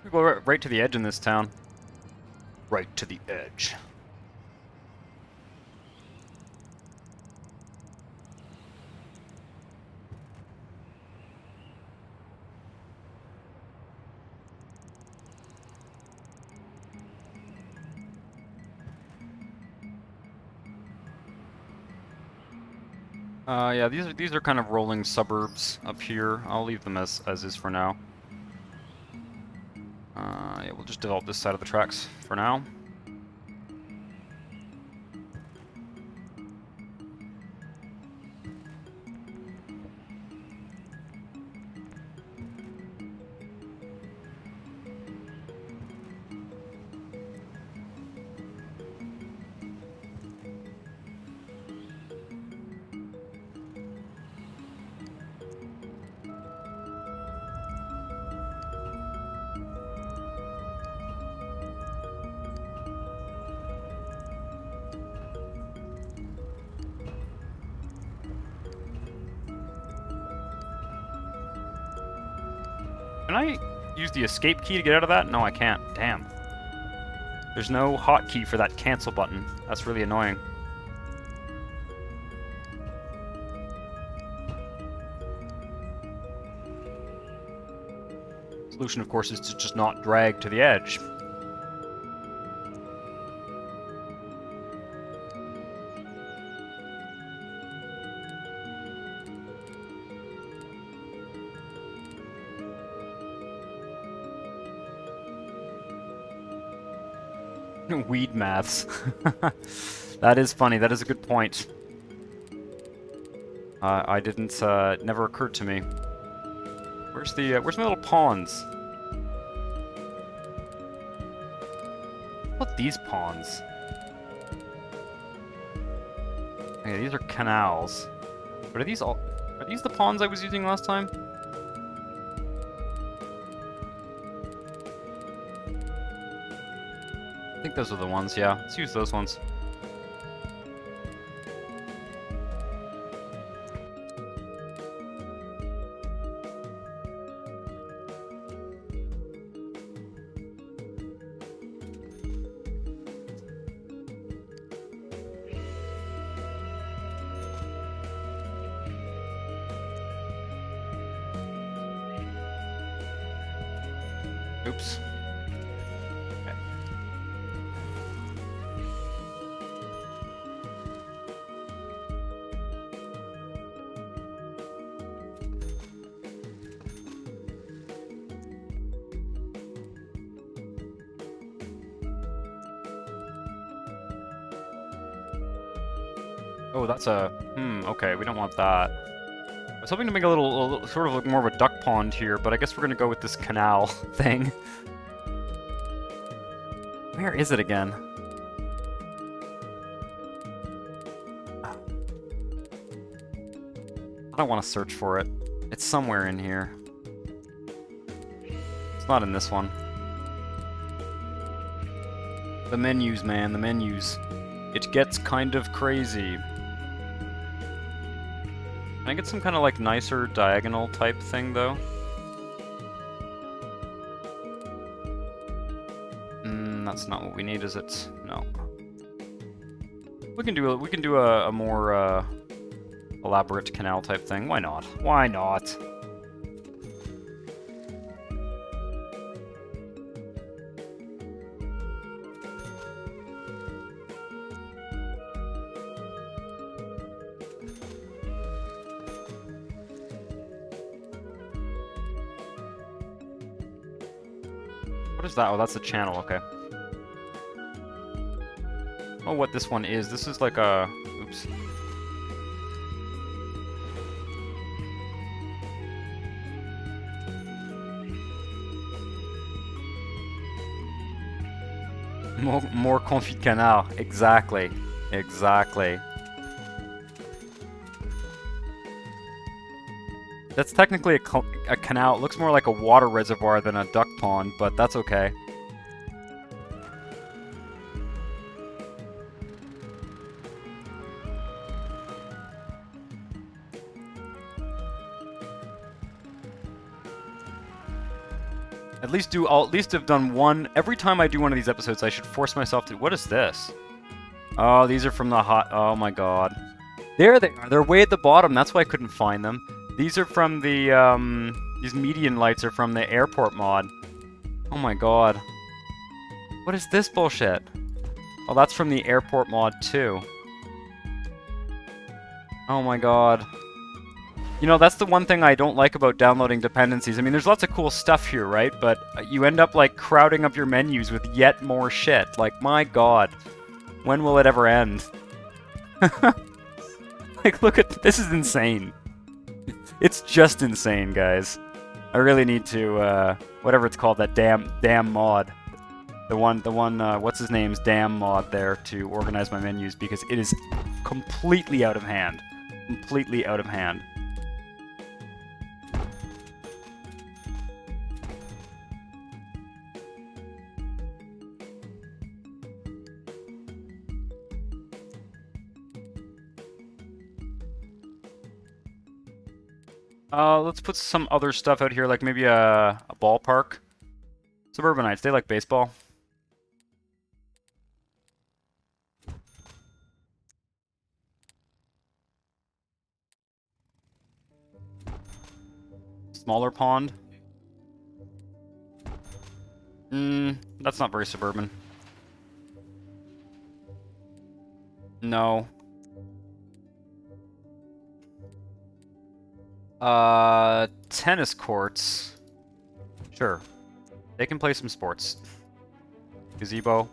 We go right to the edge in this town. Right to the edge. Yeah, these are kind of rolling suburbs up here. I'll leave them as is for now. Yeah, we'll just develop this side of the tracks for now. Can I use the escape key to get out of that? No, I can't. Damn. There's no hotkey for that cancel button. That's really annoying. Solution, of course, is to just not drag to the edge. Weed maths. That is funny. That is a good point. I didn't. Never occurred to me. Where's my little pawns? What these pawns? Okay, these are canals. But are these the pawns I was using last time? I think those are the ones, yeah. Let's use those ones. Oops. Okay. Oh, that's a... okay, we don't want that. I was hoping to make a little sort of like more of a duck pond here, but I guess we're gonna go with this canal thing. Where is it again? I don't want to search for it. It's somewhere in here. It's not in this one. The menus, man, the menus. It gets kind of crazy. Can I get some kind of like nicer diagonal type thing though? That's not what we need, is it? No. We can do a more elaborate canal type thing. Why not? Why not? What is that? Oh, that's the channel, okay. Oh, what this one is. This is like a... Oops. More confit canal. Exactly. Exactly. That's technically a canal. It looks more like a water reservoir than a duck pond, but that's okay. At least have done one. Every time I do one of these episodes, I should force myself to... What is this? Oh, these are from the hot... Oh my god. There they are. They're way at the bottom. That's why I couldn't find them. These are from the, these median lights are from the airport mod. Oh my god. What is this bullshit? Oh, that's from the airport mod too. Oh my god. You know, that's the one thing I don't like about downloading dependencies. I mean, there's lots of cool stuff here, right? But you end up, like, crowding up your menus with yet more shit. Like, my god. When will it ever end? Like, look at... This is insane. It's just insane, guys. I really need to, whatever it's called, that damn mod. The one, what's his name's damn mod there to organize my menus, because it is completely out of hand. Completely out of hand. Let's put some other stuff out here, like maybe a ballpark. Suburbanites, they like baseball. Smaller pond. That's not very suburban. No. Tennis courts. Sure. They can play some sports. Gazebo.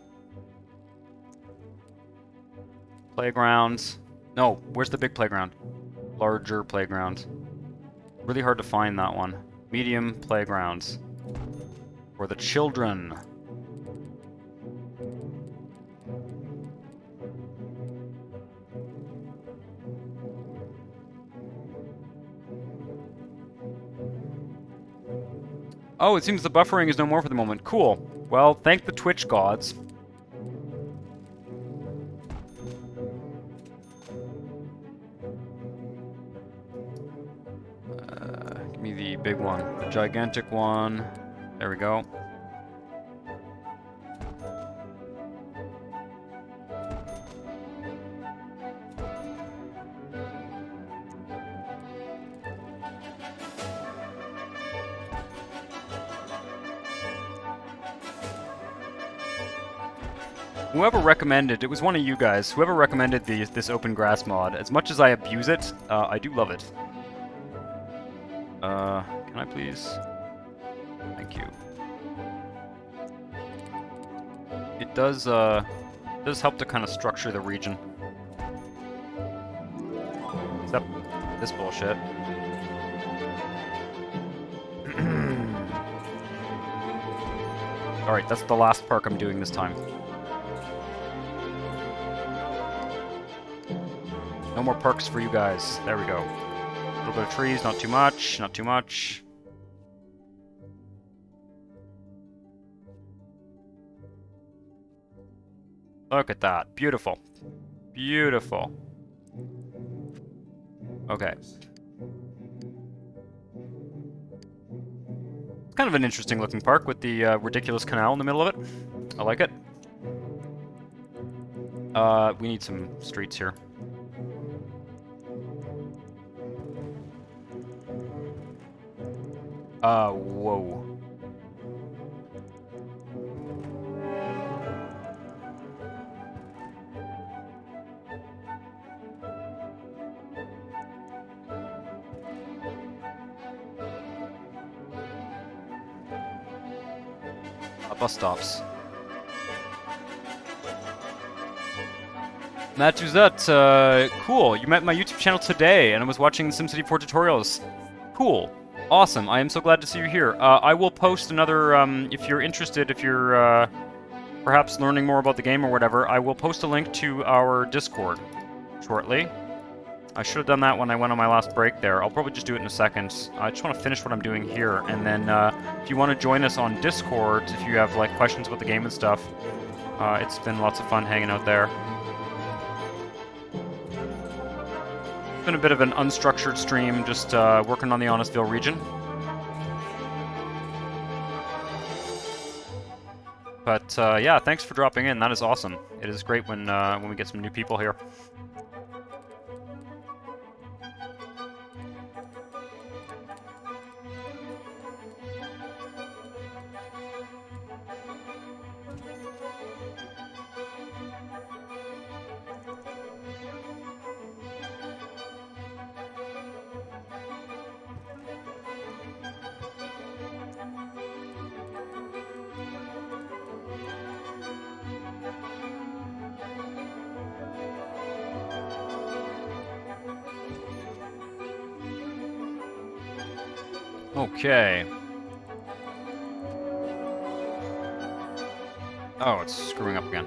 Playgrounds. No, where's the big playground? Larger playground. Really hard to find that one. Medium playgrounds. For the children. Oh, it seems the buffering is no more for the moment. Cool. Well, thank the Twitch gods. Give me the big one. The gigantic one. There we go. Whoever recommended, it was one of you guys, whoever recommended this open grass mod, as much as I abuse it, I do love it. Can I please? Thank you. It does help to kind of structure the region. Except this bullshit. Alright, that's the last park I'm doing this time. No more perks for you guys. There we go. A little bit of trees, not too much, not too much. Look at that. Beautiful. Beautiful. Okay. It's kind of an interesting looking park with the ridiculous canal in the middle of it. I like it. We need some streets here. Whoa. Bus stops. Matuzet, cool. You met my YouTube channel today, and I was watching the SimCity 4 tutorials. Cool. Awesome. I am so glad to see you here. I will post another, if you're interested, if you're perhaps learning more about the game or whatever, I will post a link to our Discord shortly. I should have done that when I went on my last break there. I'll probably just do it in a second. I just want to finish what I'm doing here, and then if you want to join us on Discord, if you have like questions about the game and stuff, it's been lots of fun hanging out there. It's been a bit of an unstructured stream, just working on the Honestville region. But yeah, thanks for dropping in. That is awesome. It is great when we get some new people here. Okay. Oh, it's screwing up again.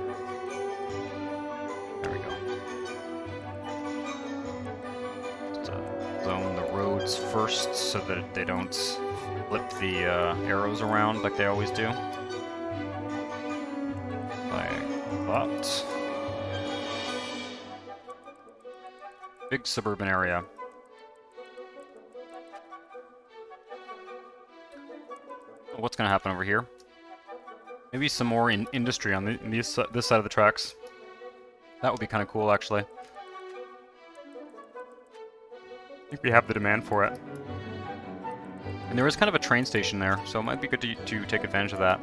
There we go. Just zone the roads first so that they don't flip the arrows around like they always do. Like that. Big suburban area. What's going to happen over here? Maybe some more industry on this side of the tracks. That would be kind of cool, actually. I think we have the demand for it. And there is kind of a train station there, so it might be good to take advantage of that.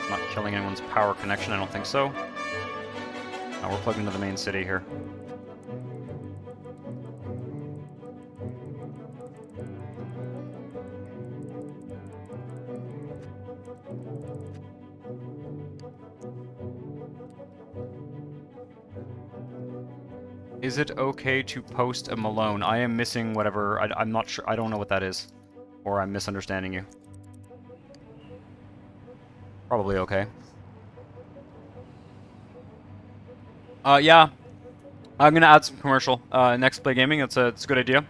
Not killing anyone's power connection, I don't think so. Now we're plugged into the main city here. Is it okay to post a Malone? I am missing whatever. I'm not sure. I don't know what that is. Or I'm misunderstanding you. Probably okay. Yeah. I'm gonna add some commercial. Next Play Gaming. It's a good idea.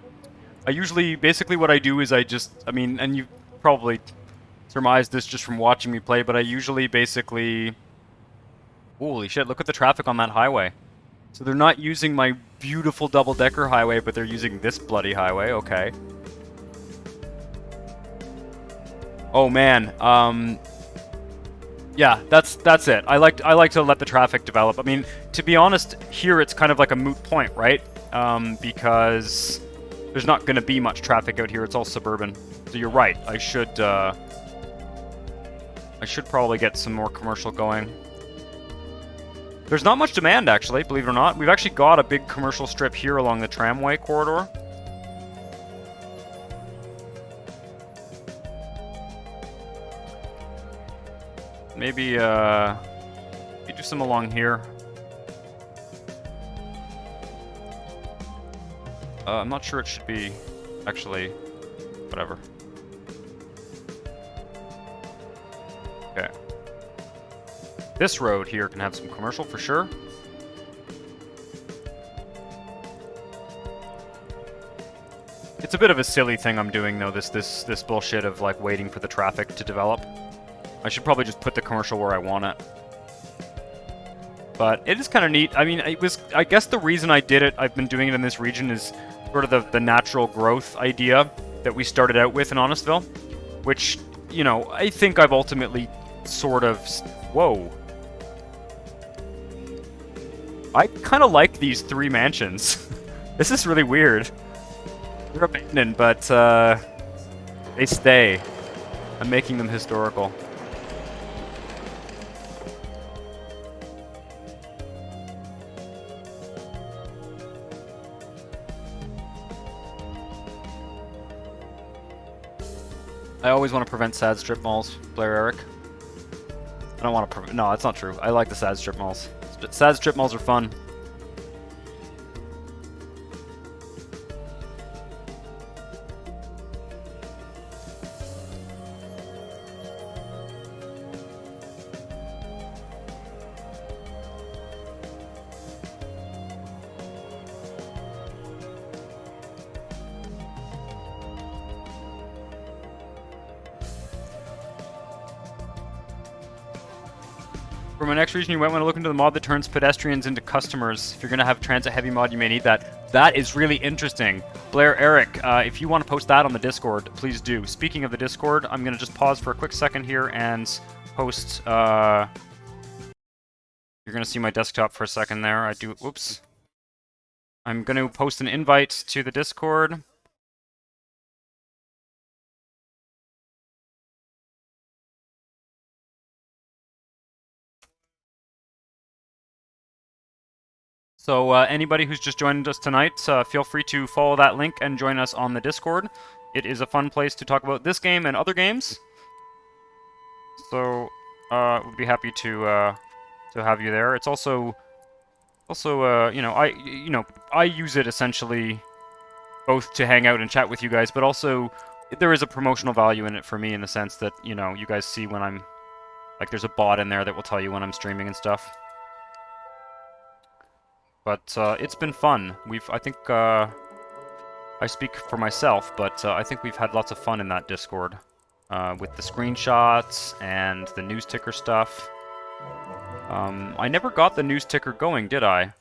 I usually, basically what I do is I mean, and you probably surmised this just from watching me play, but I usually basically... Holy shit, look at the traffic on that highway. So they're not using my beautiful double-decker highway, but they're using this bloody highway. Okay. Oh man. Yeah, that's it. I like to let the traffic develop. I mean, to be honest, here it's kind of like a moot point, right? Because there's not going to be much traffic out here. It's all suburban. So you're right. I should probably get some more commercial going. There's not much demand, actually, believe it or not. We've actually got a big commercial strip here along the tramway corridor. Maybe, you do some along here. I'm not sure it should be, actually, whatever. Okay. This road here can have some commercial for sure. It's a bit of a silly thing I'm doing though, this bullshit of like waiting for the traffic to develop. I should probably just put the commercial where I want it. But it is kind of neat. I mean, I guess the reason I did it, I've been doing it in this region, is sort of the natural growth idea that we started out with in Honestville, which, you know, I think I've ultimately sort of... Whoa. I kind of like these 3 mansions. This is really weird. They're abandoned, but they stay. I'm making them historical. I always want to prevent sad strip malls, Blair Eric. I don't want to prevent... No, that's not true. I like the sad strip malls. Sad strip malls are fun. For my next region, you might want to look into the mod that turns pedestrians into customers. If you're going to have transit-heavy mod, you may need that. That is really interesting. Blair Eric, if you want to post that on the Discord, please do. Speaking of the Discord, I'm going to just pause for a quick second here and post... You're going to see my desktop for a second there. Whoops. I'm going to post an invite to the Discord. So anybody who's just joined us tonight, feel free to follow that link and join us on the Discord. It is a fun place to talk about this game and other games. So we'd be happy to have you there. It's also you know, I use it essentially both to hang out and chat with you guys, but also there is a promotional value in it for me in the sense that, you know, you guys see when I'm, like, there's a bot in there that will tell you when I'm streaming and stuff. But it's been fun. I think, I speak for myself, but I think we've had lots of fun in that Discord. With the screenshots and the news ticker stuff. I never got the news ticker going, did I?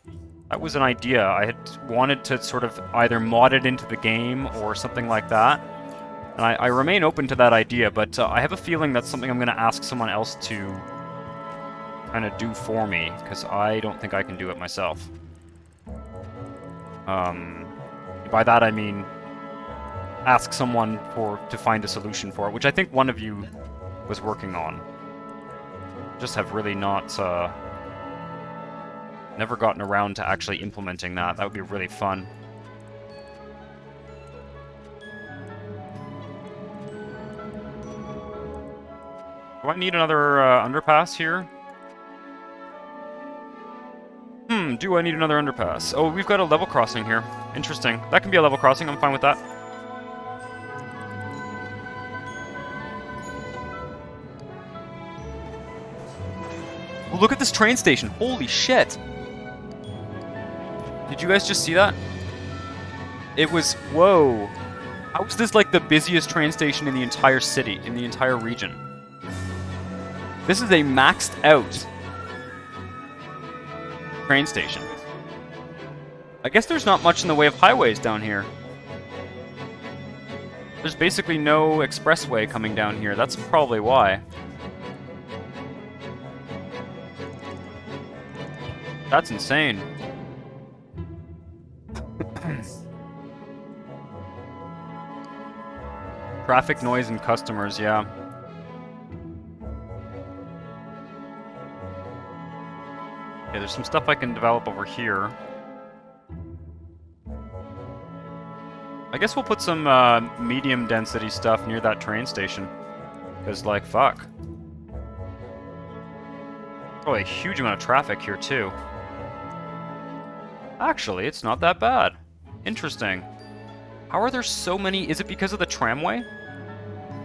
That was an idea. I had wanted to sort of either mod it into the game or something like that. And I remain open to that idea, but I have a feeling that's something I'm going to ask someone else to kind of do for me, because I don't think I can do it myself. By that I mean ask someone to find a solution for it, which I think one of you was working on. Just have really not never gotten around to actually implementing that. That would be really fun. Do I need another underpass here? Do I need another underpass? Oh, we've got a level crossing here. Interesting. That can be a level crossing. I'm fine with that. Oh, look at this train station. Holy shit. Did you guys just see that? It was... Whoa. How is this like the busiest train station in the entire city, in the entire region? This is a maxed out train station. I guess there's not much in the way of highways down here. There's basically no expressway coming down here. That's probably why. That's insane. Traffic, noise, and customers, yeah. Okay, there's some stuff I can develop over here. I guess we'll put some medium density stuff near that train station. Because, like, fuck. Oh, a huge amount of traffic here, too. Actually, it's not that bad. Interesting. How are there so many? Is it because of the tramway?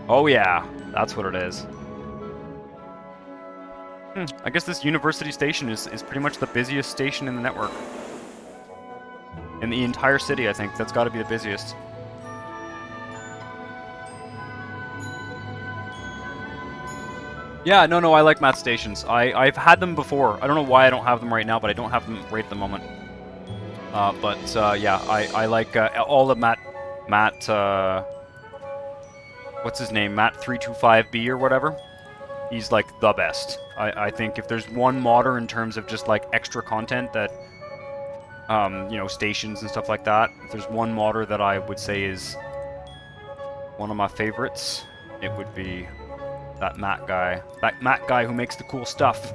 Oh, yeah. That's what it is. I guess this university station is pretty much the busiest station in the network. In the entire city, I think. That's got to be the busiest. Yeah, no, I like matte stations. I've had them before. I don't know why I don't have them right now, but I don't have them right at the moment. Yeah, I like all the Matt, what's his name? Matt325B or whatever. He's like the best. I think if there's one modder in terms of just like extra content that, you know, stations and stuff like that, if there's one modder that I would say is one of my favorites, it would be that Matt guy. That Matt guy who makes the cool stuff.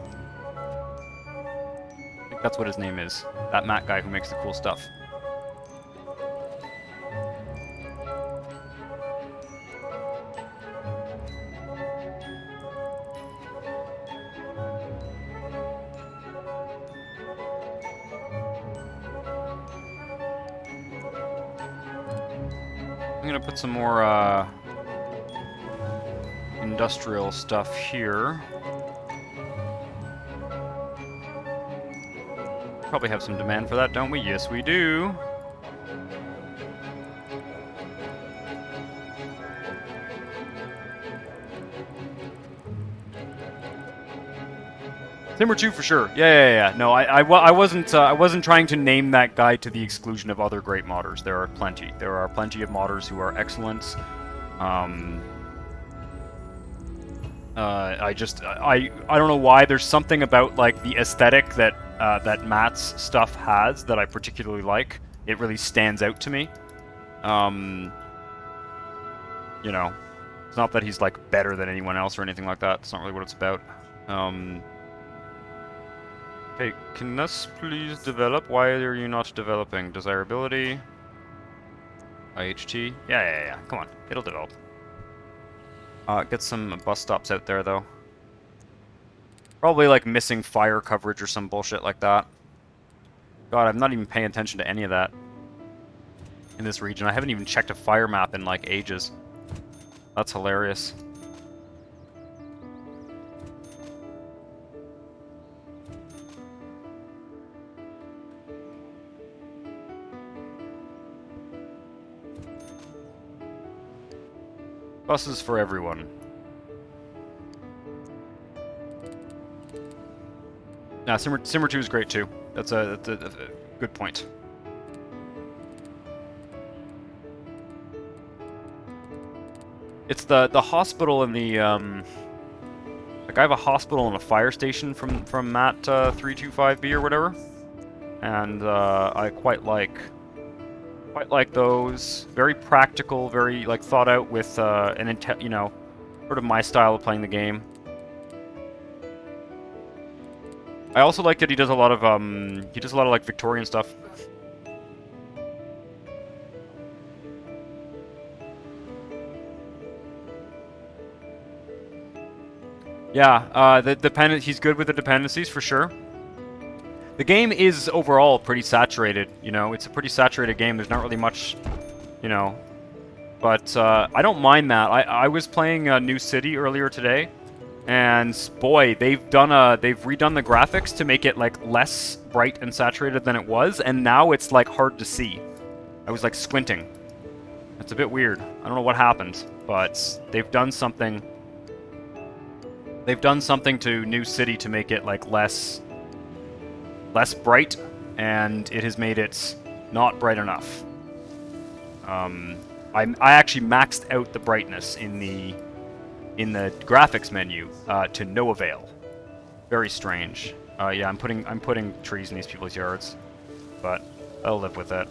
I think that's what his name is. That Matt guy who makes the cool stuff. I'm gonna put some more industrial stuff here. Probably have some demand for that, don't we? Yes, we do. Timber 2 for sure. Yeah. No, I wasn't trying to name that guy to the exclusion of other great modders. There are plenty. There are plenty of modders who are excellent. I don't know why. There's something about like the aesthetic that that Matt's stuff has that I particularly like. It really stands out to me. You know, it's not that he's like better than anyone else or anything like that. It's not really what it's about. Okay, can this please develop? Why are you not developing? Desirability. IHT. Yeah. Come on, it'll develop. Get some bus stops out there, though. Probably, like, missing fire coverage or some bullshit like that. God, I'm not even paying attention to any of that in this region. I haven't even checked a fire map in, like, ages. That's hilarious. Buses for everyone. Nah, Simmer 2 is great too. That's a good point. It's the hospital and the Like, I have a hospital and a fire station from Mat 325B or whatever, and I quite like those. Very practical, very like thought out with you know, sort of my style of playing the game. I also like that he does a lot of like Victorian stuff. Yeah, he's good with the dependencies for sure. The game is overall pretty saturated, you know, it's a pretty saturated game, there's not really much, you know, but I don't mind that. I was playing New City earlier today, and boy, they've redone the graphics to make it like less bright and saturated than it was, and now it's like hard to see. I was like squinting. It's a bit weird. I don't know what happened, but they've done something. They've done something to New City to make it like less bright, and it has made it not bright enough. I actually maxed out the brightness in the graphics menu to no avail. Very strange. Yeah, I'm putting trees in these people's yards, but I'll live with it.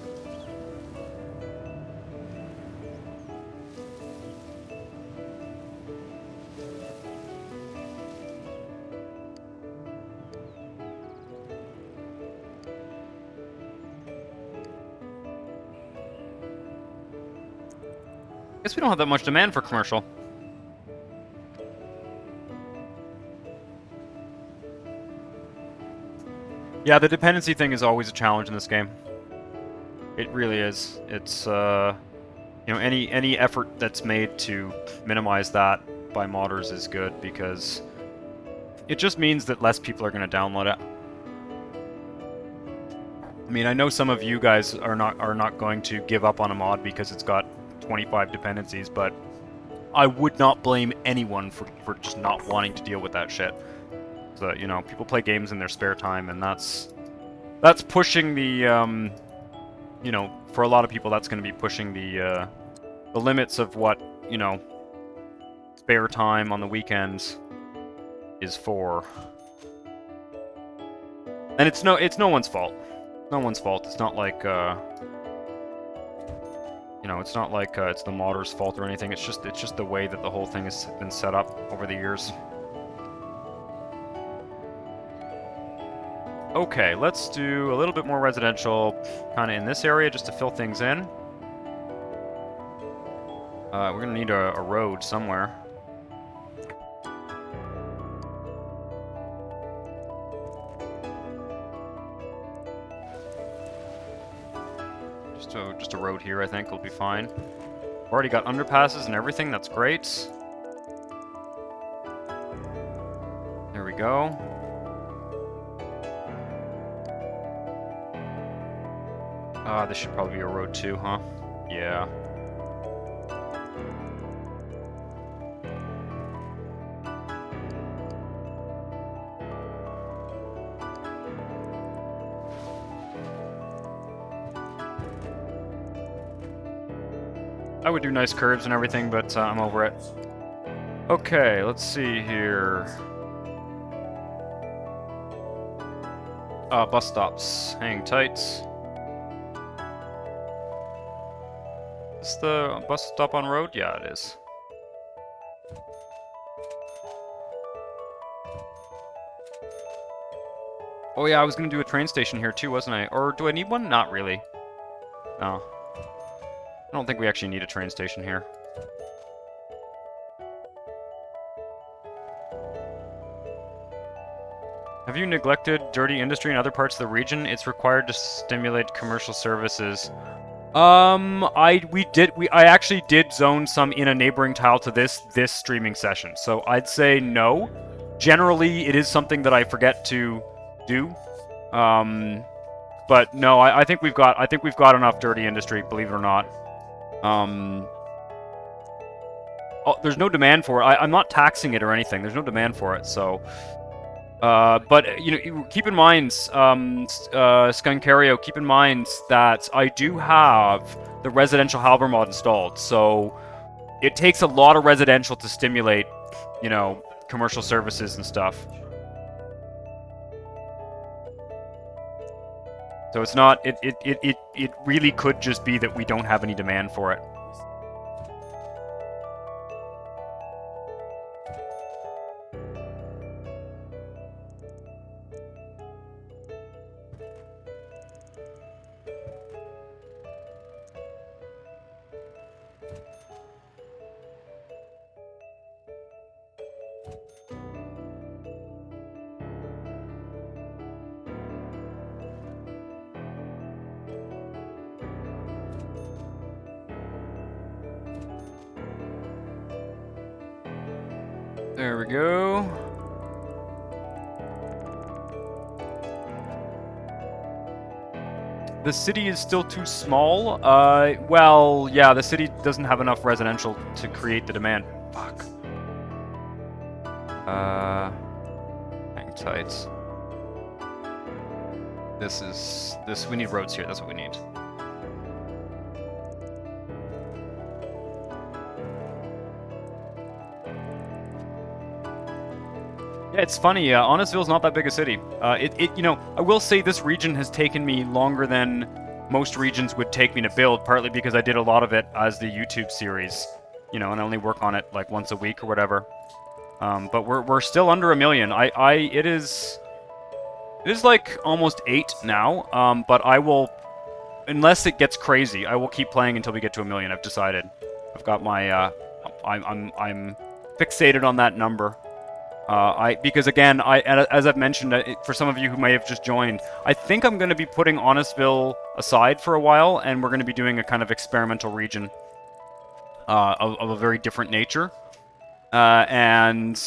Guess we don't have that much demand for commercial. Yeah, the dependency thing is always a challenge in this game. It really is. It's you know, any effort that's made to minimize that by modders is good, because it just means that less people are going to download it. I mean, I know some of you guys are not going to give up on a mod because it's got 25 dependencies, but I would not blame anyone for just not wanting to deal with that shit. So, you know, people play games in their spare time, and that's pushing the you know, for a lot of people that's going to be pushing the limits of what, you know, spare time on the weekends is for. And it's no one's fault. No one's fault. It's not like you know, it's not like it's the modder's fault or anything. It's just the way that the whole thing has been set up over the years. Okay, let's do a little bit more residential kind of in this area just to fill things in. We're gonna need a road somewhere. Just a road here, I think, will be fine. Already got underpasses and everything, that's great. There we go. This should probably be a road too, huh? Yeah. I would do nice curves and everything, but I'm over it. Okay, let's see here. Bus stops. Hang tight. Is the bus stop on road? Yeah, it is. Oh yeah, I was gonna do a train station here too, wasn't I? Or do I need one? Not really. No. I don't think we actually need a train station here. Have you neglected dirty industry in other parts of the region? It's required to stimulate commercial services. I actually did zone some in a neighboring tile to this streaming session, so I'd say no. Generally, it is something that I forget to do. But no, I think we've got enough dirty industry, believe it or not. There's no demand for it. I'm not taxing it or anything. There's no demand for it, so. But you know, keep in mind, Skunkario, keep in mind that I do have the residential Halber mod installed, so it takes a lot of residential to stimulate, you know, commercial services and stuff. So it's not, it really could just be that we don't have any demand for it. There we go. The city is still too small. Well, yeah, the city doesn't have enough residential to create the demand. Fuck. Hang tight. We need roads here, that's what we need. Yeah, it's funny. Honestville's not that big a city. You know, I will say this region has taken me longer than most regions would take me to build, partly because I did a lot of it as the YouTube series, you know, and I only work on it like once a week or whatever. But we're still under 1 million. It is like almost 8 now. But I will, unless it gets crazy, I will keep playing until we get to 1 million. I've decided. I've got my I'm fixated on that number. Because again, as I've mentioned, for some of you who may have just joined, I think I'm going to be putting Honestville aside for a while, and we're going to be doing a kind of experimental region of a very different nature. And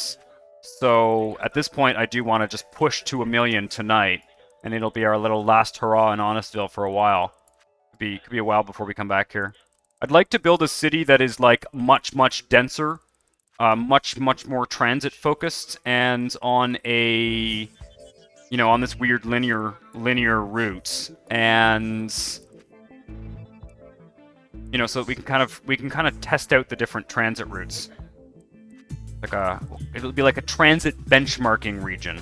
so at this point, I do want to just push to 1 million tonight, and it'll be our little last hurrah in Honestville for a while. Could be a while before we come back here. I'd like to build a city that is like much denser. Much more transit focused and on a, you know, on this weird linear route, and you know, so we can kind of test out the different transit routes. Like it'll be like a transit benchmarking region.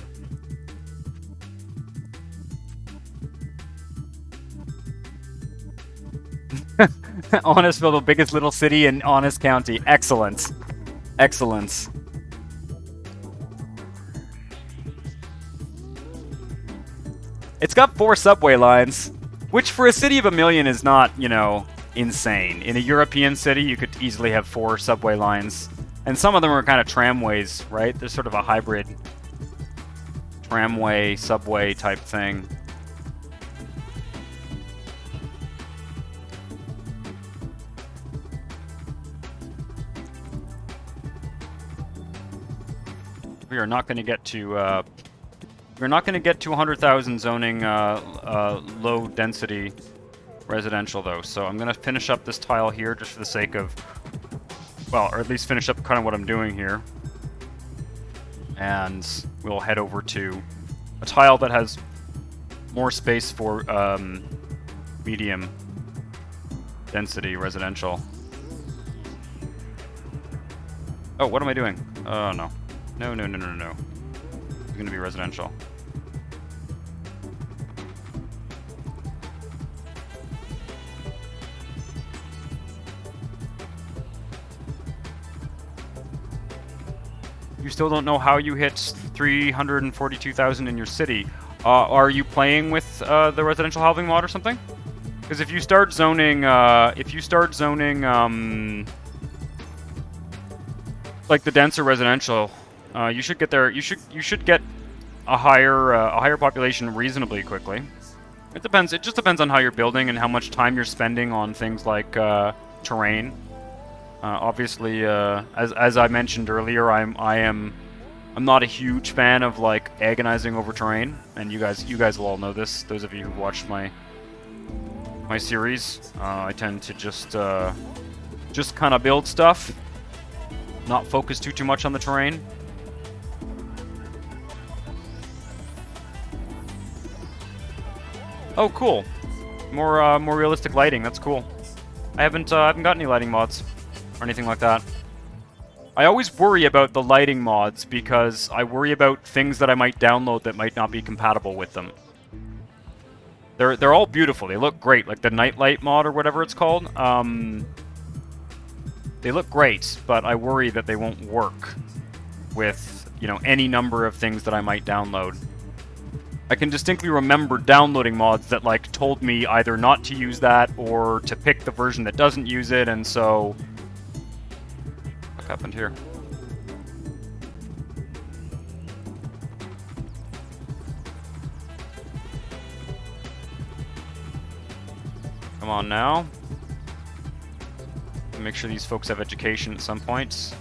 Honestville, the biggest little city in Honest County. Excellent. Excellence. It's got 4 subway lines, which for a city of 1 million is not, you know, insane. In a European city, you could easily have 4 subway lines. And some of them are kind of tramways, right? There's sort of a hybrid tramway, subway type thing. We are not going to get to we're not going to get to 100,000 zoning low density residential though. So I'm going to finish up this tile here just for the sake of, well, or at least finish up kind of what I'm doing here. And we'll head over to a tile that has more space for medium density residential. Oh, what am I doing? Oh no. No. It's going to be residential. You still don't know how you hit 342,000 in your city. Are you playing with the residential housing mod or something? Because if you start zoning, like the denser residential, you should get there. You should get a higher population reasonably quickly. It depends. It just depends on how you're building and how much time you're spending on things like terrain. Obviously, as I mentioned earlier, I'm not a huge fan of like agonizing over terrain, and you guys will all know this. Those of you who watched my series, I tend to just kind of build stuff, not focus too much on the terrain. Oh, cool! More realistic lighting. That's cool. I haven't got any lighting mods or anything like that. I always worry about the lighting mods because I worry about things that I might download that might not be compatible with them. They're all beautiful. They look great, like the nightlight mod or whatever it's called. They look great, but I worry that they won't work with, you know, any number of things that I might download. I can distinctly remember downloading mods that, like, told me either not to use that or to pick the version that doesn't use it, and so... What happened here? Come on now. Make sure these folks have education at some point.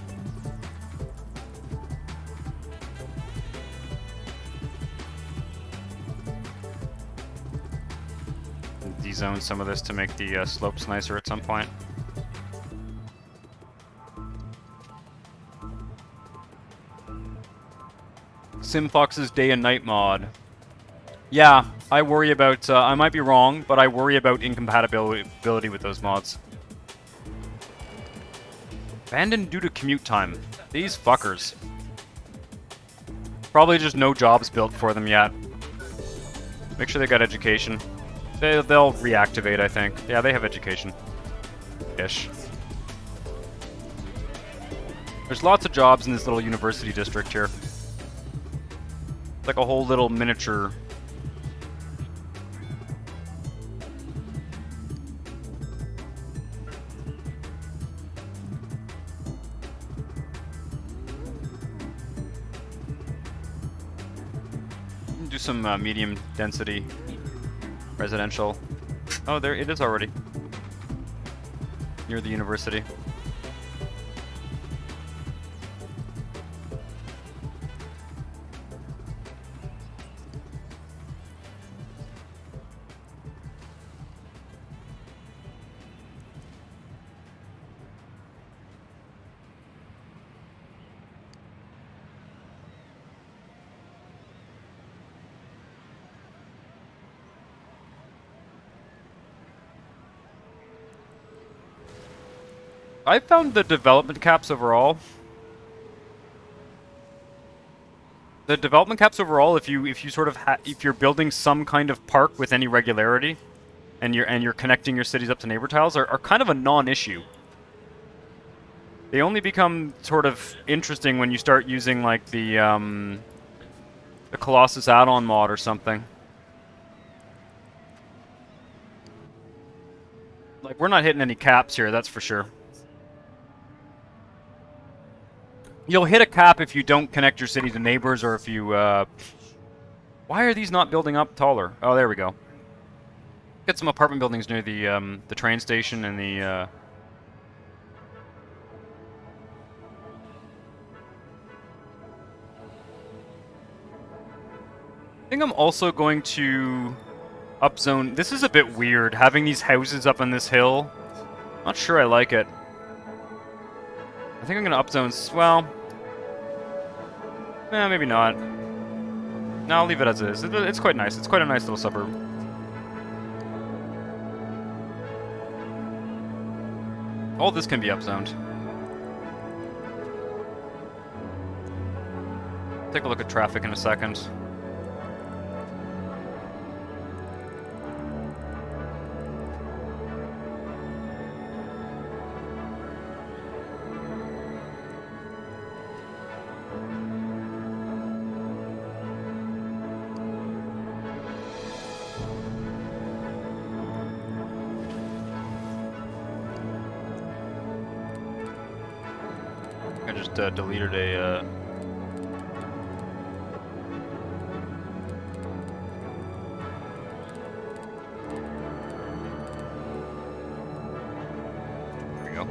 De-zone some of this to make the slopes nicer at some point. SimFox's day and night mod. Yeah, I worry about, I might be wrong, but I worry about incompatibility with those mods. Abandoned due to commute time. These fuckers. Probably just no jobs built for them yet. Make sure they got education. They'll reactivate, I think. Yeah, they have education. Ish. There's lots of jobs in this little university district here. It's like a whole little miniature... Do some medium density residential. Oh, there it is already. Near the university. I found the development caps overall. The development caps overall, if you sort of if you're building some kind of park with any regularity, and you're connecting your cities up to neighbor tiles, are kind of a non-issue. They only become sort of interesting when you start using like the Colossus add-on mod or something. Like, we're not hitting any caps here, that's for sure. You'll hit a cap if you don't connect your city to neighbors, or if you, Why are these not building up taller? Oh, there we go. Get some apartment buildings near the train station and the, I think I'm also going to upzone... This is a bit weird, having these houses up on this hill. Not sure I like it. I think I'm going to upzone... Well... maybe not. No, I'll leave it as is. It's quite nice. It's quite a nice little suburb. All this can be upzoned. Take a look at traffic in a second. I just deleted a... There we go.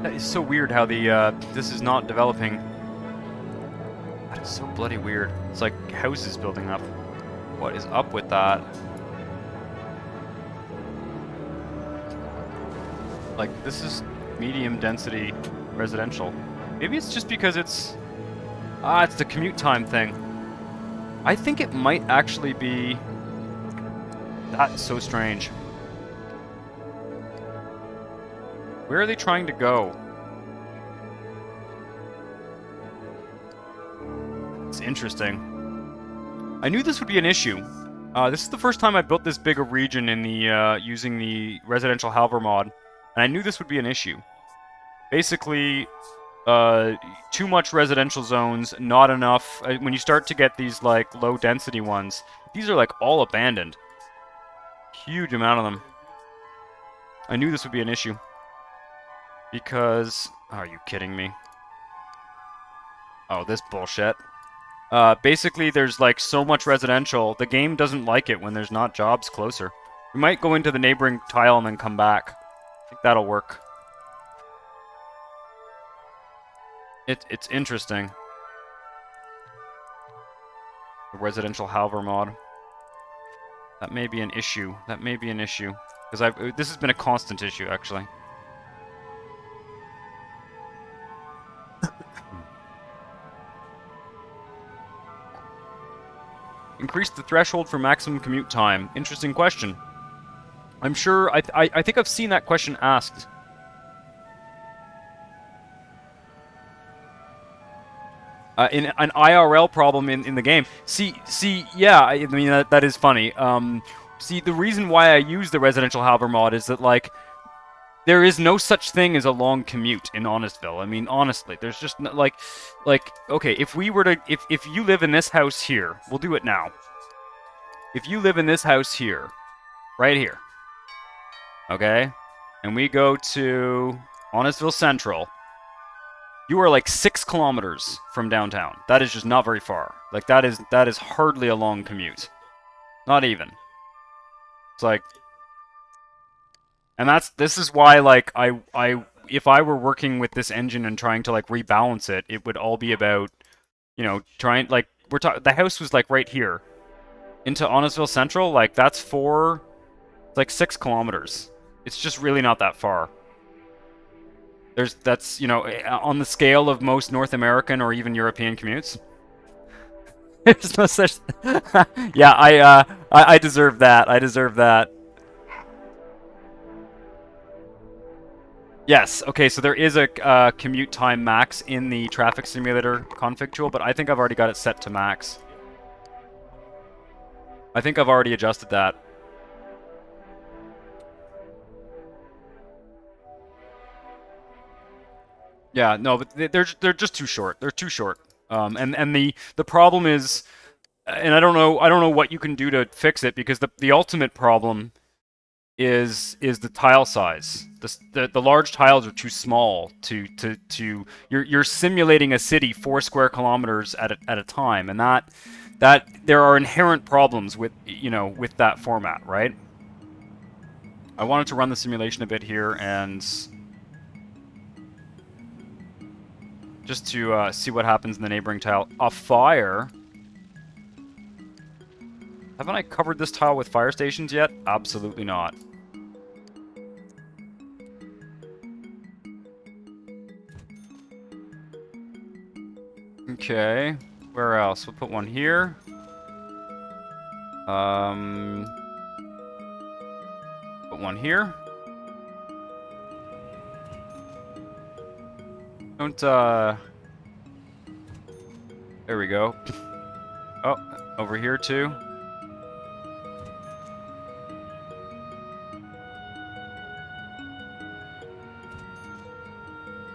That is so weird how the this is not developing. That is so bloody weird. It's like houses building up. What is up with that? Like, this is medium density residential. Maybe it's just because it's Ah, it's the commute time thing. I think it might actually be... That's so strange. Where are they trying to go? It's interesting. I knew this would be an issue. This is the first time I built this big a region in the using the residential Halver mod, and I knew this would be an issue. Basically, too much residential zones, not enough. When you start to get these like low density ones, these are like all abandoned. Huge amount of them. I knew this would be an issue. Because... Are you kidding me? Oh, this bullshit. Basically, there's like so much residential, the game doesn't like it when there's not jobs closer. We might go into the neighboring tile and then come back. I think that'll work. It's interesting. The residential Halver mod. That may be an issue. That may be an issue. Because this has been a constant issue, actually. Increase the threshold for maximum commute time. Interesting question. I'm sure... I think I've seen that question asked. In an IRL problem in the game. See, yeah, I mean, that is funny. See, the reason why I use the residential Halber mod is that, like, there is no such thing as a long commute in Honestville. I mean, honestly, there's just, like, okay, if we were to, if you live in this house here, we'll do it now. If you live in this house here, right here, okay, and we go to Honestville Central, you are like 6 kilometers from downtown. That is just not very far. Like, that is hardly a long commute. Not even. It's like... And this is why, like, if I were working with this engine and trying to, like, rebalance it, it would all be about, you know, trying, like, the house was, like, right here. Into Honestville Central, like, that's like, 6 kilometers. It's just really not that far. That's, you know, on the scale of most North American or even European commutes. There's no such... Yeah, I deserve that. I deserve that. Yes, okay, so there is a commute time max in the traffic simulator config tool, but I think I've already got it set to max. I think I've already adjusted that. Yeah, no, but they're just too short. They're too short. And the problem is, and I don't know what you can do to fix it, because the ultimate problem is the tile size. The large tiles are too small to you're simulating a city 4 square kilometers at a time, and that there are inherent problems with, you know, with that format, right? I wanted to run the simulation a bit here and just to see what happens in the neighboring tile. A fire. Haven't I covered this tile with fire stations yet? Absolutely not. Okay, where else? We'll put one here. Put one here. Don't, there we go. Oh, over here too.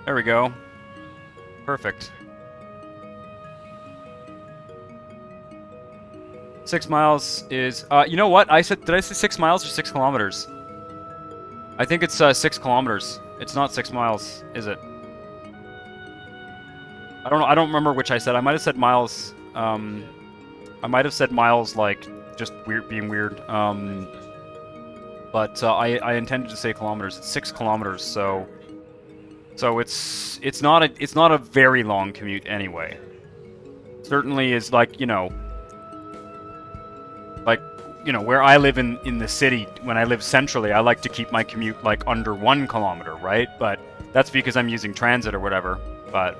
There we go. Perfect. 6 miles is... you know what? Did I say 6 miles or 6 kilometers? I think it's 6 kilometers. It's not 6 miles, is it? I don't know. I don't remember which I said. I might have said miles. I might have said miles, like, just being weird. But I intended to say kilometers. It's 6 kilometers, so it's not a very long commute anyway. Certainly is, like, you know, where I live in the city, when I live centrally, I like to keep my commute, like, under 1 kilometer, right? But that's because I'm using transit or whatever. But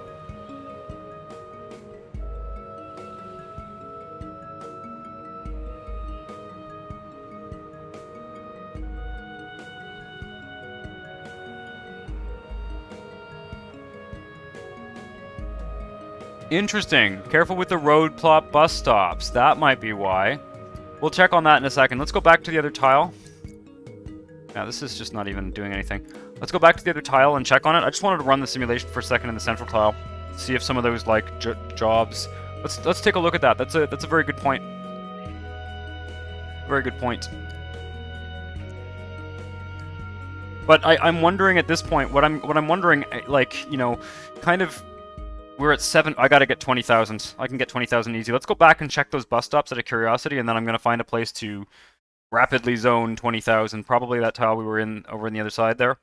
Interesting. Careful with the road plot bus stops. That might be why. We'll check on that in a second. Let's go back to the other tile. Yeah, this is just not even doing anything. Let's go back to the other tile and check on it. I just wanted to run the simulation for a second in the central tile. See if some of those, like, jobs... Let's take a look at that. That's a very good point. Very good point. But I'm wondering at this point, what I'm wondering, like, you know, kind of... We're at 7... I gotta get 20,000. I can get 20,000 easy. Let's go back and check those bus stops out of curiosity, and then I'm gonna find a place to rapidly zone 20,000. Probably that tile we were in over on the other side there.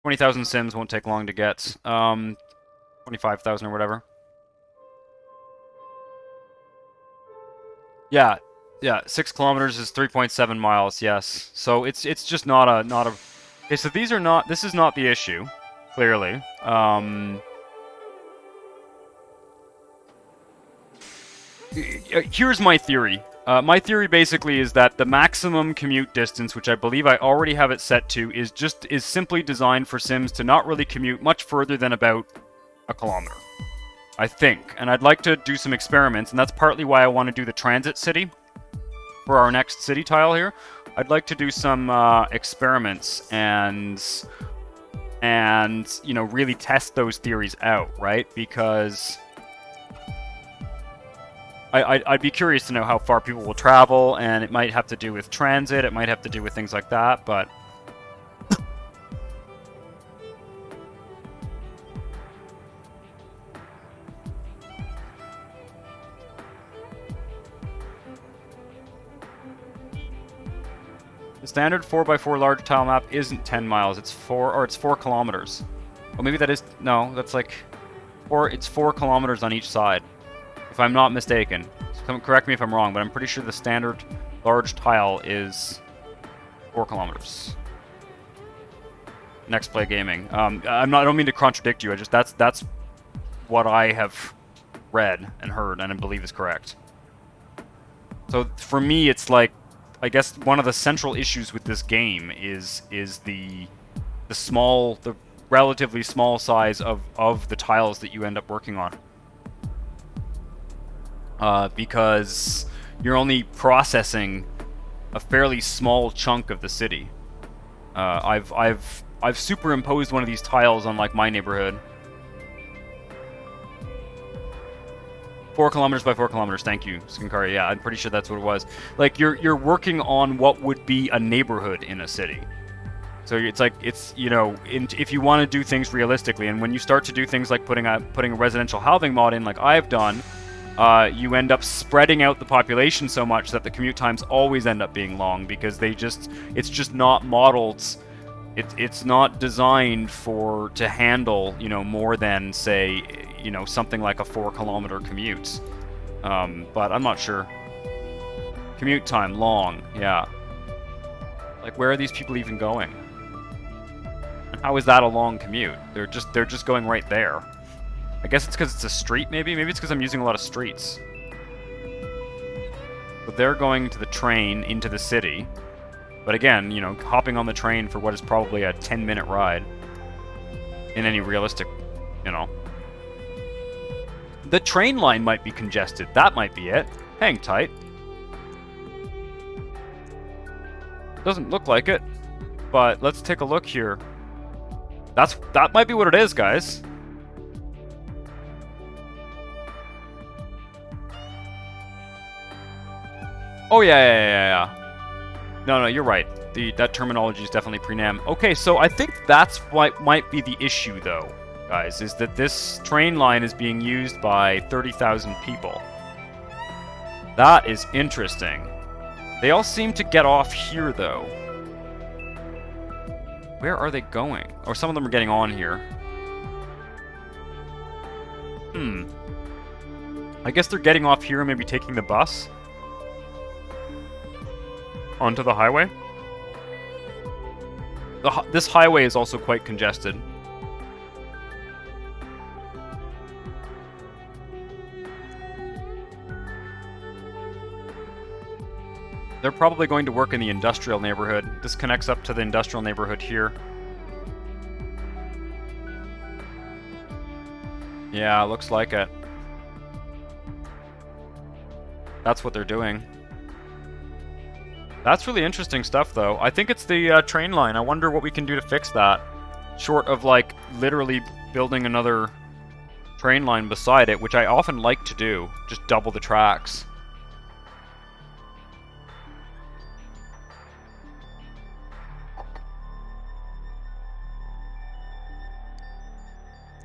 20,000 sims won't take long to get. 25,000 or whatever. Yeah, 6 kilometers is 3.7 miles. Yes, so it's just not a. Okay, so these are not. This is not the issue, clearly. Here's my theory. My theory basically is that the maximum commute distance, which I believe I already have it set to, is simply designed for Sims to not really commute much further than about a kilometer. I think. And I'd like to do some experiments, and that's partly why I want to do the transit city for our next city tile here. I'd like to do some experiments and you know, really test those theories out, right? Because I'd be curious to know how far people will travel, and it might have to do with transit, it might have to do with things like that, but... The standard 4x4 large tile map isn't 10 miles, it's 4 kilometers. Oh, maybe that is... No, that's like... It's 4 kilometers on each side. If I'm not mistaken. Correct me if I'm wrong, but I'm pretty sure the standard large tile is 4 kilometers. Next Play Gaming. I don't mean to contradict you. That's what I have read and heard and I believe is correct. So for me, it's like, I guess one of the central issues with this game is the relatively small size of the tiles that you end up working on. Because you're only processing a fairly small chunk of the city. I've superimposed one of these tiles on like my neighborhood. 4 kilometers by 4 kilometers. Thank you, Skinkari. Yeah, I'm pretty sure that's what it was. Like you're working on what would be a neighborhood in a city. So it's like you know, if you want to do things realistically, and when you start to do things like putting a residential housing mod in, like I've done. You end up spreading out the population so much that the commute times always end up being long because it's just not modeled, it's not designed to handle, you know, more than, say, you know, something like a 4 kilometer commute. But I'm not sure. Commute time, long, yeah. Like, where are these people even going? And how is that a long commute? They're just going right there. I guess it's because it's a street, maybe? Maybe it's because I'm using a lot of streets. But they're going to the train into the city. But again, you know, hopping on the train for what is probably a 10-minute ride. In any realistic, you know. The train line might be congested. That might be it. Hang tight. Doesn't look like it. But let's take a look here. That might be what it is, guys. Oh, yeah. No, you're right. That terminology is definitely pre-nam. Okay, so I think that's what might be the issue, though, guys, is that this train line is being used by 30,000 people. That is interesting. They all seem to get off here, though. Where are they going? Or some of them are getting on here. I guess they're getting off here and maybe taking the bus onto the highway. This highway is also quite congested. They're probably going to work in the industrial neighborhood. This connects up to the industrial neighborhood here. Yeah, looks like it. That's what they're doing. That's really interesting stuff, though. I think it's the train line. I wonder what we can do to fix that. Short of, like, literally building another train line beside it, which I often like to do. Just double the tracks.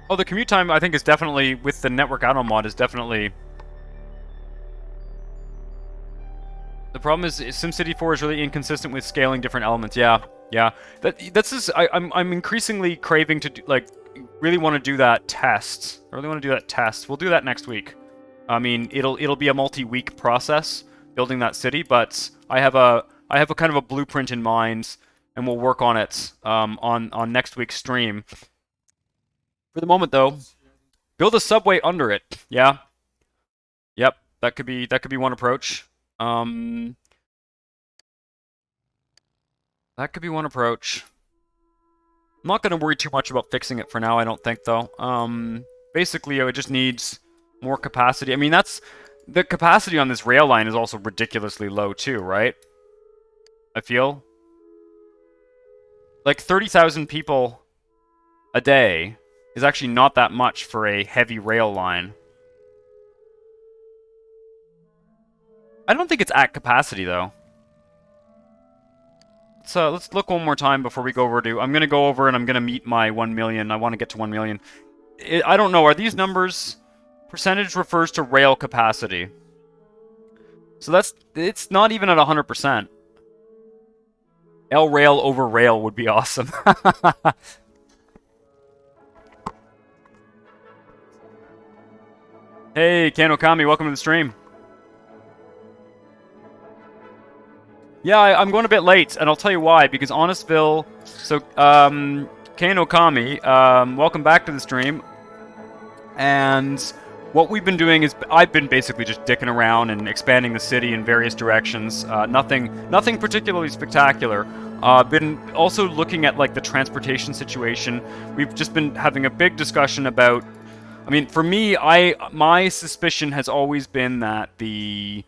Oh, the commute time, I think, is definitely, with the network add-on mod, is definitely... The problem is SimCity 4 is really inconsistent with scaling different elements. Yeah, yeah. That's just, I'm increasingly craving to do, like, really want to do that test. I really want to do that test. We'll do that next week. I mean, it'll be a multi-week process building that city, but I have a kind of a blueprint in mind, and we'll work on it on next week's stream. For the moment, though, build a subway under it. Yeah. Yep. That could be one approach. That could be one approach. I'm not going to worry too much about fixing it for now, I don't think, though. Basically, it just needs more capacity. I mean, the capacity on this rail line is also ridiculously low, too, right? I feel. Like, 30,000 people a day is actually not that much for a heavy rail line. I don't think it's at capacity, though. Let's look one more time before we go over to... I'm going to go over and I'm going to meet my 1 million. I want to get to 1 million. I don't know. Are these numbers... Percentage refers to rail capacity. So it's not even at 100%. L rail over rail would be awesome. Hey, Kanokami, welcome to the stream. Yeah, I'm going a bit late, and I'll tell you why, because Honestville... So, Kanokami, welcome back to the stream. And what we've been doing is... I've been basically just dicking around and expanding the city in various directions. Nothing particularly spectacular. Been also looking at, like, the transportation situation. We've just been having a big discussion about... I mean, for me, my suspicion has always been that the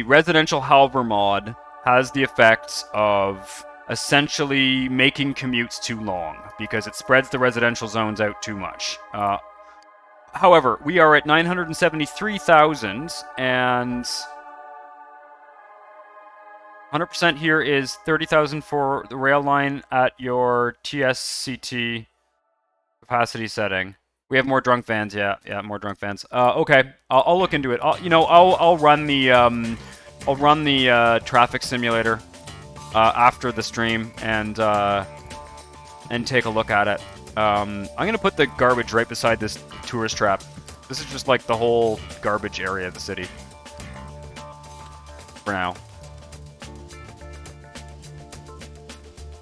residential Halver mod has the effects of essentially making commutes too long because it spreads the residential zones out too much. However, we are at 973,000 and 100% here is 30,000 for the rail line at your TSCT capacity setting. We have more drunk fans, yeah, more drunk fans. Okay, I'll look into it. I'll run the traffic simulator after the stream and take a look at it. I'm gonna put the garbage right beside this tourist trap. This is just like the whole garbage area of the city for now.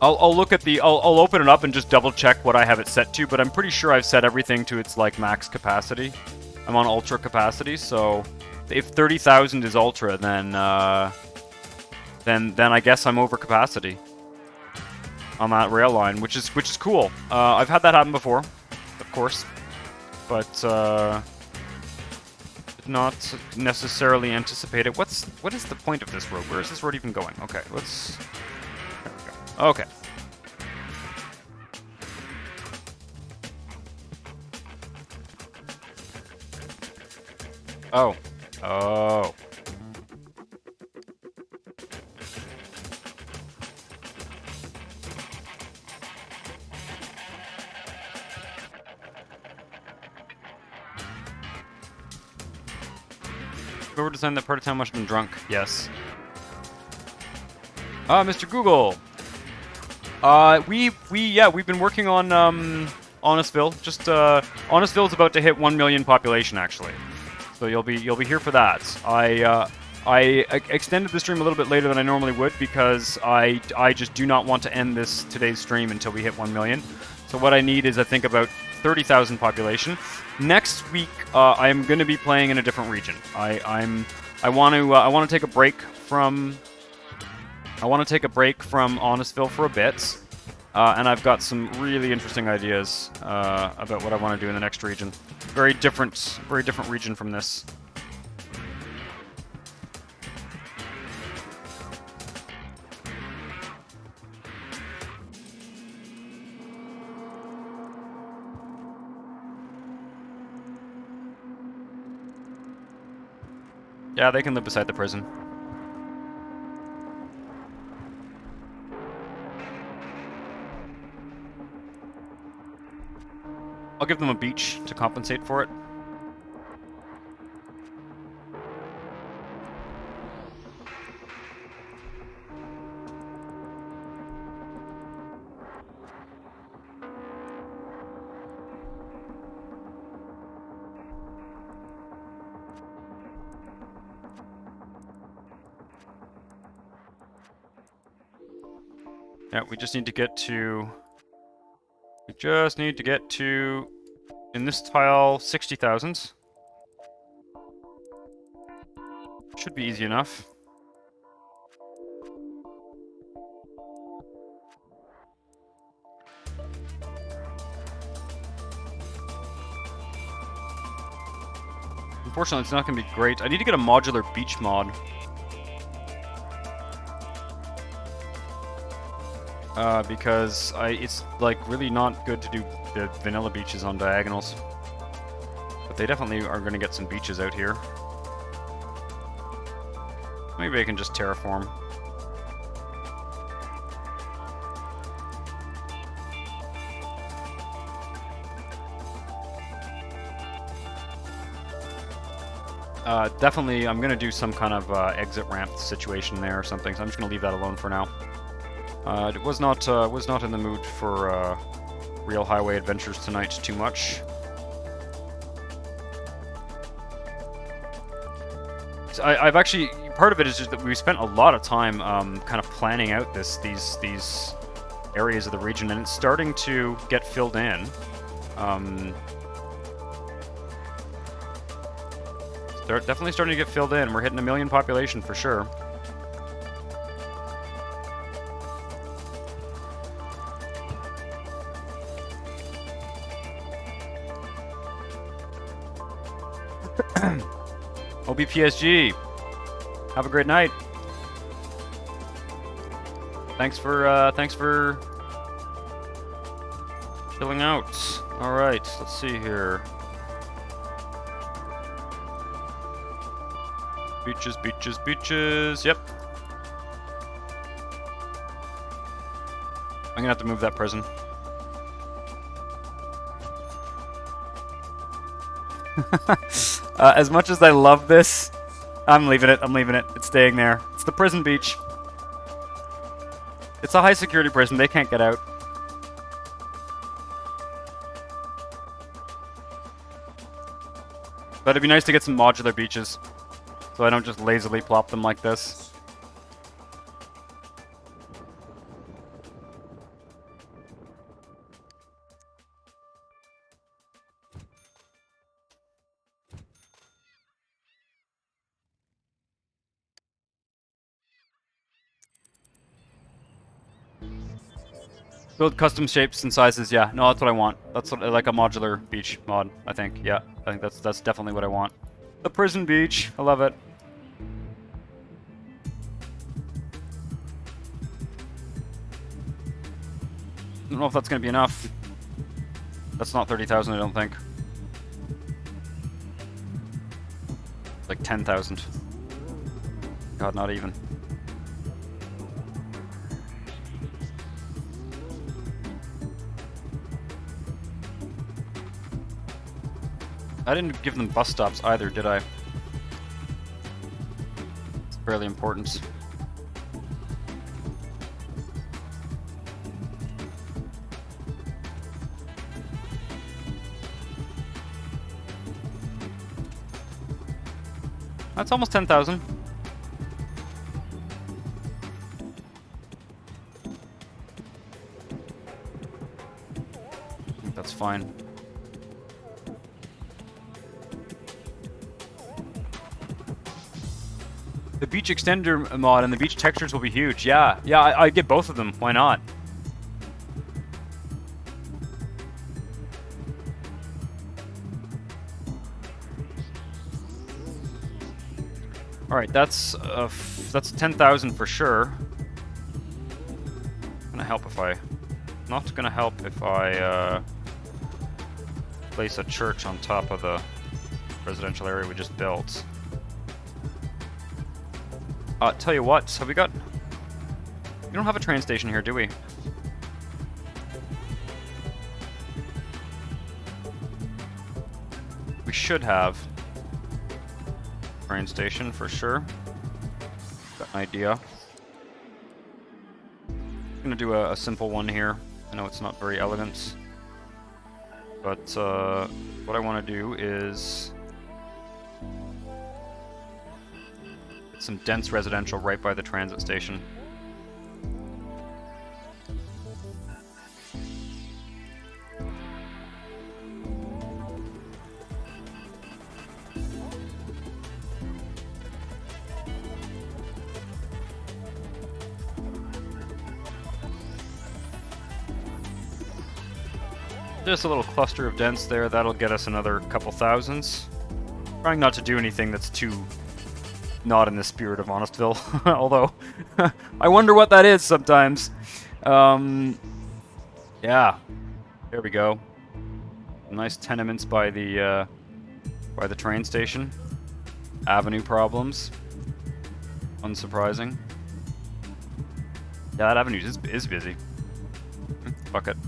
I'll look at the... I'll open it up and just double check what I have it set to, but I'm pretty sure I've set everything to its, like, max capacity. I'm on ultra capacity, so if 30,000 is ultra, then I guess I'm over capacity on that rail line, which is cool. I've had that happen before, of course, but did not necessarily anticipate it. What is the point of this road? Where is this road even going? Okay, let's... There we go. Okay. Oh. Oh. Whoever designed that part of town must have been drunk. Yes. Mr. Google. We've been working on Honestville. Just Honestville is about to hit 1 million population actually, so you'll be here for that. I extended the stream a little bit later than I normally would because I just do not want to end today's stream until we hit 1 million. So what I need is I think about 30,000 population. Next week I am going to be playing in a different region. I want to take a break from. I want to take a break from Honestville for a bit. And I've got some really interesting ideas about what I want to do in the next region. Very different region from this. Yeah, they can live beside the prison. I'll give them a beach to compensate for it. Yeah, we just need to get to... We just need to get to, in this tile, 60,000. Should be easy enough. Unfortunately, it's not going to be great. I need to get a modular beach mod. Because it's like really not good to do the vanilla beaches on diagonals. But they definitely are going to get some beaches out here. Maybe I can just terraform. Definitely, I'm going to do some kind of exit ramp situation there or something, so I'm just going to leave that alone for now. It was not in the mood for real highway adventures tonight too much. So I've actually, part of it is just that we spent a lot of time kind of planning out these areas of the region, and it's starting to get filled in. They're definitely starting to get filled in. We're hitting 1 million population for sure. OBPSG, have a great night. Thanks for chilling out. All right, let's see here. Beaches, beaches, beaches. Yep. I'm gonna have to move that prison. As much as I love this, I'm leaving it. I'm leaving it. It's staying there. It's the prison beach. It's a high security prison. They can't get out. But it'd be nice to get some modular beaches, so I don't just lazily plop them like this. Build custom shapes and sizes, yeah. No, that's what I want. That's what, like a modular beach mod, I think. Yeah, I think that's definitely what I want. The prison beach, I love it. I don't know if that's going to be enough. That's not 30,000, I don't think. Like 10,000. God, not even. I didn't give them bus stops either, did I? It's fairly important. That's almost 10,000. I think that's fine. The beach extender mod and the beach textures will be huge. Yeah, I'd get both of them. Why not? Alright, that's 10,000 for sure. Gonna help if I... Not gonna help if I, place a church on top of the residential area we just built. Tell you what, have we got... We don't have a train station here, do we? We should have a train station for sure. Got an idea. I'm gonna do a simple one here. I know it's not very elegant, but what I want to do is get some dense residential right by the transit station. Just a little cluster of dents there, that'll get us another couple thousands. Trying not to do anything that's too not in the spirit of Honestville, although I wonder what that is sometimes. Yeah, there we go. Nice tenements by the train station. Avenue problems. Unsurprising. Yeah, that avenue is busy. Fuck it.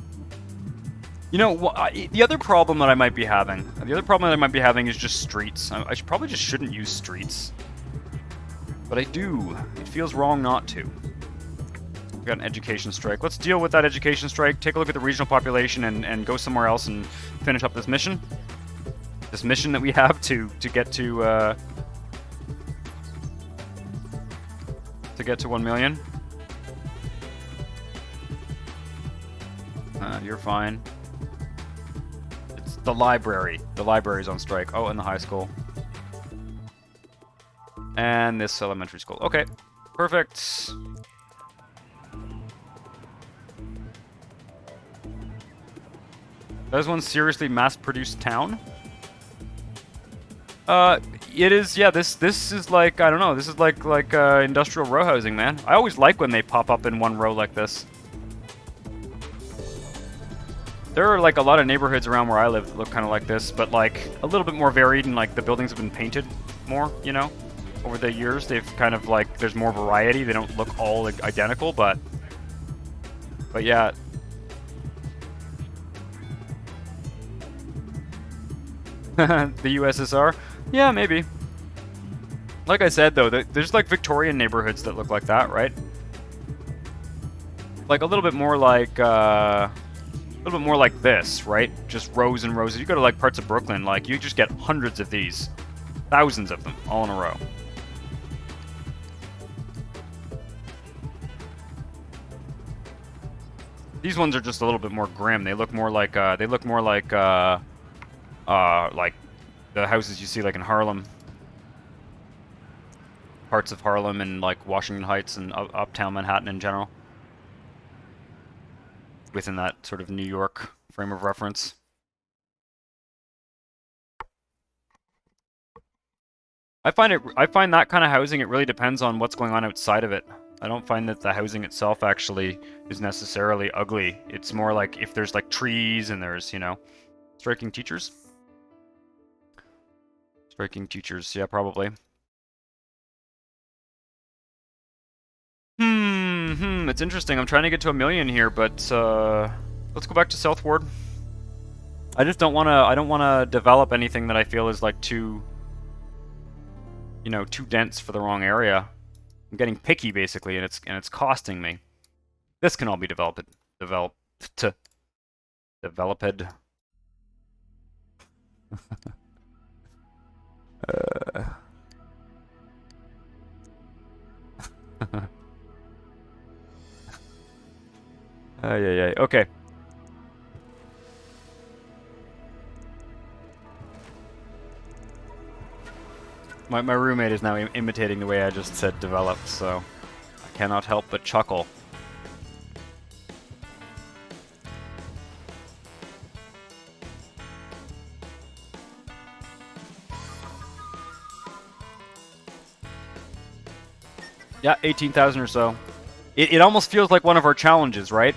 You know, the other problem that I might be having, is just streets. I probably just shouldn't use streets. But I do. It feels wrong not to. We've got an education strike. Let's deal with that education strike, take a look at the regional population, and go somewhere else and finish up this mission. This mission that we have to get to 1 million. You're fine. The library. The library's on strike. Oh, and the high school. And this elementary school. Okay. Perfect. Does one seriously mass-produced town? It is, yeah, this is like, I don't know, this is like industrial row housing, man. I always like when they pop up in one row like this. There are like a lot of neighborhoods around where I live that look kind of like this, but like a little bit more varied, and like the buildings have been painted more, you know? Over the years, they've kind of like, there's more variety. They don't look all like, identical, but yeah. The USSR? Yeah, maybe. Like I said though, there's like Victorian neighborhoods that look like that, right? Like a little bit more like, this, right? Just rows and rows. You go to like parts of Brooklyn, like you just get hundreds of these. Thousands of them, all in a row. These ones are just a little bit more grim. They look more like, like the houses you see like in Harlem. Parts of Harlem and like Washington Heights and uptown Manhattan in general. Within that sort of New York frame of reference. I find that kind of housing, it really depends on what's going on outside of it. I don't find that the housing itself actually is necessarily ugly. It's more like if there's like trees and there's, you know, striking teachers. Striking teachers, yeah, probably. It's interesting. I'm trying to get to 1 million here, but let's go back to South Ward. I just don't want to. I don't want to develop anything that I feel is like too, you know, too dense for the wrong area. I'm getting picky basically, and it's costing me. This can all be developed. Yeah. Okay. My roommate is now imitating the way I just said developed, so I cannot help but chuckle. Yeah, 18,000 or so. It almost feels like one of our challenges, right?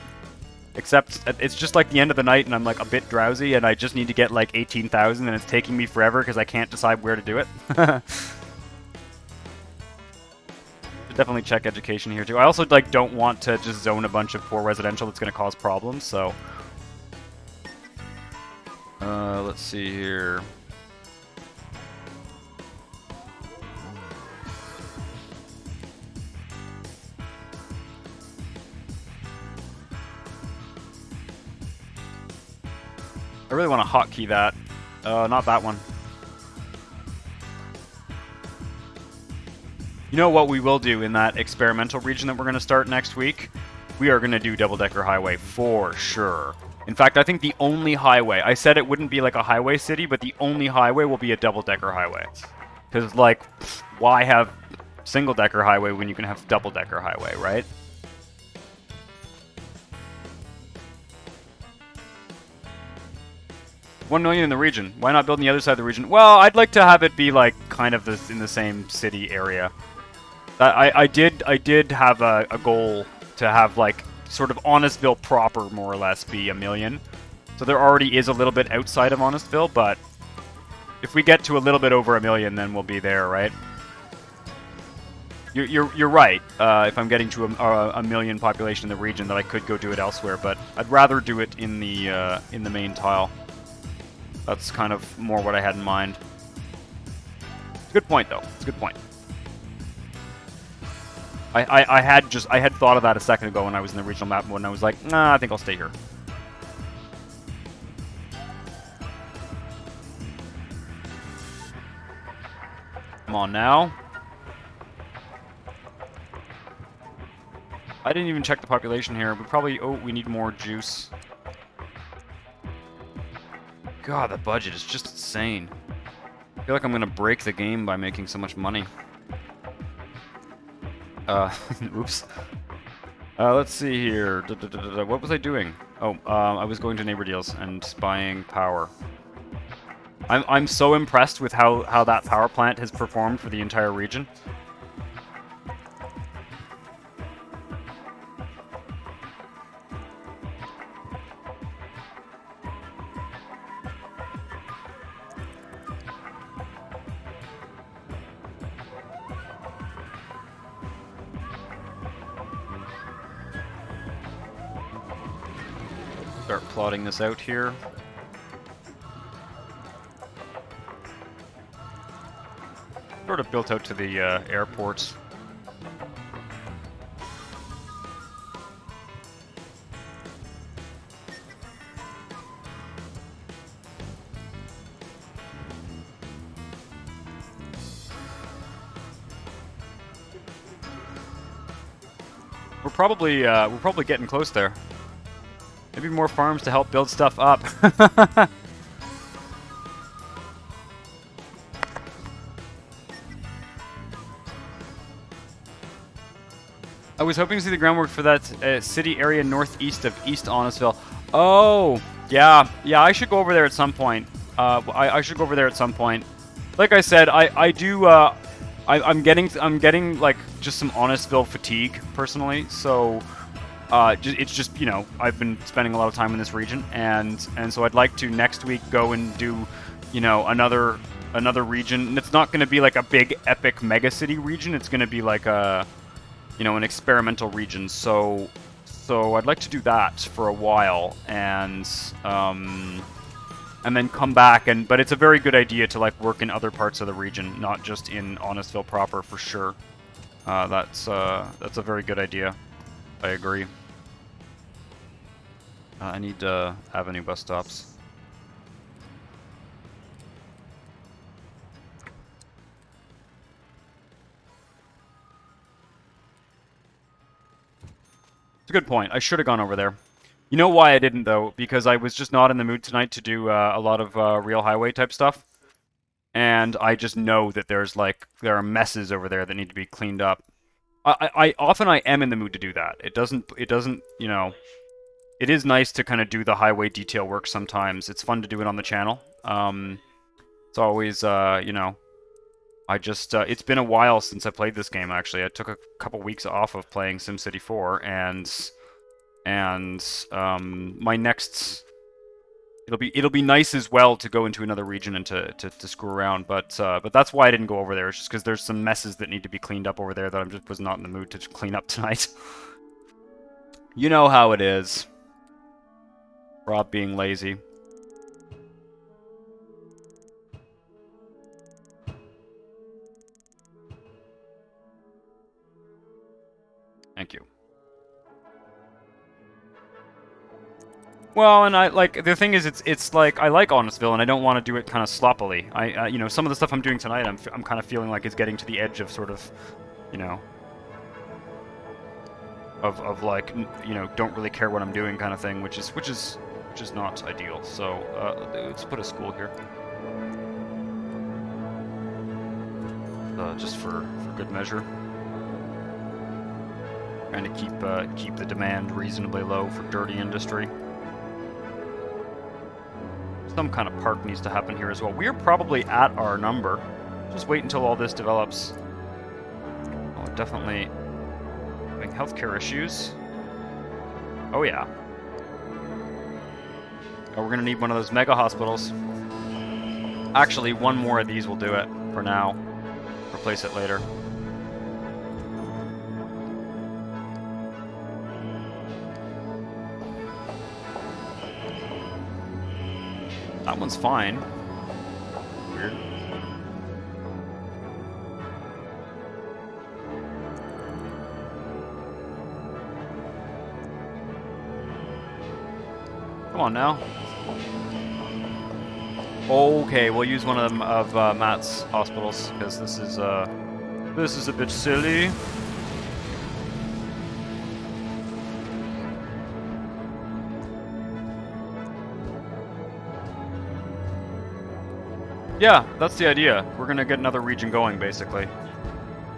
Except it's just like the end of the night and I'm like a bit drowsy and I just need to get like 18,000 and it's taking me forever because I can't decide where to do it. Should definitely check education here too. I also like don't want to just zone a bunch of poor residential that's going to cause problems, so... let's see here. I really want to hotkey that. Not that one. You know what we will do in that experimental region that we're going to start next week? We are going to do double-decker highway for sure. In fact, I think the only highway, I said it wouldn't be like a highway city, but the only highway will be a double-decker highway. Because, like, why have single-decker highway when you can have double-decker highway, right? $1 million in the region. Why not build on the other side of the region? Well, I'd like to have it be, like, kind of in the same city area. I did have a goal to have, like, sort of Honestville proper, more or less, be $1 million. So there already is a little bit outside of Honestville, but if we get to a little bit over $1 million, then we'll be there, right? You're right. If I'm getting to a million population in the region, that I could go do it elsewhere, but I'd rather do it in the main tile. That's kind of more what I had in mind. It's a good point, though. It's a good point. I had thought of that a second ago when I was in the regional map mode, and I was like, nah, I think I'll stay here. Come on now. I didn't even check the population here. We probably... Oh, we need more juice. God, the budget is just insane. I feel like I'm going to break the game by making so much money. Oops. Let's see here. What was I doing? Oh, I was going to neighbor deals and buying power. I'm so impressed with how that power plant has performed for the entire region. Start plotting this out here. Sort of built out to the airports. We're probably getting close there. Maybe more farms to help build stuff up. I was hoping to see the groundwork for that city area northeast of East Honestville. Oh, yeah. Yeah, I should go over there at some point. I should go over there at some point. Like I said, I'm getting like just some Honestville fatigue personally, so it's just, you know, I've been spending a lot of time in this region, and so I'd like to next week go and do, you know, another region. And it's not going to be like a big epic mega city region. It's going to be like a, you know, an experimental region. So I'd like to do that for a while, and then come back. But it's a very good idea to like work in other parts of the region, not just in Honestville proper, for sure. That's a very good idea. I agree. I need avenue bus stops. It's a good point. I should have gone over there. You know why I didn't, though? Because I was just not in the mood tonight to do a lot of real highway type stuff. And I just know that there are messes over there that need to be cleaned up. I often am in the mood to do that. It doesn't, you know, it is nice to kind of do the highway detail work sometimes. It's fun to do it on the channel. It's always, you know, I just, it's been a while since I played this game, actually. I took a couple weeks off of playing SimCity 4, and my next... It'll be nice as well to go into another region and to screw around, but that's why I didn't go over there. It's just because there's some messes that need to be cleaned up over there that I just was not in the mood to clean up tonight. You know how it is. Rob being lazy. Thank you. Well, and I like the thing is, it's like I like Honestville, and I don't want to do it kind of sloppily. You know, some of the stuff I'm doing tonight, I'm kind of feeling like it's getting to the edge of sort of, you know, of like, you know, don't really care what I'm doing kind of thing, which is not ideal. So let's put a school here, just for good measure. Trying to keep the demand reasonably low for dirty industry. Some kind of park needs to happen here as well. We're probably at our number. Just wait until all this develops. Oh, definitely having healthcare issues. Oh yeah. Oh, we're gonna need one of those mega hospitals. Actually, one more of these will do it for now. Replace it later. That one's fine. Weird. Come on now. Okay, we'll use one of them of Matt's hospitals because this is a bit silly. Yeah, that's the idea. We're gonna get another region going, basically.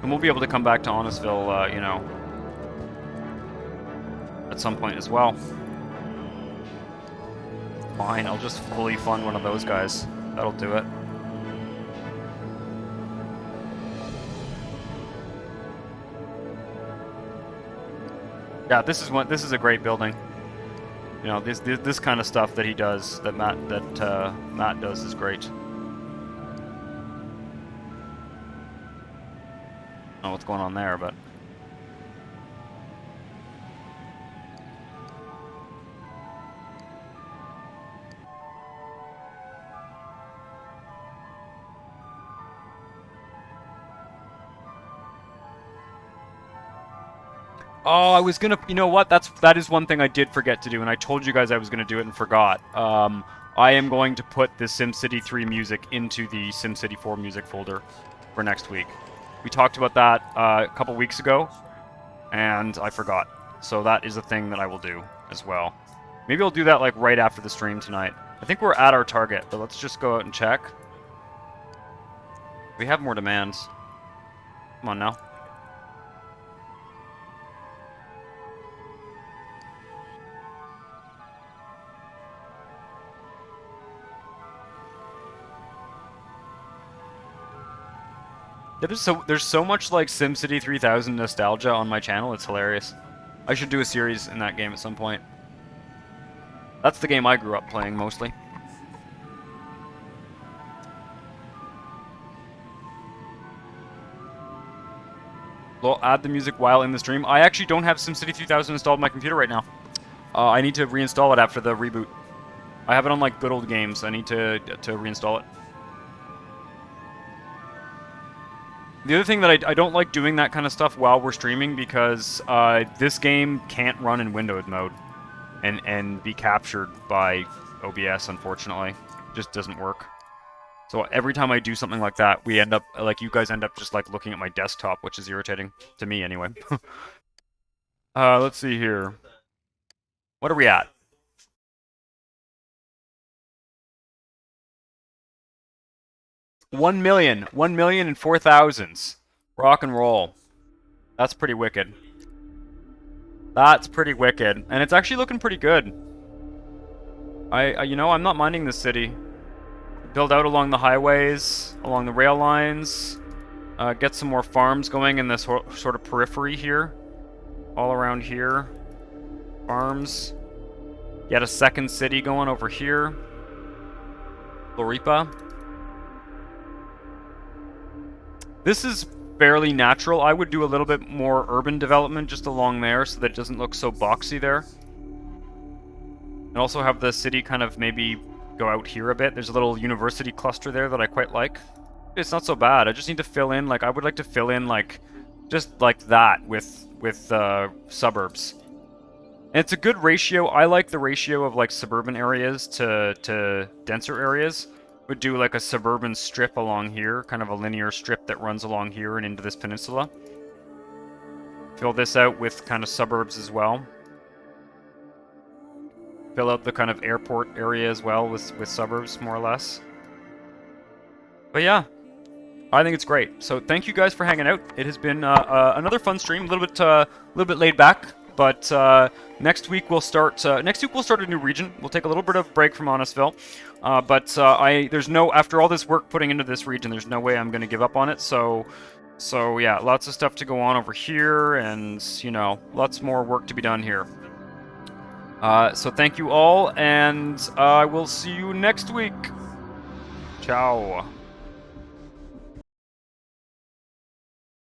And we'll be able to come back to Honestville, you know, at some point as well. Fine, I'll just fully fund one of those guys. That'll do it. Yeah, this is a great building. You know, this kind of stuff that he does, that Matt does, is great. I don't know what's going on there, but oh, I was gonna, you know what? That is one thing I did forget to do, and I told you guys I was gonna do it and forgot. I am going to put the SimCity 3 music into the SimCity 4 music folder for next week. We talked about that a couple weeks ago, and I forgot. So that is a thing that I will do as well. Maybe I'll do that like right after the stream tonight. I think we're at our target, but let's just go out and check. We have more demands. Come on now. There's so much like SimCity 3000 nostalgia on my channel, it's hilarious. I should do a series in that game at some point. That's the game I grew up playing mostly. Well, add the music while in the stream. I actually don't have SimCity 3000 installed on my computer right now. I need to reinstall it after the reboot. I have it on like good old games. I need to reinstall it. The other thing that I don't like doing that kind of stuff while we're streaming because this game can't run in windowed mode and be captured by OBS, unfortunately. It just doesn't work. So every time I do something like that, we end up, like, you guys end up just, like, looking at my desktop, which is irritating. To me, anyway. Let's see here. What are we at? $1 million. 1,004,000. Rock and roll. That's pretty wicked. That's pretty wicked. And it's actually looking pretty good. You know, I'm not minding this city. Build out along the highways, along the rail lines. Get some more farms going in this sort of periphery here. All around here. Farms. Get a second city going over here. Loripa. This is fairly natural. I would do a little bit more urban development just along there so that it doesn't look so boxy there. And also have the city kind of maybe go out here a bit. There's a little university cluster there that I quite like. It's not so bad. I just need to fill in, like, I would like to fill in, like, just like that with suburbs. And it's a good ratio. I like the ratio of, like, suburban areas to denser areas. Would do, like, a suburban strip along here, kind of a linear strip that runs along here and into this peninsula. Fill this out with kind of suburbs as well. Fill out the kind of airport area as well with suburbs, more or less. But yeah, I think it's great. So thank you guys for hanging out. It has been another fun stream, a little bit laid back. But next week we'll start. Next week we'll start a new region. We'll take a little bit of break from Honestville. There's no, after all this work putting into this region, there's no way I'm going to give up on it. So yeah, lots of stuff to go on over here, and you know, lots more work to be done here. So thank you all, and I will see you next week. Ciao.